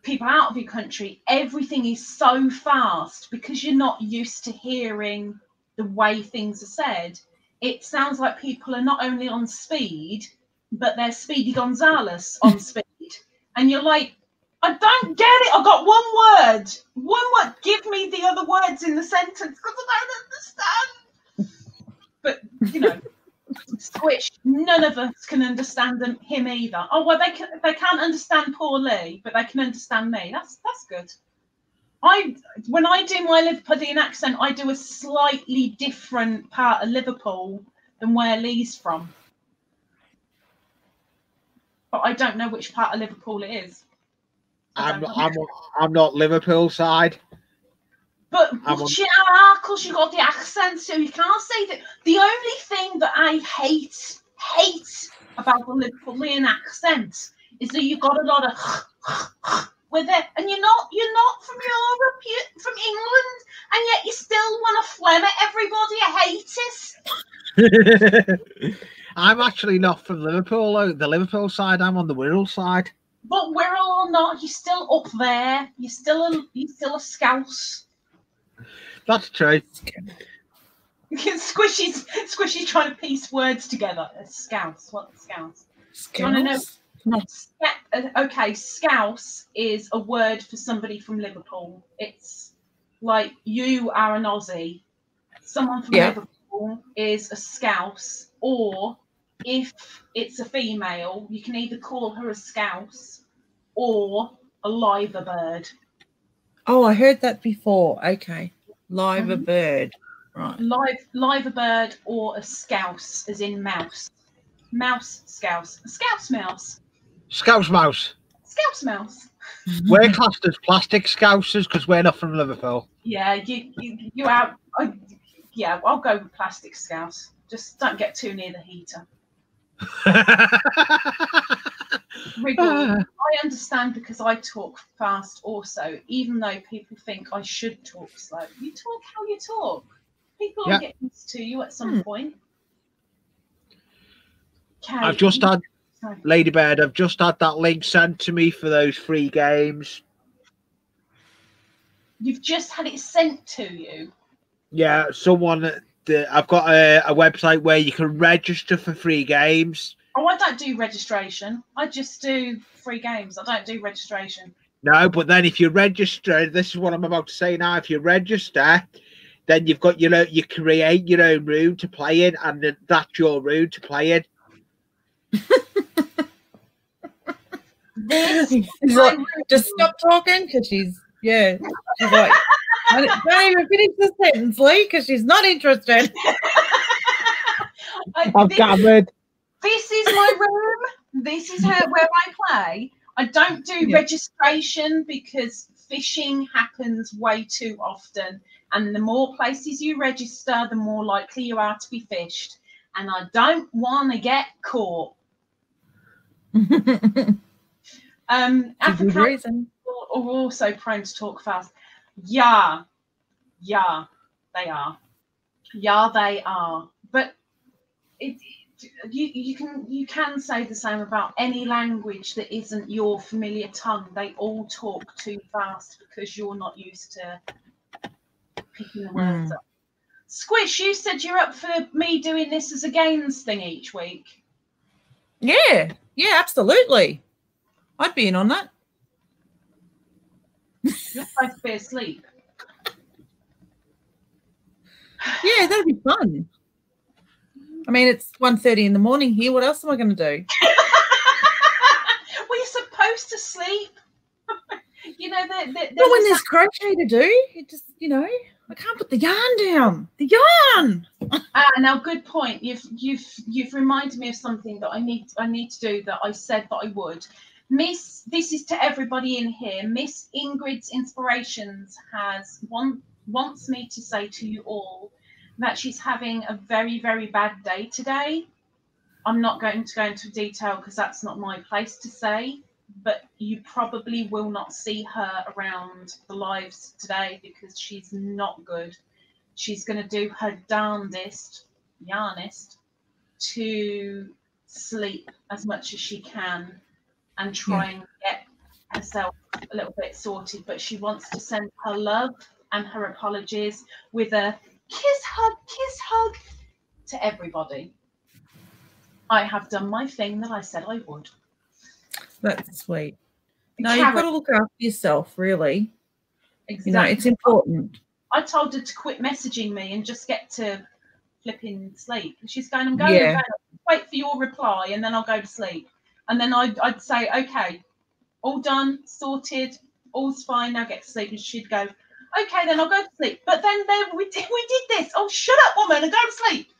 people out of your country, everything is so fast because you're not used to hearing the way things are said. It sounds like people are not only on speed, but they're Speedy Gonzales on speed. And you're like, I don't get it. I got one word. One word. Give me the other words in the sentence because I don't understand. But, Squish, none of us can understand him either. Oh, well, they can't understand poor Lee, but they can understand me. That's good. When I do my Liverpudlian accent, I do a slightly different part of Liverpool than where Lee's from. But I don't know which part of Liverpool it is. I'm not Liverpool side. But because you got the accent, so you can't say that. The only thing that I hate about the Liverpudlian accent is that you've got a lot of with it, and you're not from Europe, you're from England, and yet you still want to phlegm at everybody. I hate it. I'm actually not from Liverpool, the Liverpool side. I'm on the Wirral side. But Wirral or not, you're still up there. You're still a Scouse. That's true. Squishy's trying to piece words together. Scouse. What's Scouse? Do you want to know? Okay, Scouse is a word for somebody from Liverpool. It's like you are an Aussie, someone from Liverpool is a Scouse, or if it's a female, you can either call her a Scouse or a liver bird. Oh, I heard that before. Okay. Liver bird. Right. Liver bird or a Scouse, as in mouse. Mouse Scouse. Scouse mouse. Scouse mouse. Scouse mouse. We're classed as plastic scousers because we're not from Liverpool. Yeah, you are. Yeah, I'll go with plastic Scouse. Just don't get too near the heater. Wriggle, I understand because I talk fast also, even though people think I should talk slow. You talk how you talk. People will get used to you at some point. Okay. I've just had, Ladybird, I've just had that link sent to me for those free games. You've just had it sent to you? Yeah, someone, I've got a website where you can register for free games. Oh, I don't do registration. I just do free games. I don't do registration. No, but then if you register, this is what I'm about to say now. If you register, then you've got, you create your own room to play in, and that's your room to play in. Like, just stop talking because she's like, don't even finish the sentence, Lee, because she's not interested. I've gathered. This is my room. This is where I play. I don't do registration because fishing happens way too often. And the more places you register, the more likely you are to be fished. And I don't want to get caught. Africans are also prone to talk fast. Yeah, they are. Yeah, they are. But you can say the same about any language that isn't your familiar tongue. They all talk too fast because you're not used to picking the words up. Squish, you said you're up for me doing this as a games thing each week. Yeah, absolutely. I'd be in on that. You're supposed to be asleep. Yeah, that'd be fun. I mean, it's 1:30 in the morning here. What else am I going to do? Well, you're supposed to sleep. You know, when there's crochet to do, it just, I can't put the yarn down. The yarn. Now, good point. You've reminded me of something that I need to do that I said that I would. Miss, this is to everybody in here. Miss Ingrid's Inspirations wants me to say to you all that she's having a very, very bad day today. I'm not going to go into detail because that's not my place to say, but you probably will not see her around the lives today because she's not good. She's going to do her darndest, yarnest, to sleep as much as she can and try and get herself a little bit sorted. But she wants to send her love and her apologies with a kiss hug to everybody. I have done my thing that I said I would. That's sweet. No, you've got to look after yourself, really. Exactly. It's important. I told her to quit messaging me and just get to flipping sleep. And she's going, I'm going to bed. Wait for your reply and then I'll go to sleep. And then I'd say, okay, all done, sorted, all's fine, now get to sleep. And she'd go, okay, then I'll go to sleep. But then we did this. Oh, shut up, woman, and go to sleep.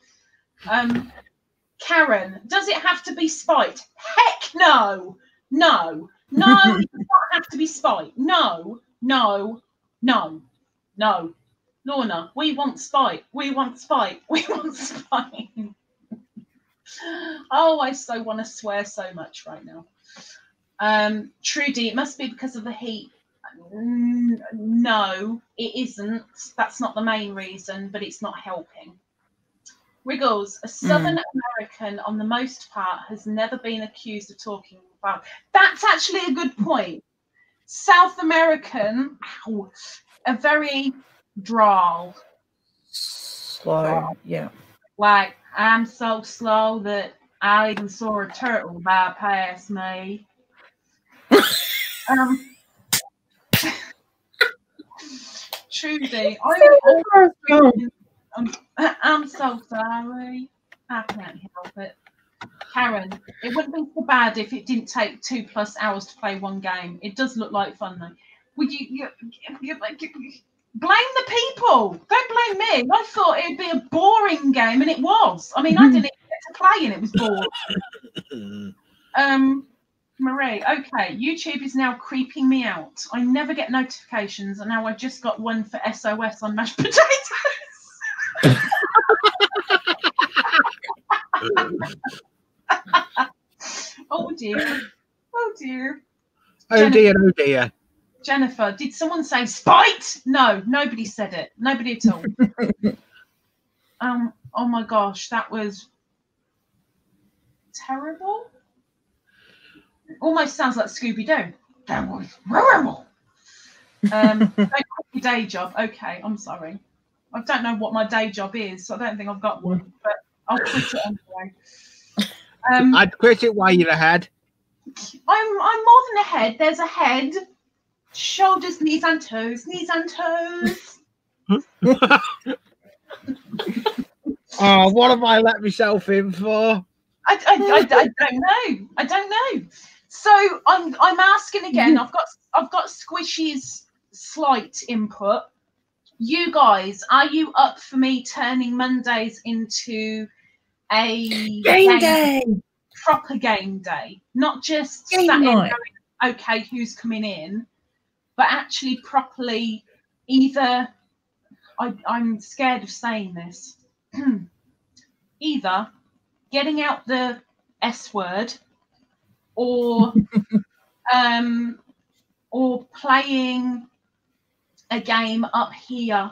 Karen, does it have to be spite? Heck no. No, it does not have to be spite. No. Lorna, we want spite. We want spite. Oh, I so want to swear so much right now. Trudy, it must be because of the heat. No, it isn't. That's not the main reason, but it's not helping. Wriggles, a Southern American on the most part has never been accused of talking about. That's actually a good point. South American, a very droll. Slow, yeah. Like, I'm so slow that I even saw a turtle bypass me. Trudy, I'm so sorry. I can't help it. Karen, it wouldn't be so bad if it didn't take 2+ hours to play one game. It does look like fun though. Would you blame the people? Don't blame me. I thought it'd be a boring game, and it was. I mean, I didn't even get to play, and it was boring. Marie, okay, YouTube is now creeping me out. I never get notifications, and now I just got one for SOS on mashed potatoes. Oh dear. Oh dear. Oh dear, oh dear. Jennifer, did someone say spite? No, nobody said it. Nobody at all. Oh my gosh, that was terrible. Almost sounds like Scooby-Doo. That was terrible. Don't quit your day job. Okay, I'm sorry. I don't know what my day job is, so I don't think I've got one, but I'll quit it anyway. I'd quit it while you're ahead. I'm more than ahead. There's a head, shoulders, knees and toes, knees and toes. Oh, what have I let myself in for? I don't know. I don't know. So I'm asking again. I've got Squishy's slight input. You guys, are you up for me turning Mondays into a Game day? Proper game day, not just Game sat in night. going, okay, who's coming in, but actually properly either. I'm scared of saying this. Either getting out the S word, or playing a game up here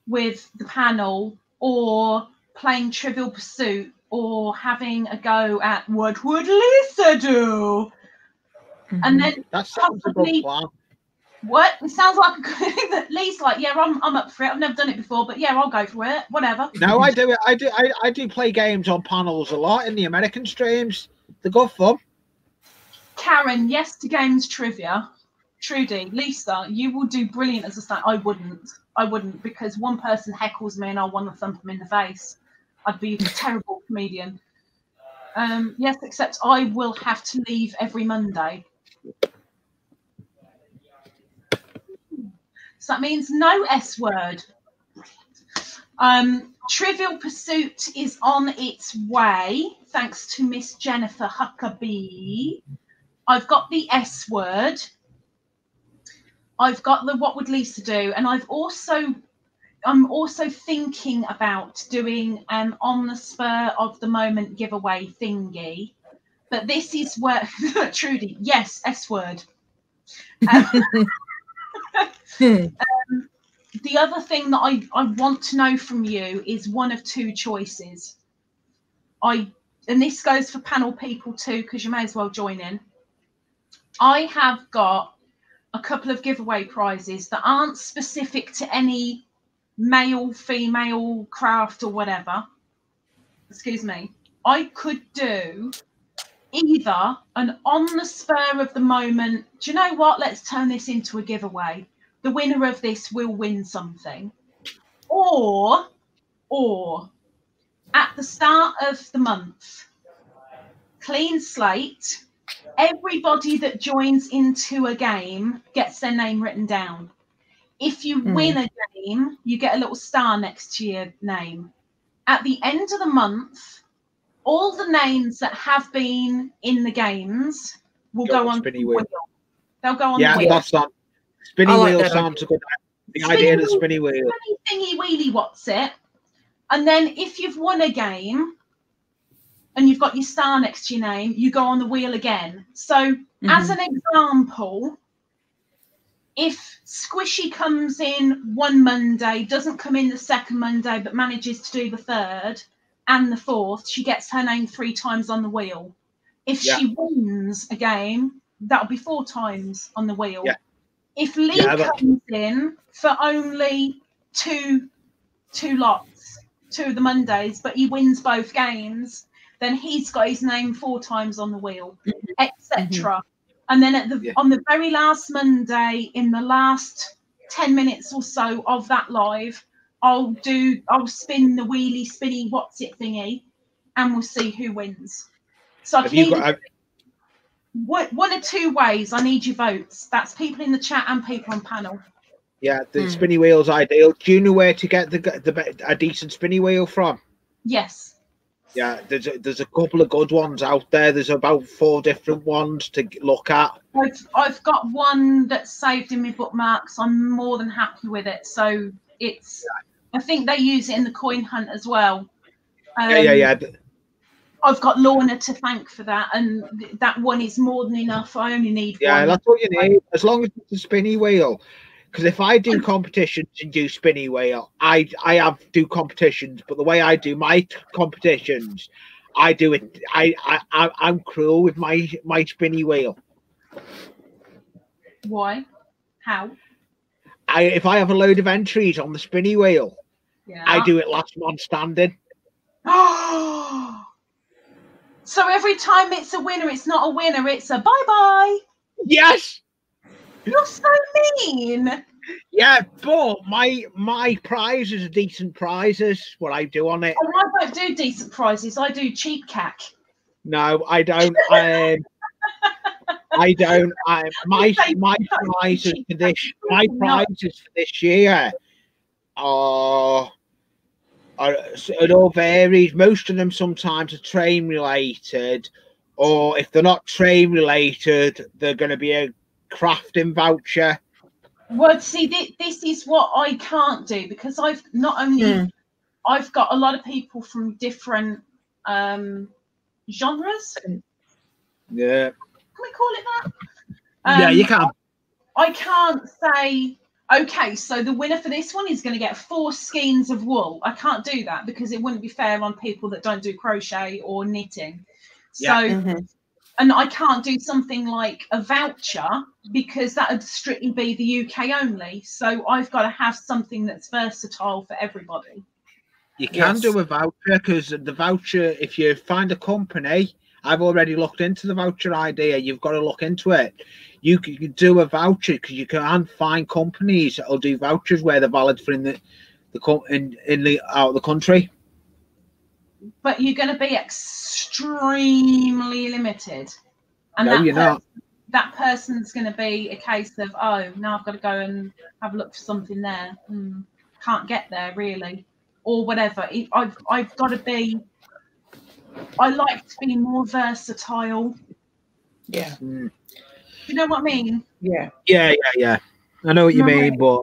with the panel, or playing Trivial Pursuit, or having a go at what would Lisa do? And then That sounds a good plan. What? It sounds like a good thing that Lee's like, yeah, I'm up for it. I've never done it before, but yeah, I'll go for it. Whatever. No, I do it. I do play games on panels a lot in the American streams. They're good fun. Karen, yes to games trivia. Trudy, Lisa, you will do brilliant as a stand. I wouldn't, because one person heckles me and I'll want to thump them in the face. I'd be a terrible comedian. Yes, except I will have to leave every Monday. So that means no S word. Trivial Pursuit is on its way, thanks to Miss Jennifer Huckabee. I've got the S word. I've got the what would Lisa do, and I'm also thinking about doing an on the spur of the moment giveaway thingy. But this is where Trudy, yes, S word. The other thing that I want to know from you is one of two choices. And this goes for panel people too, because you may as well join in. I have got a couple of giveaway prizes that aren't specific to any male, female, craft or whatever. Excuse me. I could do either an on the spur of the moment, do you know what? Let's turn this into a giveaway. The winner of this will win something. Or at the start of the month, clean slate, everybody that joins into a game gets their name written down. If you win a game, you get a little star next to your name. At the end of the month, all the names that have been in the games will go on the wheel. They'll go on the wheel. Yeah, that's on. Spinny wheel sounds a good idea. The spinny wheel. Thingy wheelie, what's it? And then if you've won a game and you've got your star next to your name, you go on the wheel again. So as an example, if Squishy comes in one Monday, doesn't come in the second Monday, but manages to do the third and the fourth, she gets her name 3 times on the wheel. If she wins a game, that'll be 4 times on the wheel. Yeah. If Lee comes in for only two lots, 2 of the Mondays, but he wins both games, then he's got his name 4 times on the wheel, etc. And then on the very last Monday in the last 10 minutes or so of that live. I'll spin the wheelie spinny what's it thingy, and we'll see who wins. So I can one or two ways. I need your votes. That's people in the chat and people on panel. Yeah, the spinny wheel's ideal. Do you know where to get a decent spinny wheel from? Yes. Yeah, there's a couple of good ones out there. There's about 4 different ones to look at. I've got one that's saved in my bookmarks. I'm more than happy with it. So it's, I think they use it in the coin hunt as well. Yeah. I've got Lorna to thank for that, and that one is more than enough. I only need one. Yeah, that's what you need, as long as it's a spinny wheel. Because if I do competitions and do spinny wheel, I do competitions, but the way I do my competitions, I do it. I'm cruel with my spinny wheel. Why? How? If I have a load of entries on the spinny wheel, I do it last man standing. Oh. So every time it's a winner, it's not a winner, it's a bye-bye. Yes. You're so mean. Yeah, but my prizes are decent prizes. What I do on it. Oh, I don't do decent prizes. I do cheap cack. No, I don't. I don't. My prizes for this year are it all varies. Most of them sometimes are train related, or if they're not train related, they're going to be a crafting voucher. Well, see, this is what I can't do, because I've not only I've got a lot of people from different genres. Yeah. Can we call it that? Yeah, you can. I can't say, okay, so the winner for this one is going to get 4 skeins of wool. I can't do that because it wouldn't be fair on people that don't do crochet or knitting. So, and I can't do something like a voucher because that would strictly be the UK only. So I've got to have something that's versatile for everybody. You can do a voucher, because the voucher, if you find a company, I've already looked into the voucher idea. You've got to look into it. You can do a voucher because you can find companies that will do vouchers where they're valid for out of the country. But you're going to be extremely limited, and no, you're not. That person's going to be a case of, oh, now I've got to go and have a look for something there. Can't get there really, or whatever. I've got to be. I like to be more versatile. Yeah. You know what I mean? Yeah. Yeah. I know what you mean, but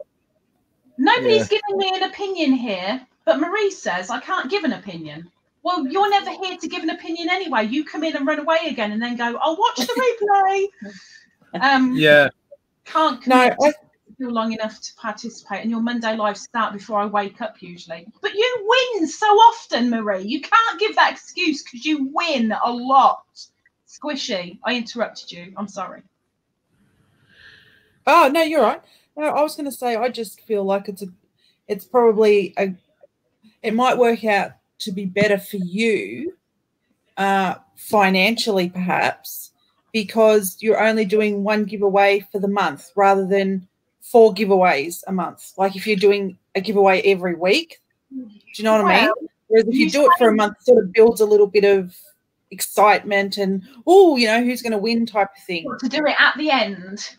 nobody's giving me an opinion here. But Marie says I can't give an opinion. Well, you're never here to give an opinion anyway. You come in and run away again, and then go, "I'll watch the replay." Can't commit long enough to participate, and your Monday lives start before I wake up usually. But you win so often, Marie. You can't give that excuse because you win a lot. Squishy, I interrupted you. I'm sorry. Oh no, you're right. No, I was going to say I just feel like it's probably it might work out to be better for you financially, perhaps, because you're only doing 1 giveaway for the month rather than 4 giveaways a month. Like if you're doing a giveaway every week, do you know what I mean? Whereas if you do it for a month, it sort of builds a little bit of excitement and, oh, you know, who's going to win type of thing. To do it at the end.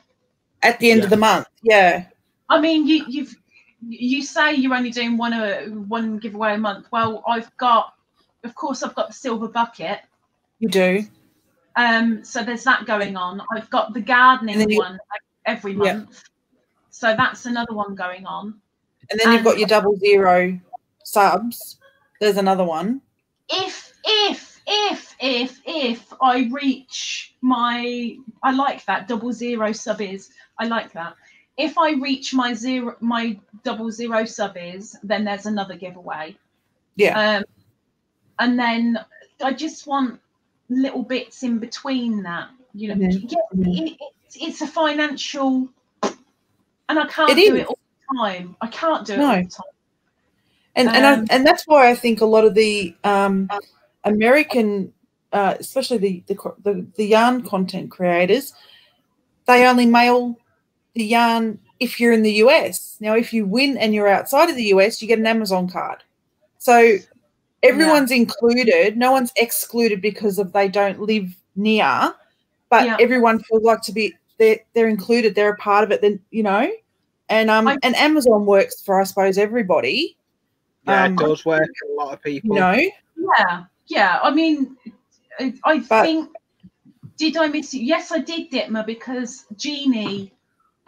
At the end of the month, yeah. I mean, you say you're only doing one giveaway a month. Well, of course I've got the silver bucket. You do. So there's that going on. I've got the gardening one every month. So that's another one going on. And then you've got your 00 subs. There's another one. If I reach I like that 00 sub is. I like that. If I reach my 00 sub is, then there's another giveaway. Yeah. And then I just want little bits in between that. You know, it's a financial, and I can't do it all the time. I can't do it all the time. And that's why I think a lot of the American, especially the yarn content creators, they only mail the yarn if you're in the US. Now, if you win and you're outside of the US, you get an Amazon card. So everyone's included. No one's excluded because of they don't live near, but everyone feels like they're included. They're a part of it. Then and Amazon works for, I suppose, everybody. Yeah, it does work for a lot of people. Yeah. I mean, I think. Did I miss you? Yes, I did, Ditma, because Jeannie,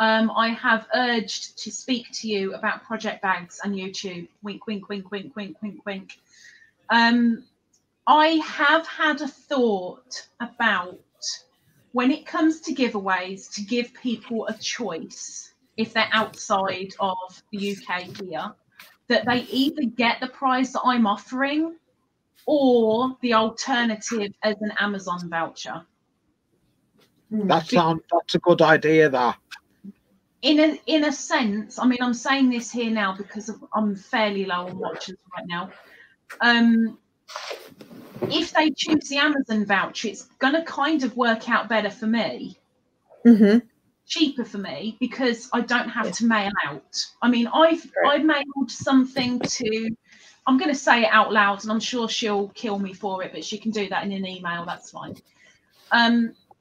I have urged to speak to you about project bags and YouTube. Wink, wink, wink, wink, wink, wink, wink. I have had a thought about when it comes to giveaways to give people a choice if they're outside of the UK here, that they either get the prize that I'm offering or the alternative as an Amazon voucher. That's a good idea. That in a sense, I mean, I'm saying this here now because I'm fairly low on watchers right now. If they choose the Amazon voucher, it's going to kind of work out better for me, cheaper for me, because I don't have to mail out. I mean, I've mailed something to. I'm going to say it out loud, and I'm sure she'll kill me for it, but she can do that in an email. That's fine.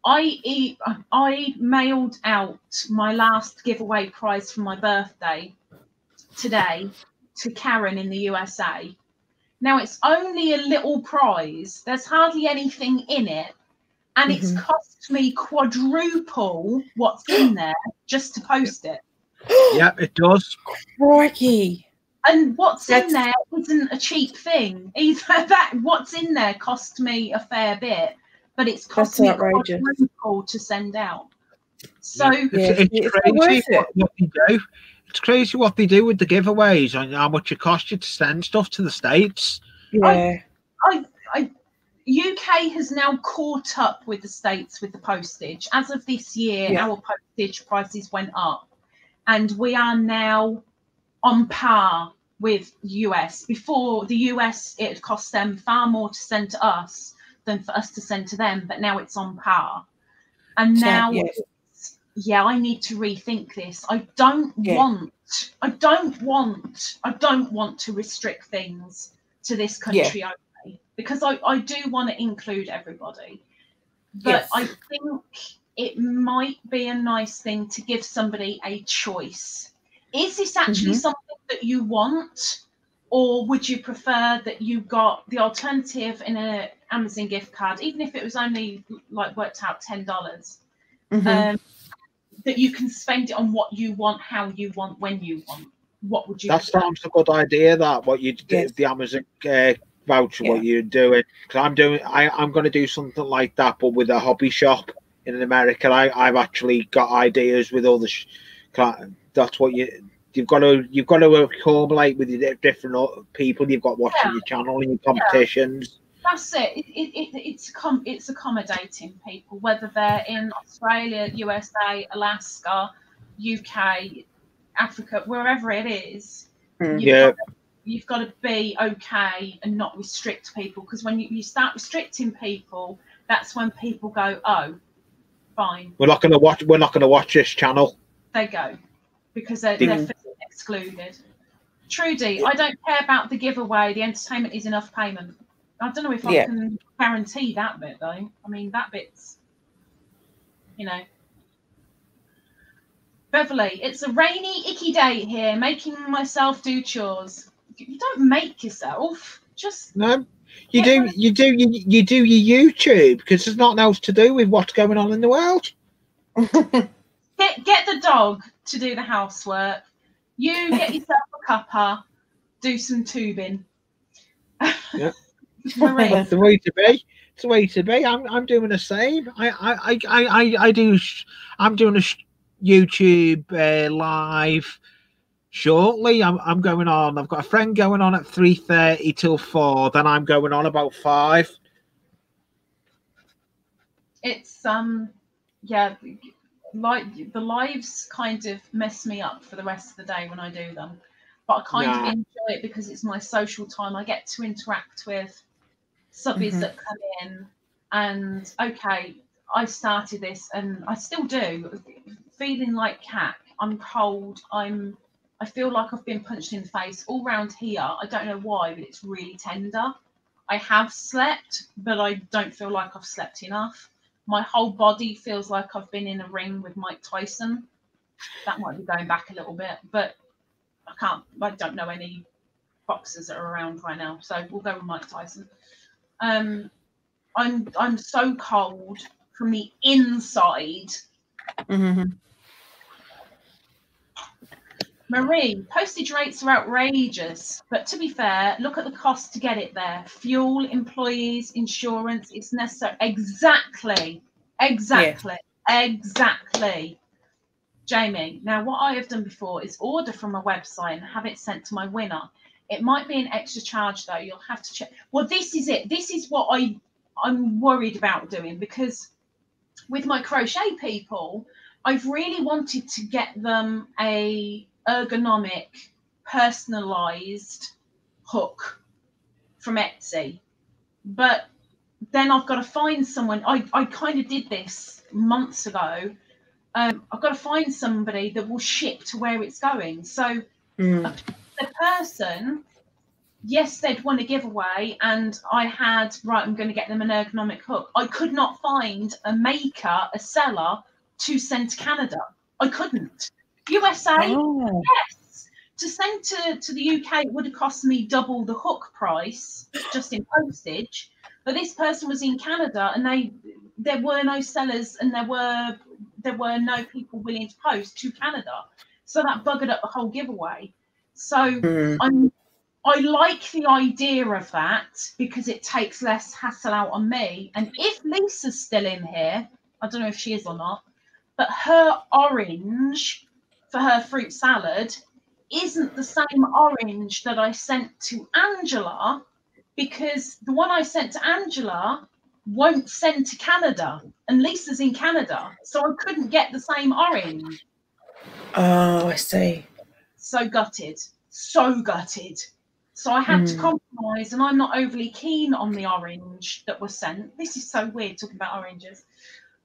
I mailed out my last giveaway prize for my birthday today to Karen in the USA. Now, it's only a little prize. There's hardly anything in it. And it's cost me quadruple what's in there just to post it. Yeah, it does. Crikey. And what's in there isn't a cheap thing. Either what's in there cost me a fair bit, but it's cost me quadruple to send out. So it's crazy what they do. It's crazy what they do with the giveaways and how much it costs you to send stuff to the States. Yeah. UK has now caught up with the States with the postage. As of this year, our postage prices went up, and we are now on par with US. Before the US, it cost them far more to send to us than for us to send to them, but now it's on par. And now, I need to rethink this. I don't want to restrict things to this country only, because I do want to include everybody. But I think it might be a nice thing to give somebody a choice. Is this actually something that you want, or would you prefer that you got the alternative in an Amazon gift card, even if it was only like worked out $10, that you can spend it on what you want, how you want, when you want? What would you? That sounds a good idea. That what you do, the Amazon voucher, what you're doing. Because I'm going to do something like that, but with a hobby shop in America. I've actually got ideas with all the. That's what you've got to accumulate with your different people you've got watching your channel and your competitions. That's it. It's accommodating people, whether they're in Australia, USA, Alaska, UK, Africa, wherever it is. You've got to be okay and not restrict people, because when you start restricting people, that's when people go, oh, fine. We're not going to watch this channel. They go, because they're excluded. Trudy, I don't care about the giveaway. The entertainment is enough payment. I don't know if I can guarantee that bit, though. I mean, that bit's, Beverly, it's a rainy, icky day here, making myself do chores. You don't make yourself. Just you do your YouTube, because there's nothing else to do with what's going on in the world. Get the dog to do the housework. You get yourself a cuppa, do some tubing. Yeah. That's the way to be. It's the way to be. I'm doing the same. I'm doing a YouTube live shortly. I'm going on. I've got a friend going on at 3:30 till 4. Then I'm going on about 5. It's like the lives kind of mess me up for the rest of the day when I do them, but I kind of enjoy it because it's my social time. I get to interact with subbies that come in, and I started this and I still do, feeling like cack, I'm cold. I feel like I've been punched in the face all round here. I don't know why, but it's really tender. I have slept, but I don't feel like I've slept enough. My whole body feels like I've been in a ring with Mike Tyson. That might be going back a little bit, but I don't know any boxers that are around right now, so we'll go with Mike Tyson. I'm so cold from the inside. Mm-hmm. Marie, postage rates are outrageous, but to be fair, look at the cost to get it there. Fuel, employees, insurance, it's necessary. Exactly. Jamie, now what I have done before is order from a website and have it sent to my winner. It might be an extra charge though. You'll have to check. Well, this is it. This is what I'm worried about doing, because with my crochet people, I've really wanted to get them a ergonomic, personalized hook from Etsy. But then I've got to find someone. I kind of did this months ago. I've got to find somebody that will ship to where it's going. So the person, yes, they'd won a giveaway, and I had, right, I'm going to get them an ergonomic hook. I could not find a maker, a seller to send to Canada. I couldn't. USA, yes. To send to the UK, it would have cost me double the hook price just in postage. But this person was in Canada, and there were no sellers, and there were no people willing to post to Canada. So that buggered up the whole giveaway. So I like the idea of that, because it takes less hassle out on me. And if Lisa's still in here, I don't know if she is or not, but her orange for her fruit salad isn't the same orange that I sent to Angela, because the one I sent to Angela won't send to Canada, and Lisa's in Canada, so I couldn't get the same orange. Oh, I see. So gutted. So I had to compromise, and I'm not overly keen on the orange that was sent. This is so weird talking about oranges.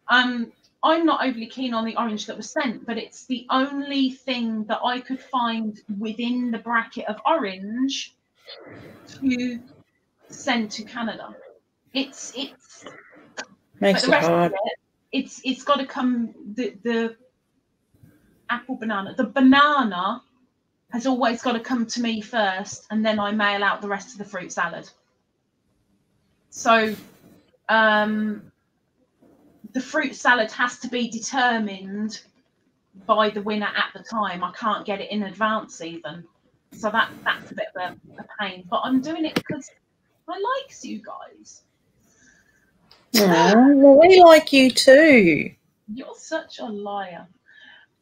I'm not overly keen on the orange that was sent, but it's the only thing that I could find within the bracket of orange to send to Canada. It's makes it hard. It's got to come the apple banana. The banana has always got to come to me first, and then I mail out the rest of the fruit salad. So the fruit salad has to be determined by the winner at the time. I can't get it in advance even. So that's a bit of a pain. But I'm doing it because I like you guys. Oh, well, we like you too. You're such a liar.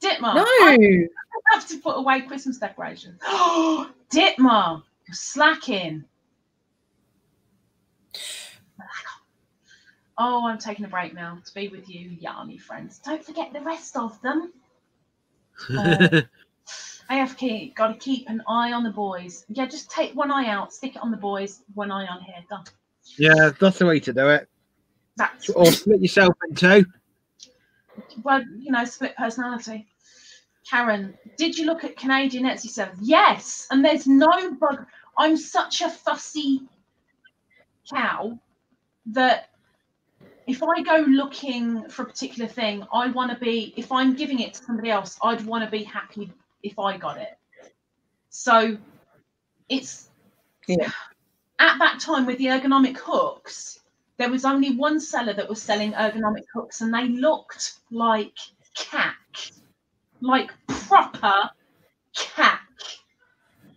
Dittmar, No. I have to put away Christmas decorations. Oh, Dittmar, you're slacking. Oh, I'm taking a break now to be with you, Yarny friends. Don't forget the rest of them. AFK, got to keep an eye on the boys. Yeah, just take one eye out, stick it on the boys, one eye on here. Done. Yeah, that's the way to do it. Or split yourself in two. Well, you know, split personality. Karen, did you look at Canadian Etsy sellers? Yes, and there's no bug. I'm such a fussy cow that if I go looking for a particular thing, I want to be, if I'm giving it to somebody else, I'd want to be happy if I got it. So it's, at that time with the ergonomic hooks, there was only one seller that was selling ergonomic hooks, and they looked like cack, like proper cack.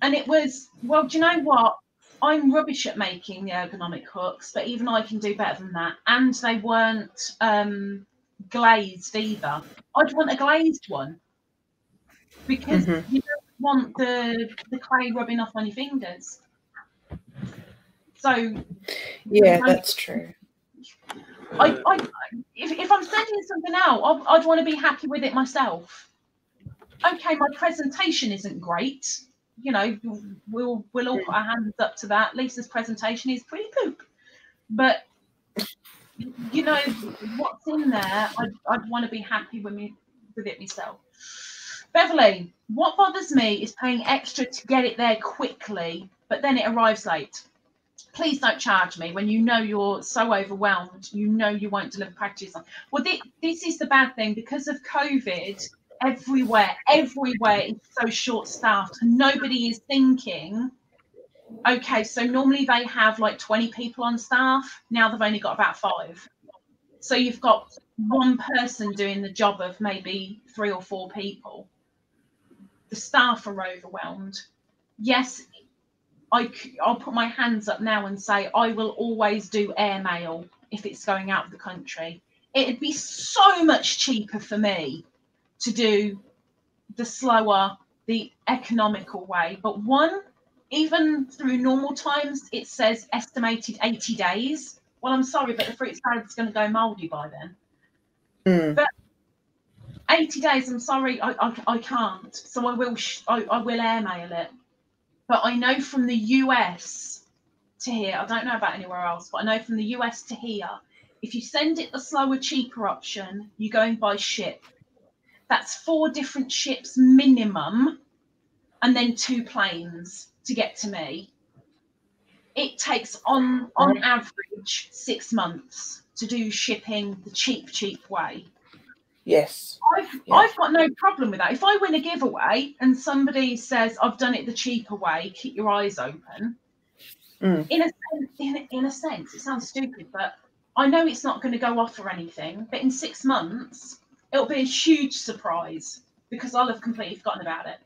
And it was, well, do you know what? I'm rubbish at making the ergonomic hooks, but even I can do better than that. And they weren't glazed either. I'd want a glazed one, because you don't want the clay rubbing off on your fingers. So yeah, that's true. If I'm sending something out, I'd want to be happy with it myself. Okay, my presentation isn't great. You know, we'll all put our hands up to that. Lisa's presentation is pretty poop, but you know what's in there. I'd want to be happy with it myself. Beverly, what bothers me is paying extra to get it there quickly, but then it arrives late. Please don't charge me when you know you're so overwhelmed, you know you won't deliver packages. Well, this is the bad thing. Because of COVID, everywhere is so short-staffed, and nobody is thinking, okay, so normally they have like 20 people on staff. Now they've only got about 5. So you've got one person doing the job of maybe 3 or 4 people. The staff are overwhelmed. Yes, I'll put my hands up now and say I will always do airmail if it's going out of the country. It'd be so much cheaper for me to do the slower, the economical way. But even through normal times, it says estimated 80 days. Well, I'm sorry, but the fruit salad is going to go mouldy by then. But 80 days, I'm sorry, I can't. So I will airmail it. But I know from the US to here, I don't know about anywhere else, but I know from the US to here, if you send it the slower, cheaper option, you go and buy ship. That's 4 different ships minimum, and then 2 planes to get to me. It takes on average 6 months to do shipping the cheap way. Yes. I've got no problem with that. If I win a giveaway and somebody says I've done it the cheaper way, keep your eyes open. In a sense, it sounds stupid, but I know it's not going to go off or anything. But in 6 months, it'll be a huge surprise because I'll have completely forgotten about it.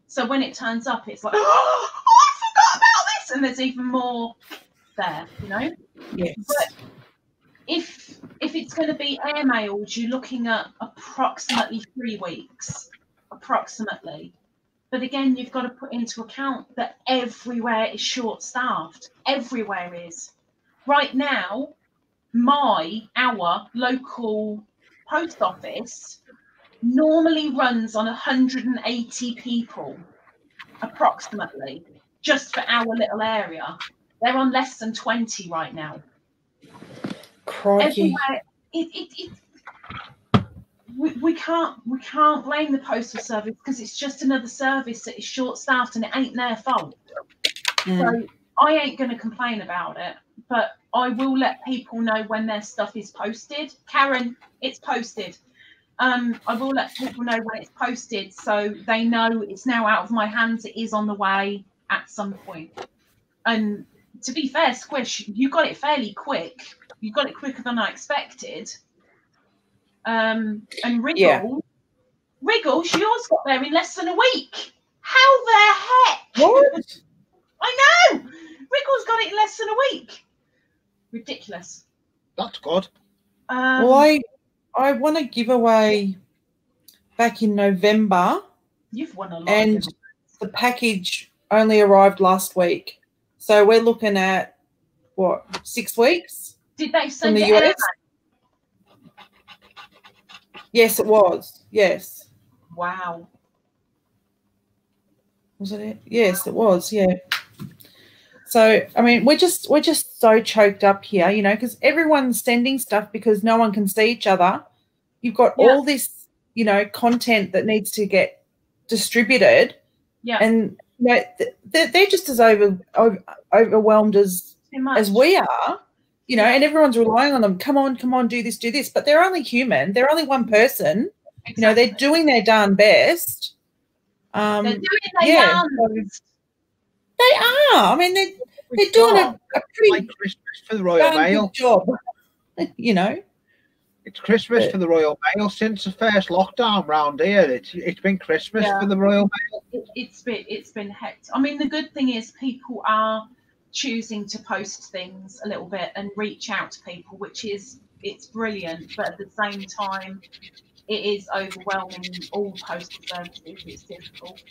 So when it turns up, it's like, oh, I forgot about this, and there's even more there, you know. Yes. But if it's going to be airmailed, you're looking at approximately 3 weeks, approximately. But again, you've got to put into account that everywhere is short-staffed. Everywhere is. Right now, our local post office normally runs on 180 people, approximately, just for our little area. They're on less than 20 right now. Crikey. We can't blame the postal service because it's just another service that is short-staffed and it ain't their fault. So I ain't going to complain about it, but I will let people know when their stuff is posted. Karen, it's posted. I will let people know when it's posted so they know it's now out of my hands. It is on the way at some point. And to be fair, Squish, you got it fairly quick. You got it quicker than I expected. And Wriggles, yours got there in less than a week. How the heck? What? I know. Wriggles got it in less than a week. Ridiculous. That's good. Well, I won a giveaway back in November. You've won a lot. And the package only arrived last week. So we're looking at, what, 6 weeks? Did they send from the it US? Yes, it was. Yes. Wow. Was it? Yes, it was. Yeah. So, I mean, we're just so choked up here, you know, because everyone's sending stuff because no one can see each other. You've got all this, you know, content that needs to get distributed. Yeah. And you know, they're just as overwhelmed as we are, you know, and everyone's relying on them. Come on, do this. But they're only human. They're only one person. Exactly. You know, they're doing their darn best. They're doing their darn best. They are. I mean, they're doing a pretty like Christmas for the Royal Mail job. You know, it's Christmas for the Royal Mail since the first lockdown round here. It's been Christmas for the Royal Mail. It's been hectic. I mean, the good thing is people are choosing to post things a little bit and reach out to people, which is it's brilliant. But at the same time, it is overwhelming. All postal services, it's difficult.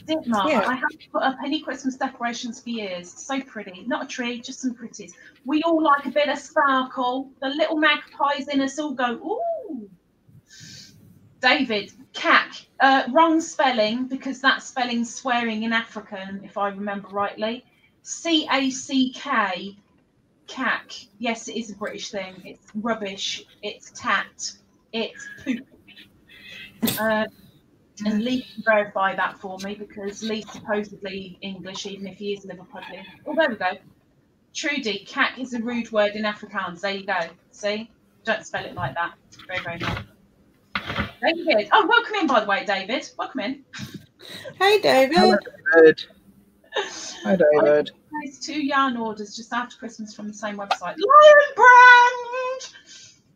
Dittmar, I haven't put up any Christmas decorations for years. So pretty. Not a tree, just some pretties. We all like a bit of sparkle. The little magpies in us all go, ooh. David, cack. Wrong spelling, because that spelling's swearing in African, if I remember rightly. C-A-C-K. Cack. Yes, it is a British thing. It's rubbish. It's tat. It's poop. And Lee can verify that for me because Lee's supposedly English, even if he is Liverpudlian. Oh, there we go. Trudy, cat is a rude word in Afrikaans. There you go. See? Don't spell it like that. Very, very nice. David. Oh, welcome in, by the way, David. Welcome in. Hey, David. Hello, David. Hi, David. I placed 2 yarn orders just after Christmas from the same website. Lion Brand!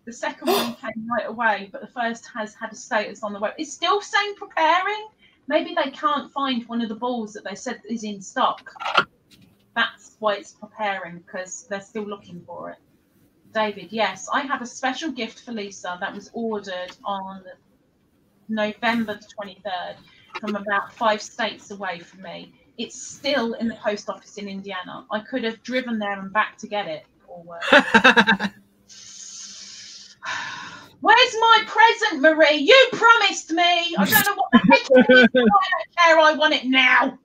The second one came right away, but the first has had a status on the web. It's still saying preparing. Maybe they can't find one of the balls that they said is in stock. That's why it's preparing, because they're still looking for it. David, yes, I have a special gift for Lisa that was ordered on November the 23rd from about 5 states away from me. It's still in the post office in Indiana. I could have driven there and back to get it. Or where's my present, Marie? You promised me. I don't know what the heck it is. I don't care. I want it now.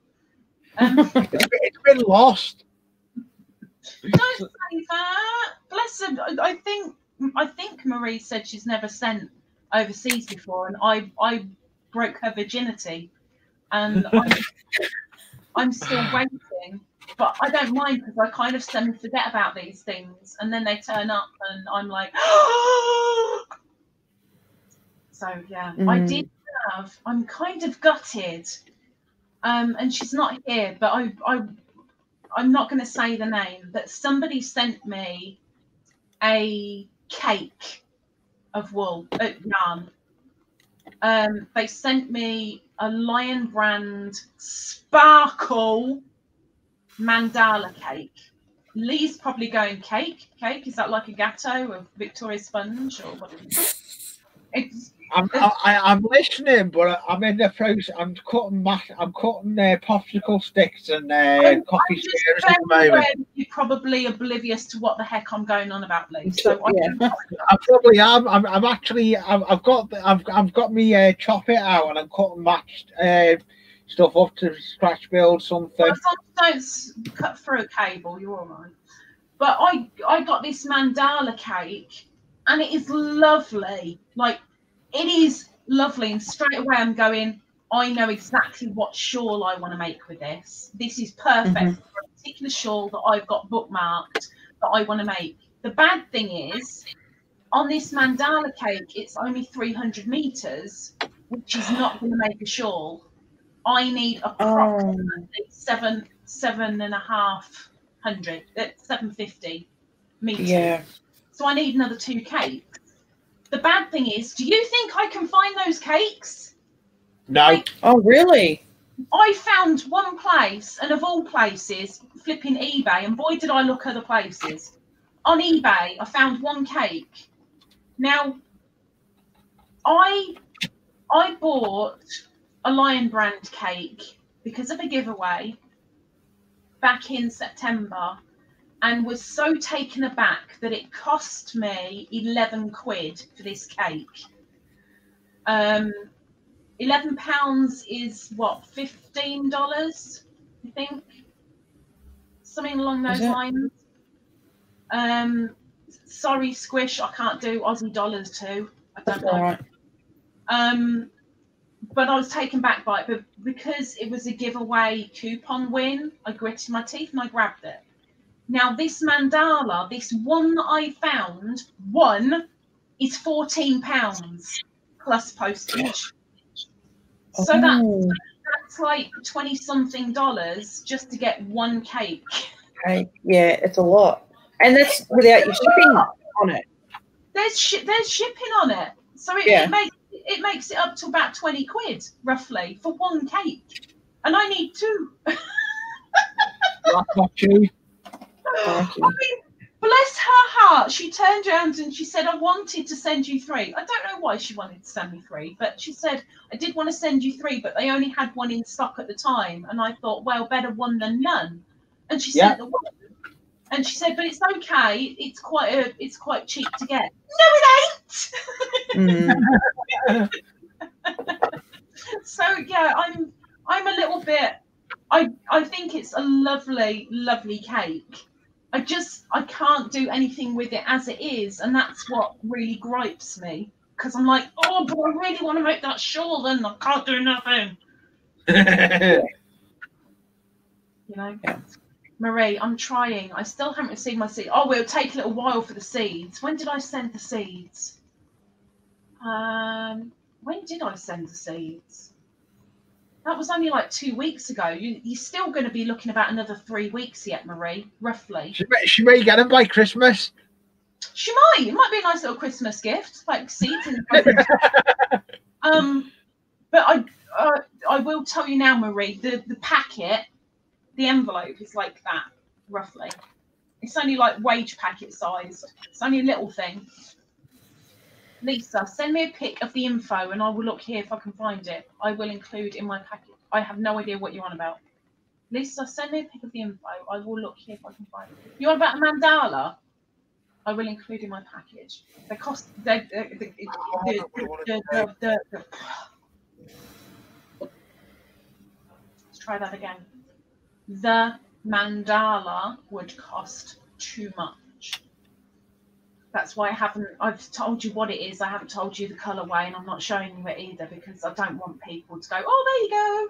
It's been lost. Don't say that. Bless her. I think Marie said she's never sent overseas before, and I broke her virginity, and I'm still waiting. But I don't mind because I kind of semi-forget about these things, and then they turn up, and I'm like, so yeah. I did have. I'm kind of gutted, and she's not here, but I'm not going to say the name, but somebody sent me a cake of wool, yarn. They sent me a Lion Brand sparkle mandala cake. Lee's probably going cake. Is that like a gâteau of Victoria sponge or what? I'm listening, but I'm in the process. I'm cutting popsicle sticks and coffee squares at the moment. You're probably oblivious to what the heck I'm going on about, Lee. So yeah. I probably am. I'm actually. I've got me chop it out, and I'm cutting matched stuff up to scratch build something. Well, don't cut through a cable. You're all right. But I got this mandala cake, and it is lovely. Like. It is lovely, and straight away I'm going, I know exactly what shawl I want to make with this. This is perfect for a particular shawl that I've got bookmarked that I want to make. The bad thing is, on this mandala cake, it's only 300 meters, which is not going to make a shawl. I need approximately 750 meters. Yeah. So I need another 2 cakes. The bad thing is, do you think I can find those cakes? No. Like, oh, really? I found one place, and of all places, flipping eBay, and boy, did I look other places. On eBay, I found one cake. Now, I bought a Lion Brand cake because of a giveaway back in September, and was so taken aback that it cost me 11 quid for this cake. £11 is what, $15, I think? Something along those lines. Sorry, Squish, I can't do Aussie dollars too. I don't know. Right. But I was taken back by it, but because it was a giveaway coupon win, I gritted my teeth and I grabbed it. Now, this mandala, this one that I found, is £14 plus postage. So that's like $20-something just to get one cake. Okay. Yeah, it's a lot. And that's without your shipping on it. There's shipping on it. So it makes it up to about 20 quid, roughly, for one cake. And I need 2. That's not cheap. I mean, bless her heart. She turned around and she said, I wanted to send you 3. I don't know why she wanted to send me 3, but she said, I did want to send you 3, but they only had 1 in stock at the time. And I thought, well, better 1 than none. And she sent the 1. And she said, but it's okay. It's quite cheap to get. No, it ain't. So yeah, I'm a little bit. I think it's a lovely, lovely cake. I can't do anything with it as it is, and that's what really gripes me. because I'm like, oh, but I really want to make that shawl, and I can't do nothing. You know, Yeah. Marie, I'm trying. I still haven't received my seeds. Oh, it'll take a little while for the seeds. When did I send the seeds? When did I send the seeds? That was only like 2 weeks ago. You're still going to be looking about another 3 weeks yet, Marie, roughly. She may get them by Christmas. She might. It might be a nice little Christmas gift, like seeds in the But I will tell you now, Marie, the packet, the envelope is like that, roughly. It's only like wage packet size. It's only a little thing. Lisa, send me a pic of the info and I will look here if I can find it. I will include in my packet. I have no idea what you're on about. Lisa, send me a pic of the info. I will look here if I can find it. You're on about a mandala? I will include in my package. They cost... Let's try that again. The mandala would cost too much. That's why I've told you what it is. I haven't told you the colourway, and I'm not showing you it either because I don't want people to go, oh, there you go.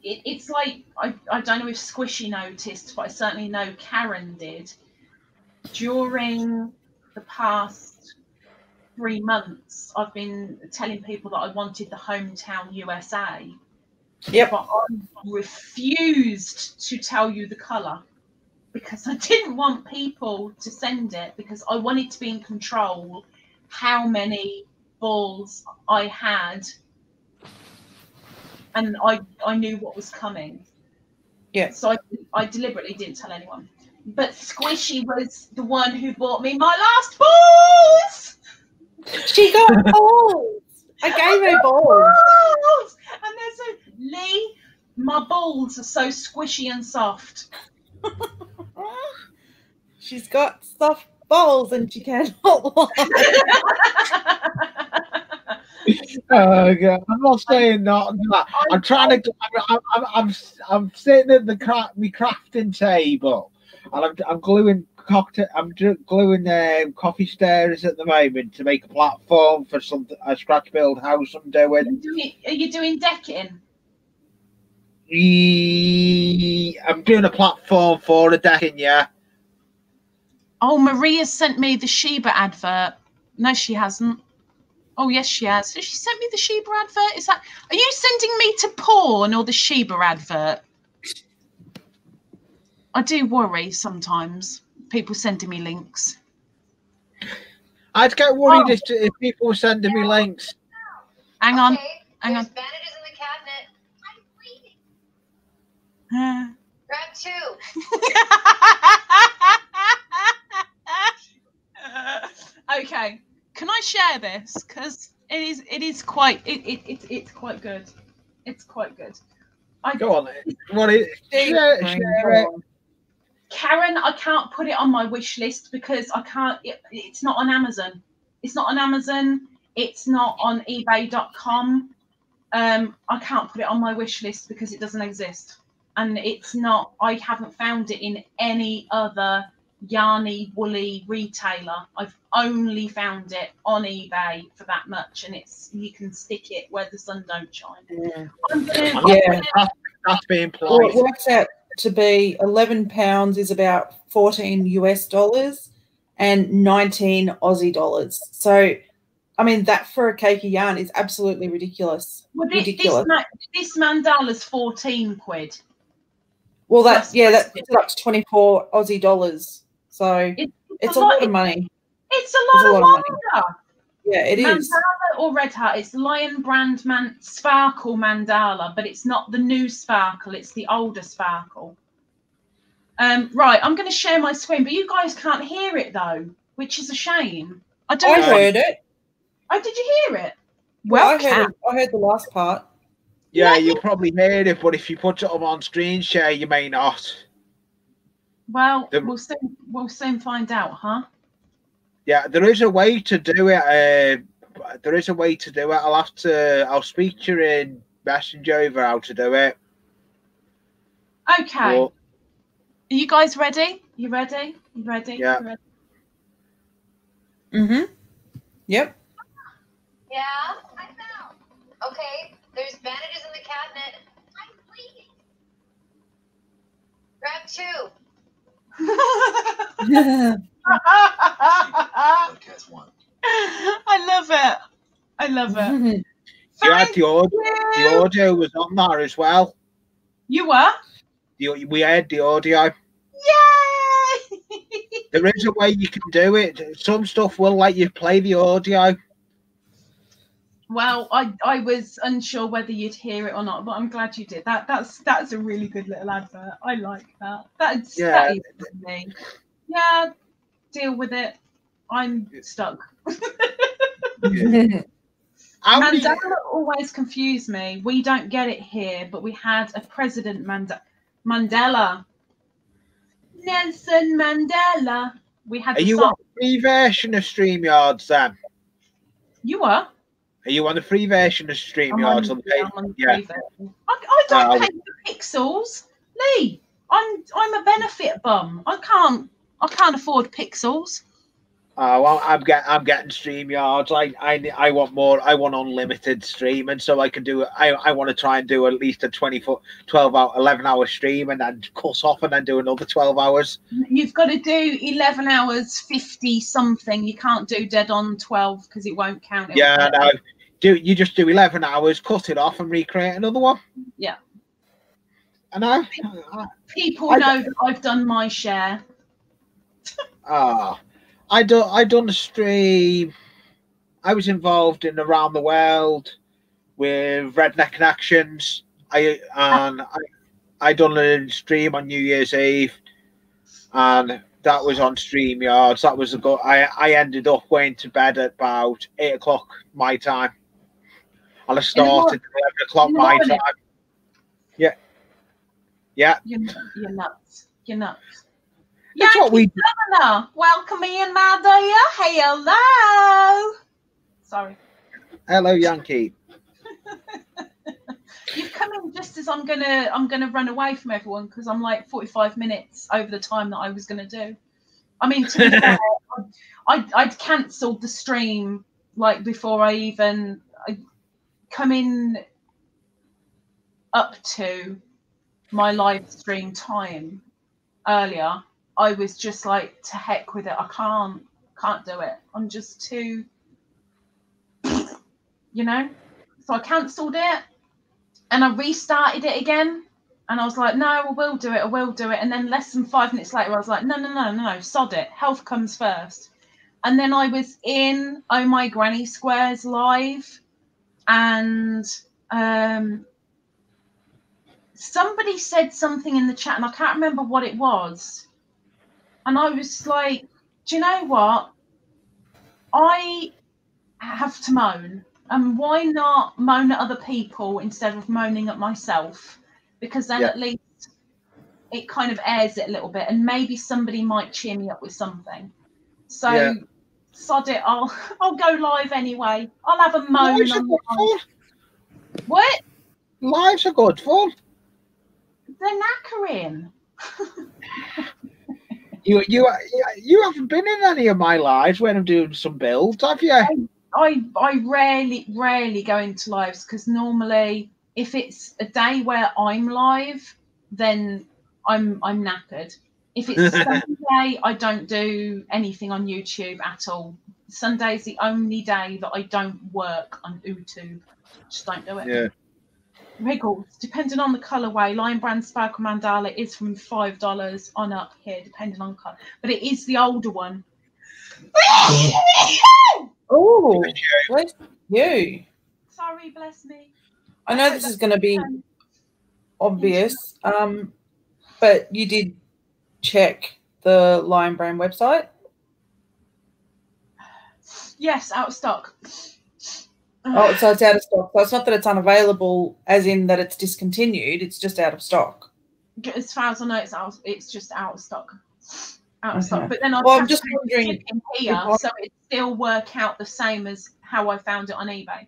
It's like, I don't know if Squishy noticed, but I certainly know Karen did. During the past 3 months, I've been telling people that I wanted the hometown USA. Yep. But I refused to tell you the colour because I didn't want people to send it because I wanted to be in control how many balls I had, and I knew what was coming. Yeah. So I deliberately didn't tell anyone. But Squishy was the one who bought me my last balls. She got balls. I gave her balls. And there's Lee, my balls are so squishy and soft. She's got soft balls and she cannot lie. Oh God! I'm not saying that. I'm trying to. I'm sitting at the my crafting table, and I'm gluing cocktail. I'm gluing coffee stirrers at the moment to make a platform for a scratch build house I'm doing. Are you doing decking? I'm doing a platform for the decking. Yeah. Oh, Maria sent me the Sheba advert. No, she hasn't. Oh, yes, she has. Has she sent me the Sheba advert? Is that? Are you sending me to porn or the Sheba advert? I do worry sometimes. People sending me links. I'd get worried if people were sending me links. Hang on. Okay, Hang on. there's bandages in the cabinet. I'm bleeding. Grab 2. Okay. Can I share this? Because it's quite quite good. It's quite good. Go on. What is share it. Karen, I can't put it on my wish list because I can't. It's not on Amazon. It's not on Amazon. It's not on eBay.com. I can't put it on my wish list because it doesn't exist, and it's not. I haven't found it in any other yarny woolly retailer. I've only found it on eBay for that much, and you can stick it where the sun don't shine. Yeah, that's being polite. well, it works out to be £11 is about $14 US and 19 Aussie dollars. So, I mean, that for a cake of yarn is absolutely ridiculous. Well, ridiculous. This mandala's 14 quid. Well, that puts it up to 24 Aussie dollars. So it's a lot of money. It's a lot of money. Yeah, it mandala is. Mandala or Red Hat. It's Lion Brand Sparkle Mandala, but it's not the new Sparkle. It's the older Sparkle. Right, I'm going to share my screen, but you guys can't hear it though, which is a shame. I heard it. Oh, did you hear it? Well, I heard the last part. Yeah, you probably heard it, but if you put it up on screen share, you may not. Well, we'll soon find out, huh? Yeah, there is a way to do it. There is a way to do it. I'll speak to you in Messenger over how to do it. Okay. Well, are you guys ready? You ready? You ready? Yeah. You ready? Mm-hmm. Yep. Yeah? Okay, there's bandages in the cabinet. I'm bleeding. Grab 2. I love it. I love it. You had the audio was on there as well. You were? We had the audio. Yay! There is a way you can do it. Some stuff will let you play the audio. Well, I was unsure whether you'd hear it or not, but I'm glad you did. That's a really good little advert. I like that. That is me. Yeah, deal with it. I'm stuck. Mandela always confused me. We don't get it here, but we had a president Mandela. Nelson Mandela. We had. Are you on the free version of StreamYards then? You are. Are you on the free version of StreamYards? I'm on the free version. I don't pay for pixels, Lee. I'm a benefit bum. I can't afford pixels. Well, I'm getting StreamYards. I want more. I want unlimited streaming, so I can do. I want to try and do at least a 11-hour stream, and then cut off, and then do another 12 hours. You've got to do 11 hours 50 something. You can't do dead on 12 because it won't count. Yeah, no. You just do 11 hours, cut it off, and recreate another one. Yeah. I know. People know that I've done my share. I done a stream. I was involved in Around the World with Redneck and Actions. I done a stream on New Year's Eve, and that was on StreamYards. That was a good. I ended up going to bed at about 8 o'clock my time, and I started at 11 o'clock my time. Yeah. You're nuts. You're nuts. That's what we do. Welcome in, my dear. Hello. Sorry. Hello, Yankee. You've come in just as I'm gonna run away from everyone because I'm like 45 minutes over the time that I was gonna do. I mean, to be fair, I'd cancelled the stream like before I come in up to my live stream time earlier. I was just like, to heck with it. I can't do it. I'm just too, you know. So I cancelled it, and I restarted it again. And I was like, no, I will do it. And then less than 5 minutes later, I was like, no, sod it. Health comes first. And then I was in Oh My Granny Squares live, and somebody said something in the chat, and I can't remember what it was. And I was like, do you know what? I have to moan. And why not moan at other people instead of moaning at myself? Because then at least it kind of airs it a little bit, and maybe somebody might cheer me up with something. So sod it, I'll go live anyway. I'll have a moan. Lives are good fun. What? Lives are good fun. They're knackering. You haven't been in any of my lives when I'm doing some builds, have you? I rarely go into lives because normally if it's a day where I'm live, then I'm knackered. If it's Sunday, I don't do anything on YouTube at all. Sunday's the only day that I don't work on YouTube. Just don't do it. Yeah. Wriggles, depending on the colourway, Lion Brand Sparkle Mandala is from $5 on up here, depending on colour. But it is the older one. Oh, bless you. Sorry, bless me. I know this is going to be obvious, but you did check the Lion Brand website? Yes, out of stock. Oh, so it's out of stock. So it's not that it's unavailable, as in that it's discontinued. It's just out of stock. As far as I know, it's just out of stock. Out of stock. But then I'm just wondering in here, so it still work out the same as how I found it on eBay.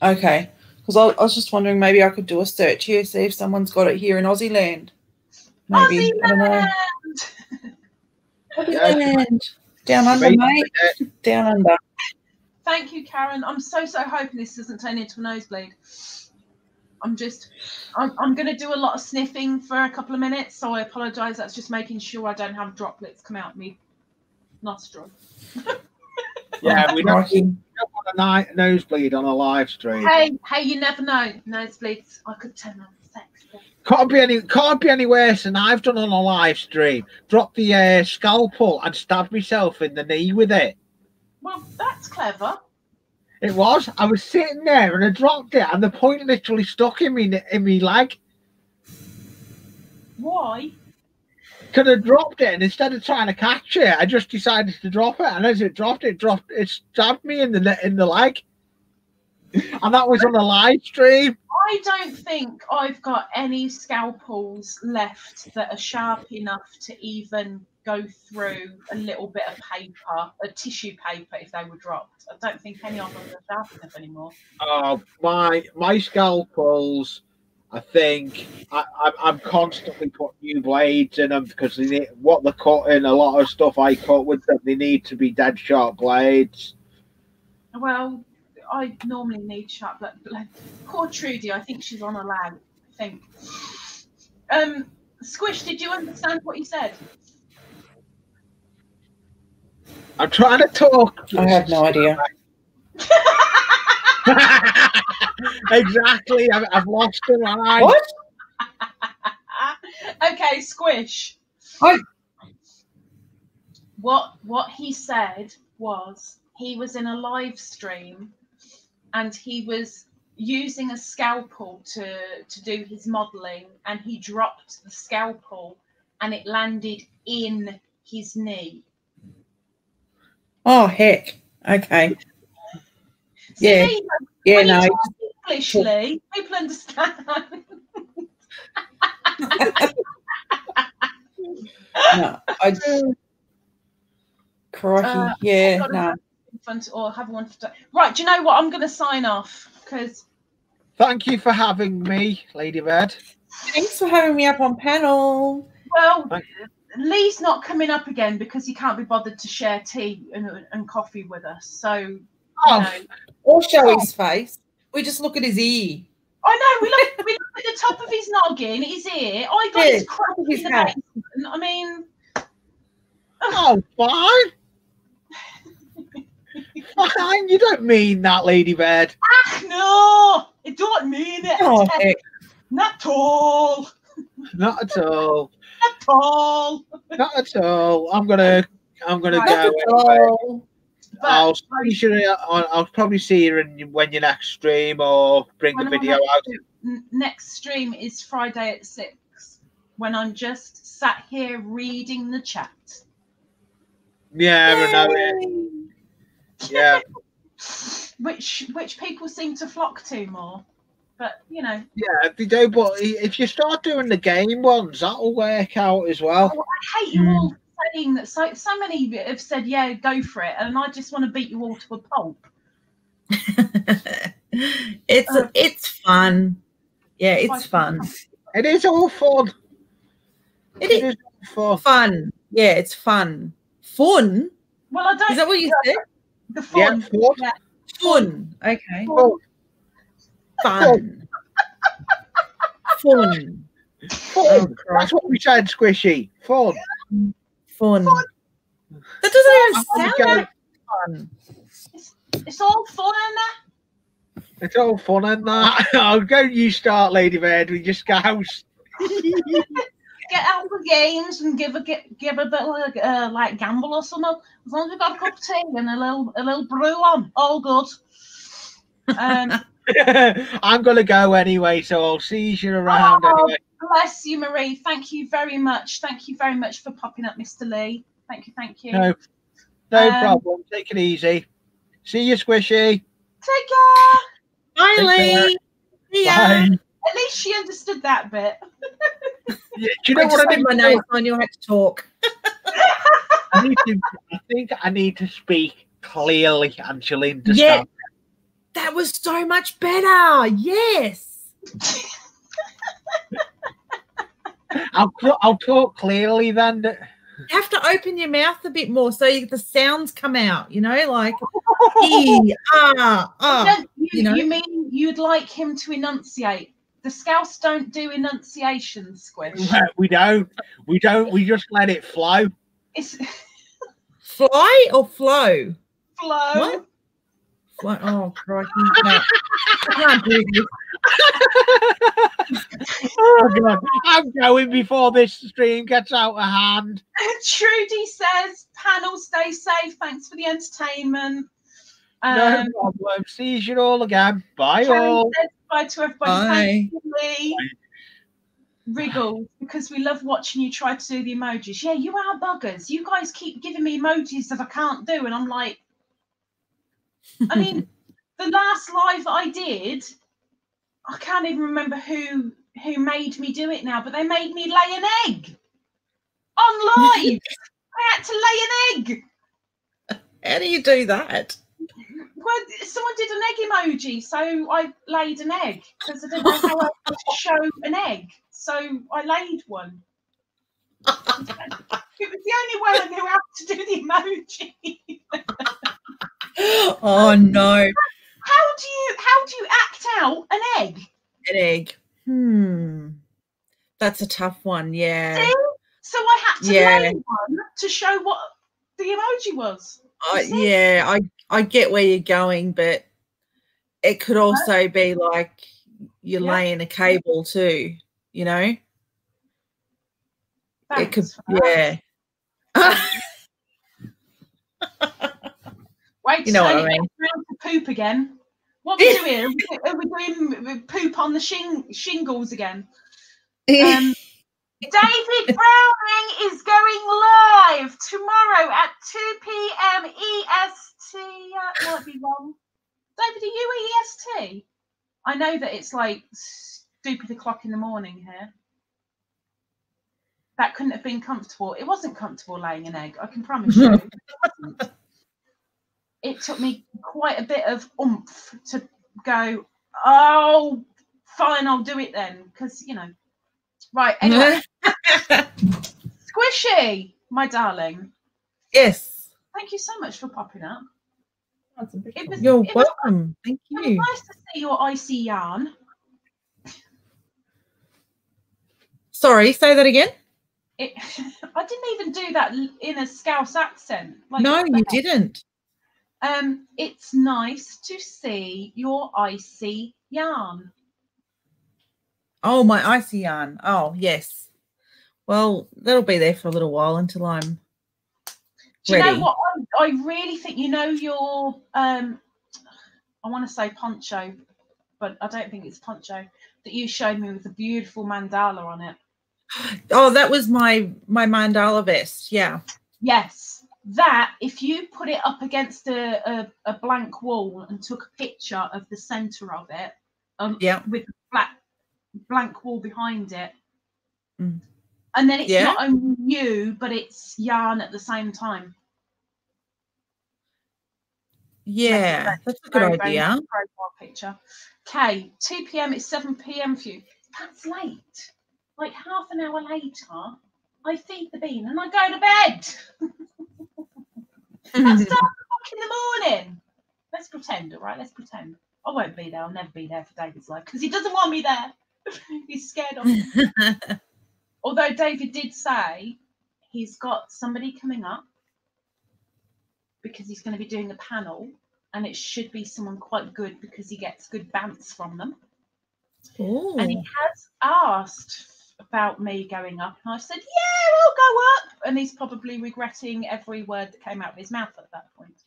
Okay, because I was just wondering, maybe I could do a search here, see if someone's got it here in Aussie land. Maybe Aussie I don't know. land. Aussie land. Down under, mate. Down under. Thank you, Karen. I'm so hoping this doesn't turn into a nosebleed. I'm going to do a lot of sniffing for a couple of minutes, so I apologise. That's just making sure I don't have droplets come out me nostril. Yeah, we don't want a nosebleed on a live stream. Hey, you never know. Nosebleeds, I could turn on sexy. Can't be any worse than I've done on a live stream. Dropped the scalpel and stabbed myself in the knee with it. Well, that's clever. It was. I was sitting there and I dropped it, and the point literally stuck in me leg. Why? Because I dropped it, and instead of trying to catch it, I just decided to drop it. And as it stabbed me in the leg. And that was on a live stream. I don't think I've got any scalpels left that are sharp enough to even go through a little bit of paper, a tissue paper, if they were dropped. I don't think any of them are sharp enough anymore. Oh, my scalpels, I think I'm constantly putting new blades in them because what they're cutting, a lot of stuff I cut with them, they need to be dead sharp blades. Well, I normally need sharp, but poor Trudy, I think she's on a lag. I think. Squish, did you understand what he said? I'm trying to talk. I have no idea. Exactly. I've lost him. What? Okay, Squish. What he said was he was in a live stream and he was using a scalpel to do his modelling, and he dropped the scalpel and it landed in his knee. Oh, heck. Okay. Yeah. See, yeah, when no. you talk Englishly, people understand. No, I do. Crikey. Yeah, no. Or have one for right. Do you know what? I'm going to sign off because. Thank you for having me, Lady Red. Thanks for having me up on panel. Well, Lee's not coming up again because he can't be bothered to share tea and coffee with us. So, or show his face. We just look at his ear. I know. We look at the top of his noggin, his ear. I got his crop in the basement. I mean, oh, fine. Fine. You don't mean that, Lady Red. No, I don't mean it. Oh, not at all. Not at all. Not at all. Not at all. I'm gonna go. I'll probably see you when your next stream, or bring the video out. Next stream is Friday at 6, when I'm just sat here reading the chat. Yeah, I know it. Yeah. Which people seem to flock to more. But, you know. Yeah, they do, but if you start doing the game ones, that'll work out as well. Oh, I hate you all saying that. So many have said, yeah, go for it. And I just want to beat you all to a pulp. It's fun. Yeah, it's fun. It is all fun. It is fun. Yeah, it's fun. Fun? Well, I don't. Is that what you said? The fun. Yeah, fun. Yeah. Fun. Okay. Fun. Fun. Fun. Fun. That's what we said, Squishy. Fun. Fun. That doesn't even sound like fun. It's all fun in there. It's all fun in that. I'll go. You start, Lady Red. We just go. Get out the games and give a bit like gamble or something. As long as we've got a cup of tea and a little brew on, all good. I'm gonna go anyway, so I'll see you around anyway. Bless you, Marie. Thank you very much. Thank you very much for popping up, Mr. Lee. Thank you. No problem. Take it easy. See you, Squishy. Take care. Bye, Lee. See ya. Bye. At least she understood that bit. Yeah, do you know what I mean? My notes on, you'll have to talk. I think I need to speak clearly, and she'll understand. Yeah, that was so much better. Yes. I'll talk clearly then. You have to open your mouth a bit more so the sounds come out, you know, like e, ah, you, know. you mean you'd like him to enunciate? The Scouse don't do enunciation, Squish. No, we don't. We don't. We just let it flow. It's Fly or flow? flow. What? Fly. Oh, crikey. No. I can't do this. Oh, God. I'm going before this stream gets out of hand. Trudy says, panel, stay safe. Thanks for the entertainment. No problem. See you all again. Bye, Karen all. says bye to everybody. Bye. Thank you, Lee. Wriggle, because we love watching you try to do the emojis. Yeah, you are buggers. You guys keep giving me emojis that I can't do, and I'm like, I mean, the last live that I did, I can't even remember who made me do it now, but they made me lay an egg on live. I had to lay an egg. How do you do that? Well, someone did an egg emoji, so I laid an egg because I didn't know how else to show an egg. So I laid one. It was the only way I knew how to do the emoji. Oh no. How do you act out an egg? An egg. That's a tough one, yeah. See? So I had to lay one to show what the emoji was. Yeah, I get where you're going, but it could also be like you're laying a cable too, you know? Thanks it could, yeah. Wait, you know what I mean? To poop again. What are we doing? Are we doing poop on the shingles again? David Browning is going live tomorrow at 2 p.m. EST. That might be wrong. David, are you EST? I know that it's like stupid o'clock in the morning here. That couldn't have been comfortable. It wasn't comfortable laying an egg, I can promise you. It took me quite a bit of oomph to go, oh, fine, I'll do it then. Because, you know. Right, anyway. Squishy, my darling. Yes. Thank you so much for popping up. You're welcome. Thank you. It was nice to see your icy yarn. Sorry, say that again. I didn't even do that in a Scouse accent. Like, no, you didn't. It's nice to see your icy yarn. Oh, my icy yarn. Oh, yes. Well, that'll be there for a little while until I'm Do you ready. know what? I really think, you know, your, I want to say poncho, but I don't think it's poncho, that you showed me with a beautiful mandala on it. Oh, that was my mandala vest. Yeah. Yes. That, if you put it up against a blank wall and took a picture of the center of it, with a blank wall behind it, and then it's not only you, but it's yarn at the same time. Yeah, that's a good idea. Profile picture. Okay, 2 p.m. It's 7 p.m. for you. That's late. Like half an hour later, I feed the bean and I go to bed. That's 12 o'clock in the morning. Let's pretend, all right? Let's pretend. I won't be there. I'll never be there for David's life because he doesn't want me there. He's scared of me. Although David did say he's got somebody coming up because he's going to be doing a panel, and it should be someone quite good because he gets good bounce from them. Ooh. And he has asked about me going up, and I've said, yeah, I'll go up. And he's probably regretting every word that came out of his mouth at that point.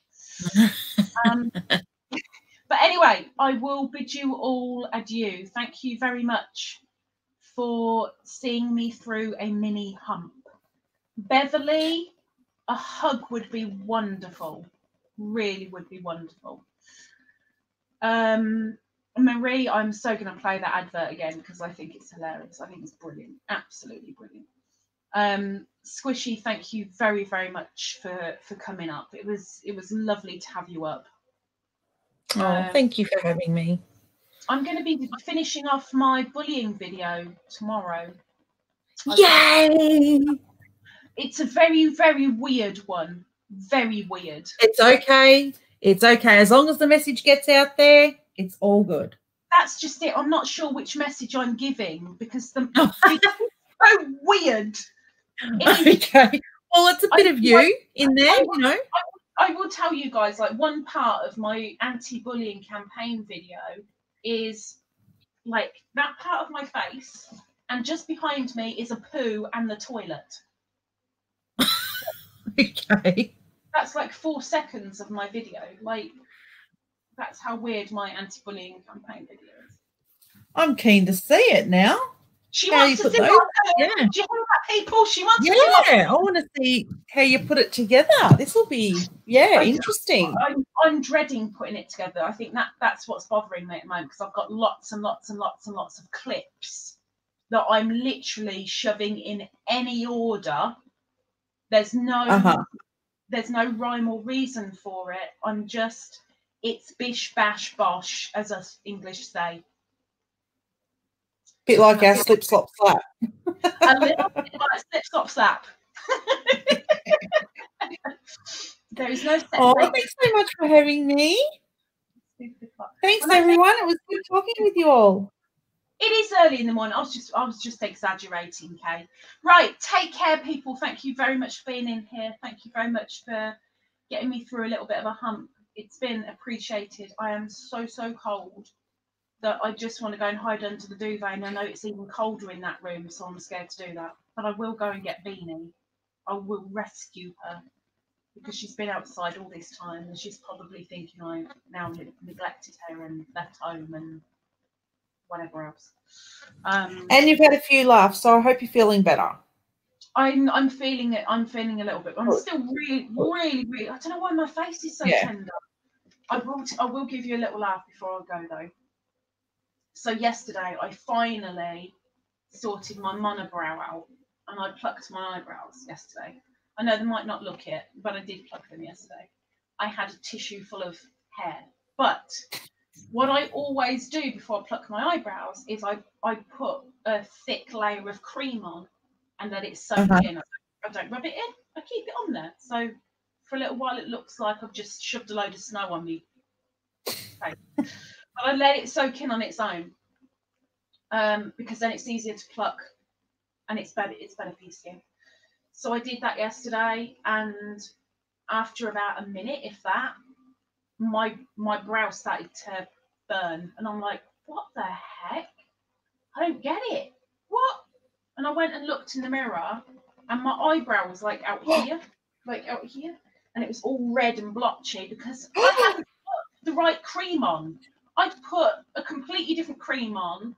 But anyway, I will bid you all adieu. Thank you very much for seeing me through a mini hump. Beverly, a hug would be wonderful. Really would be wonderful. Marie, I'm so going to play that advert again because I think it's hilarious. I think it's brilliant. Absolutely brilliant. Squishy, thank you very, very much for coming up. It was lovely to have you up. Oh, thank you for having me. I'm going to be finishing off my bullying video tomorrow. Yay! It's a very, very weird one. Very weird. It's okay. It's okay. As long as the message gets out there, it's all good. That's just it. I'm not sure which message I'm giving because it's so weird. Okay. Well, it's a bit of you in there, you know. I will tell you guys, like, one part of my anti-bullying campaign video is like that part of my face, and just behind me is a poo and the toilet. Okay. That's like 4 seconds of my video. Like, that's how weird my anti-bullying campaign video is. I'm keen to see it now. She wants to see those. Yeah. Do you hear that, people? She wants to see I want to see how you put it together. This will be, interesting. I'm dreading putting it together. I think that's what's bothering me at the moment, because I've got lots and lots and lots and lots of clips that I'm literally shoving in any order. There's no there's no rhyme or reason for it. I'm just, it's bish bash bosh, as us English say. Bit like our slip slop slap. A little bit like slip slop slap. There is no. Thanks so much for having me. Thanks, everyone. It was good talking with you all. It is early in the morning. I was just exaggerating, Kay. Right, take care, people. Thank you very much for being in here. Thank you very much for getting me through a little bit of a hump. It's been appreciated. I am so cold that I just want to go and hide under the duvet, and I know it's even colder in that room, so I'm scared to do that. But I will go and get Beanie. I will rescue her, because she's been outside all this time, and she's probably thinking I now neglected her and left home and whatever else. And you've had a few laughs, so I hope you're feeling better. I'm feeling it. I'm feeling a little bit. I'm still really. I don't know why my face is so tender. I will give you a little laugh before I go though. So yesterday I finally sorted my monobrow out, and I plucked my eyebrows yesterday. I know they might not look it, but I did pluck them yesterday. I had a tissue full of hair, but what I always do before I pluck my eyebrows is I put a thick layer of cream on and let it soak in. I don't rub it in. I keep it on there. So for a little while it looks like I've just shoved a load of snow on me. Okay. But I let it soak in on its own, because then it's easier to pluck and it's better for your skin. So I did that yesterday, and after about a minute, if that, my brow started to burn, and I'm like, what the heck? I don't get it. What? And I went and looked in the mirror, and my eyebrow was like out here, and it was all red and blotchy because I hadn't put the right cream on. I'd put a completely different cream on,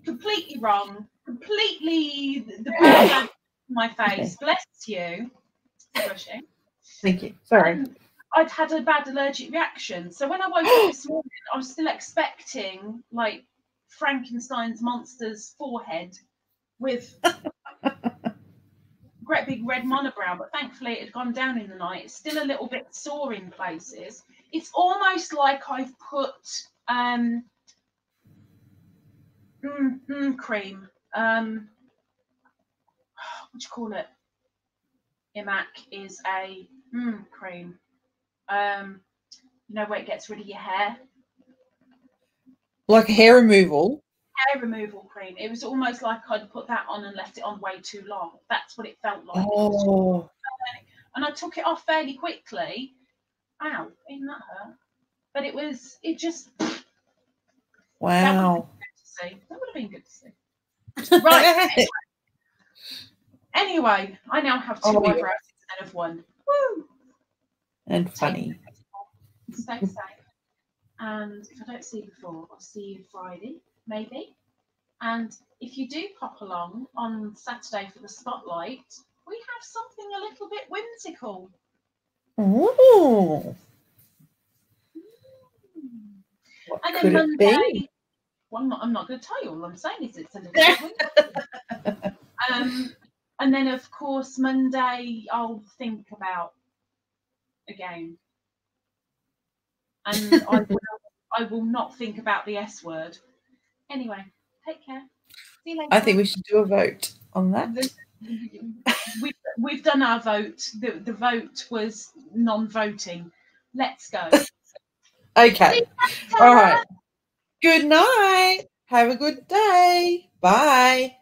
completely wrong, completely the brow my face. Bless you. Brushing. Thank you. Sorry. I'd had a bad allergic reaction. So when I woke up this morning, I was still expecting like Frankenstein's monster's forehead with great big red monobrow, but thankfully it had gone down in the night. It's still a little bit sore in places. It's almost like I've put cream. What do you call it? Imac is a cream. You know, where it gets rid of your hair. Like hair removal. Hair removal cream. It was almost like I'd put that on and left it on way too long. That's what it felt like. Oh. And I took it off fairly quickly. Ow, didn't that hurt? But it just. Wow. That would have been good to see. Right. Anyway, I now have 2 eyebrows instead of 1. Woo! And funny. Stay safe. And if I don't see you before, I'll see you Friday, maybe. And if you do pop along on Saturday for the spotlight, we have something a little bit whimsical. Ooh. And then Monday, well, I'm not going to tell you. All I'm saying is it's a little bit whimsical. And then, of course, Monday, I'll think about a game. And I will not think about the S word. Anyway, take care. See you later. I think we should do a vote on that. we've done our vote. The vote was non-voting. Let's go. Okay. All right. Good night. Have a good day. Bye.